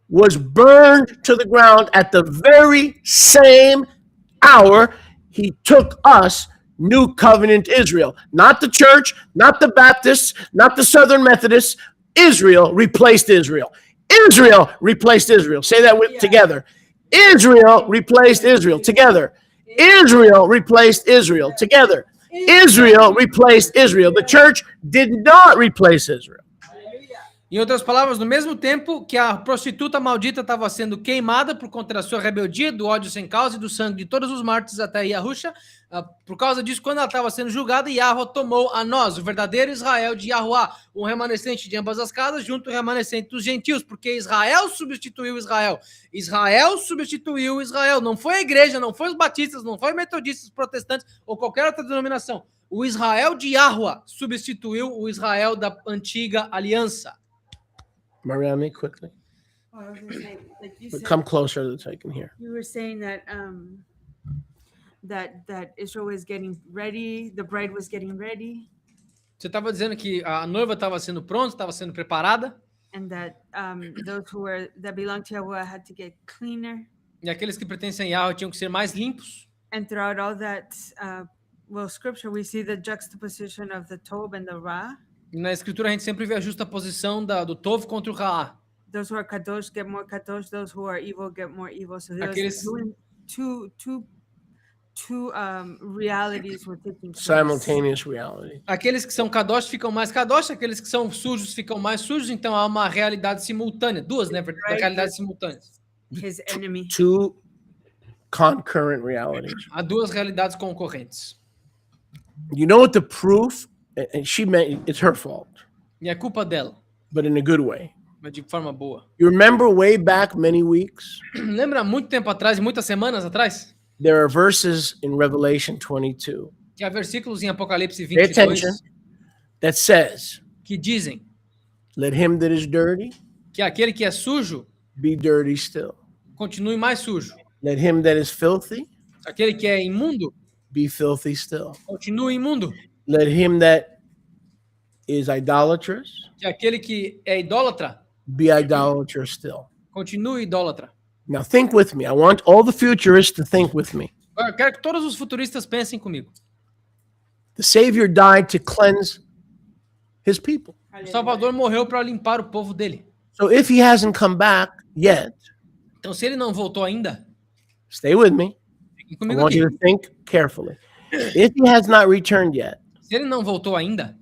was burned to the ground at the very same hour he took us, New Covenant Israel. Not the church, not the Baptists, not the Southern Methodists. Israel replaced Israel. Israel replaced Israel. Say that together. Israel replaced Israel. Together. Israel replaced Israel. Together. Israel replaced Israel. The church did not replace Israel. Em outras palavras, no mesmo tempo que a prostituta maldita estava sendo queimada por conta da sua rebeldia, do ódio sem causa e do sangue de todos os mártires até Yahusha, por causa disso, quando ela estava sendo julgada, Yahweh tomou a nós, o verdadeiro Israel de Yahuá, um remanescente de ambas as casas, junto ao remanescente dos gentios, porque Israel substituiu Israel. Israel substituiu Israel. Não foi a igreja, não foi os batistas, não foi os metodistas, protestantes ou qualquer outra denominação. O Israel de Yahuá substituiu o Israel da antiga aliança. Mariami, quickly. Oh, I was gonna say, like you said, Come closer so I can hear. you were saying that that Israel was getting ready, the bride was getting ready, Você estava dizendo que a noiva estava sendo pronta, estava sendo preparada, and that those that belong to Yahweh had to get cleaner. e aqueles que pertencem a Yahweh tinham que ser mais limpos. And throughout all that, scripture, we see the juxtaposition of the Tob and the Ra. E na escritura a gente sempre vê a justa posição do Tov contra o Ra. Those who are kadosh get more kadosh. Those who are evil get more evil. So there's two realities were taking place. Simultaneous reality. Aqueles que são kadosh ficam mais kadosh, aqueles que são sujos ficam mais sujos, então há uma realidade simultânea, duas, né, realidades simultâneas. His enemy. Two concurrent realities. Há duas realidades concorrentes. You know what the proof? And it's her fault, E é culpa dela, but in a good way. mas de forma boa. You remember way back many weeks, Lembra muito tempo atrás, muitas semanas atrás, there are verses in Revelation 22. que há versículos em Apocalipse Pay 22 attention. That says, que dizem let him that is dirty que aquele que é sujo be dirty still. continue mais sujo. Let him that is filthy Aquele que é imundo be filthy still. continue imundo. Let him that is idolatrous Que aquele que é idólatra be idolatrous still. continue idólatra. Now think with me. I want all the futurists to think with me. Agora, eu quero que todos os futuristas pensem comigo. The Savior died to cleanse his people. O Salvador morreu para limpar o povo dele. So if he hasn't come back yet, Então, se ele não voltou ainda, stay with me. fiquem I comigo want aqui. you to think carefully. If he has not returned yet, Se ele não voltou ainda,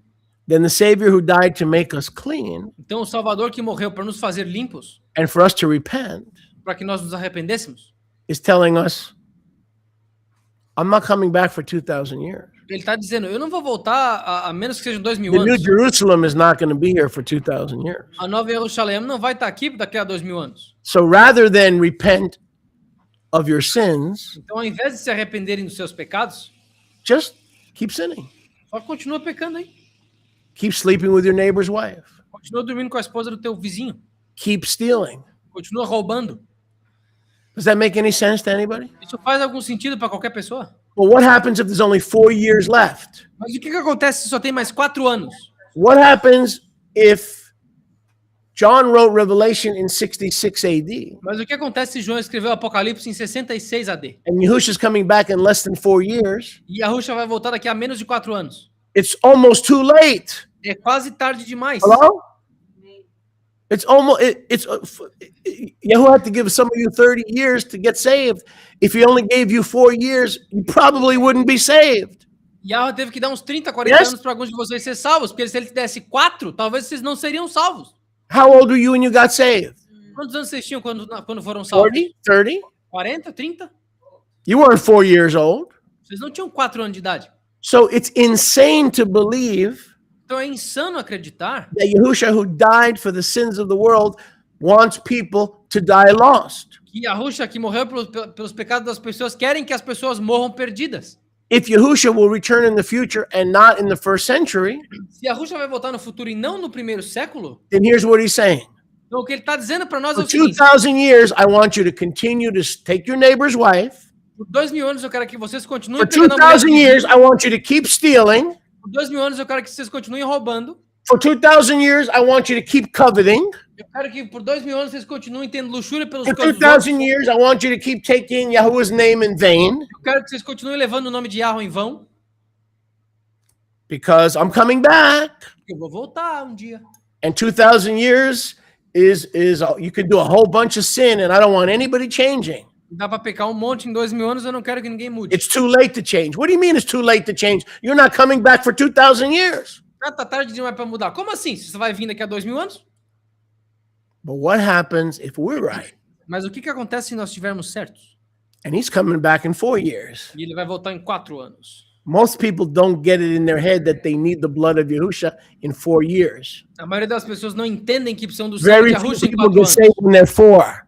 then the Savior who died to make us clean então o Salvador que morreu para nos fazer limpos, and for us to repent para que nós nos arrependêssemos, is telling us, I'm not coming back for 2,000 years. ele está dizendo, eu não vou voltar a menos que sejam 2.000 The New anos. Jerusalem is not going to be here for 2,000 years. A Nova Jerusalém não vai estar aqui daqui a 2.000 anos. So rather than repent of your sins, Então, ao invés de se arrependerem dos seus pecados, just keep sinning. só continua pecando aí. Keep sleeping with your neighbor's wife. Continua dormindo com a esposa do teu vizinho. Keep stealing. Continua roubando. Does that make any sense to anybody? Isso faz algum sentido para qualquer pessoa? Well, what happens if there's only 4 years left? Mas o que acontece se só tem mais 4 anos? What happens if John wrote Revelation in 66 AD Mas o que acontece se João escreveu Apocalipse em 66 AD? and Yahushua's coming back in less than 4 years? E Yahusha vai voltar daqui a menos de 4 anos. It's almost too late. É quase tarde demais. Hello? It's almost, Yahuwah had to give some of you 30 years to get saved. If he only gave you 4 years, you probably wouldn't be saved. Yahweh teve que dar uns 30, 40 Yes. anos para alguns de vocês ser salvos, porque se ele desse 4, talvez vocês não seriam salvos. How old were you when you got saved? Quantos anos vocês tinham quando foram salvos? 40? 30? 40, 30? You weren't 4 years old. Vocês não tinham 4 anos de idade. So it's insane to believe Então é insano acreditar that Yahushua, who died for the sins of the world, wants people to die lost. que Yahusha, que morreu pelos pecados das pessoas, querem que as pessoas morram perdidas. If Yahushua will return in the future and not in the first century, Se Yahusha vai voltar no futuro e não no primeiro século, then here's what he's saying. então o que ele está dizendo para nós é For o seguinte: 2,000 years, I want you to continue to take your neighbor's wife. por 2.000 anos eu quero que vocês continuem For pegando a mulher 2,000 do years, vizinho. I want you to keep stealing. Por 2.000 anos eu quero que vocês continuem roubando. For 2,000 years, I want you to keep coveting. Eu quero que por 2.000 anos vocês continuem tendo luxúria pelos For coisas dos outros. 2,000 years, I want you to keep taking Yahuwah's name in vain. Eu quero que vocês continuem levando o nome de Yahweh em vão. Because I'm coming back. Eu vou voltar um dia. And 2,000 years is you could do a whole bunch of sin, and I don't want anybody changing. Dá para pecar um monte em 2.000 anos, eu não quero que ninguém mude. It's too late to change. What do you mean it's too late to change? You're not coming back for 2,000 years. Tá tarde demais para mudar. Como assim? Você vai vir daqui a 2.000 anos? But what happens if we're right? Mas o que acontece se nós estivermos certos? And he's coming back in 4 years. E ele vai voltar em 4 anos. Most people don't get it in their head that they need the blood of Yahusha in 4 years. A maioria das pessoas não entendem que precisam do sangue Very de few Yahushua em people 4 get anos. saved when they're 4.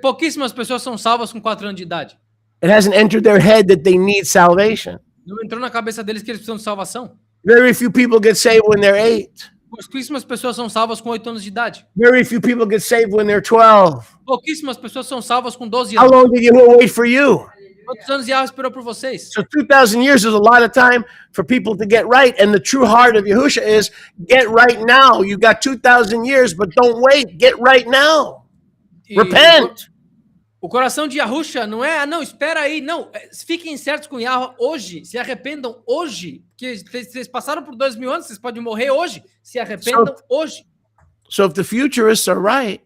Pouquíssimas pessoas são salvas com 4 anos de idade. It hasn't entered their head that they need salvation. Não entrou na cabeça deles que eles precisam de salvação. Very few people get saved when they're 8. Pouquíssimas pessoas são salvas com 8 anos de idade. Very few people get saved when they're 12. Pouquíssimas pessoas são salvas com 12 How anos. long did Yahuwah wait for you? Quantos anos Yahweh esperou por vocês? So 2,000 years is a lot of time for people to get right. And the true heart of Yahusha is get right now. You got 2,000 years, but don't wait. Get right now. E Repent. O coração de Yahusha não é, não, espera aí, não. Fiquem certos com Yahweh hoje, se arrependam hoje. Que vocês passaram por 2.000 anos, vocês podem morrer hoje. Se arrependam hoje. So if the futurists are right,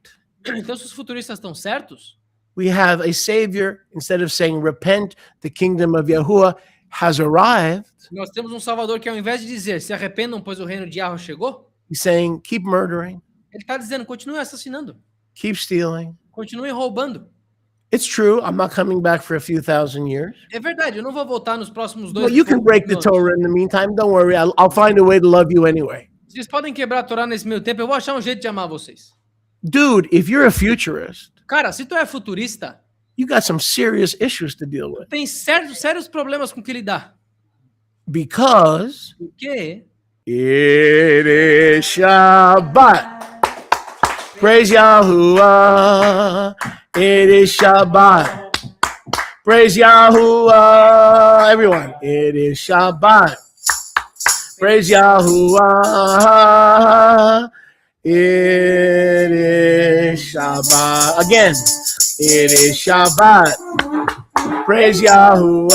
Então, se os futuristas estão certos, we have a savior. Instead of saying repent, the kingdom of Yahuwah has arrived. nós temos um Salvador que ao invés de dizer se arrependam, pois o reino de Yahweh chegou, He's saying keep murdering, ele está dizendo continue assassinando, keep stealing. continue roubando. It's true. I'm not coming back for a few thousand years. É verdade, eu não vou voltar nos próximos 2 Well, you can break the anos. Torah in the meantime. Don't worry. I'll find a way to love you anyway. Vocês podem quebrar a Torá nesse meio tempo, eu vou achar um jeito de amar vocês. Dude, if you're a futurist, Cara, se tu é futurista, you got some serious issues to deal with. tem sérios problemas com que lidar. Because Porque it is Shabbat. Praise Yahuwah. It is Shabbat. Praise Yahuwah. Everyone, it is Shabbat. Praise Yahuwah. It is Shabbat. Again, it is Shabbat. Praise Yahuwah.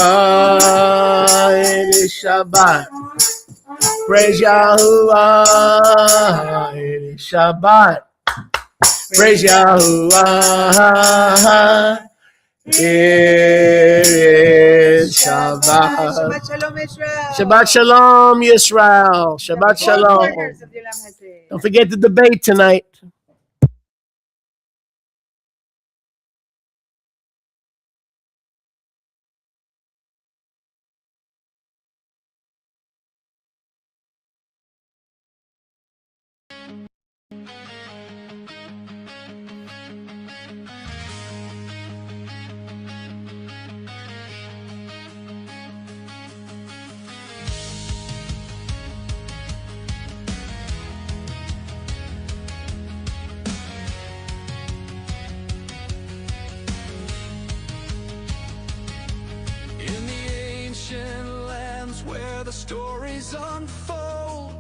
It is Shabbat. Praise Yahuwah. It is Shabbat. Praise Yahuwah. It is Shabbat. Shabbat Shalom, Israel. Shabbat Shalom, Yisrael. Shabbat All Shalom. corners of the Olam Hazeh. Don't forget the debate tonight. In the ancient lands where the stories unfold,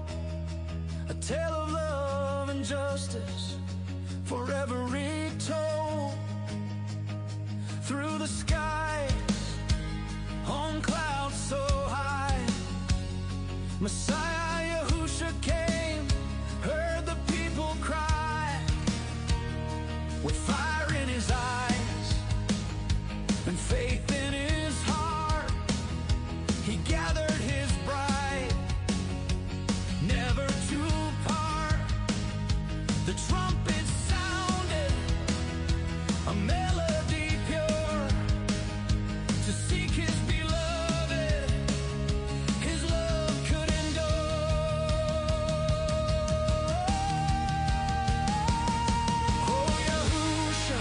a tale of love and justice forever retold. Through the skies, on clouds so high, Messiah Yahusha came, heard the people cry, with fire in his eyes and faith in his heart. He gathered his bride, never to part. The trumpet sounded, a melody pure, to seek his beloved, his love could endure. Oh, Yahusha,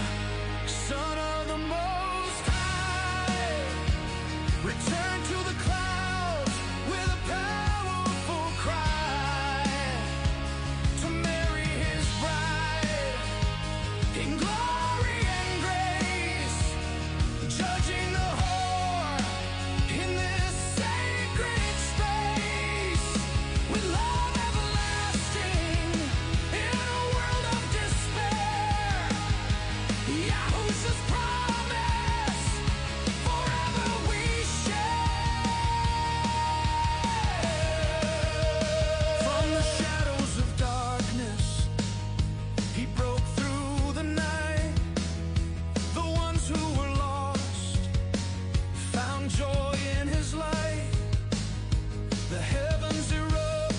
who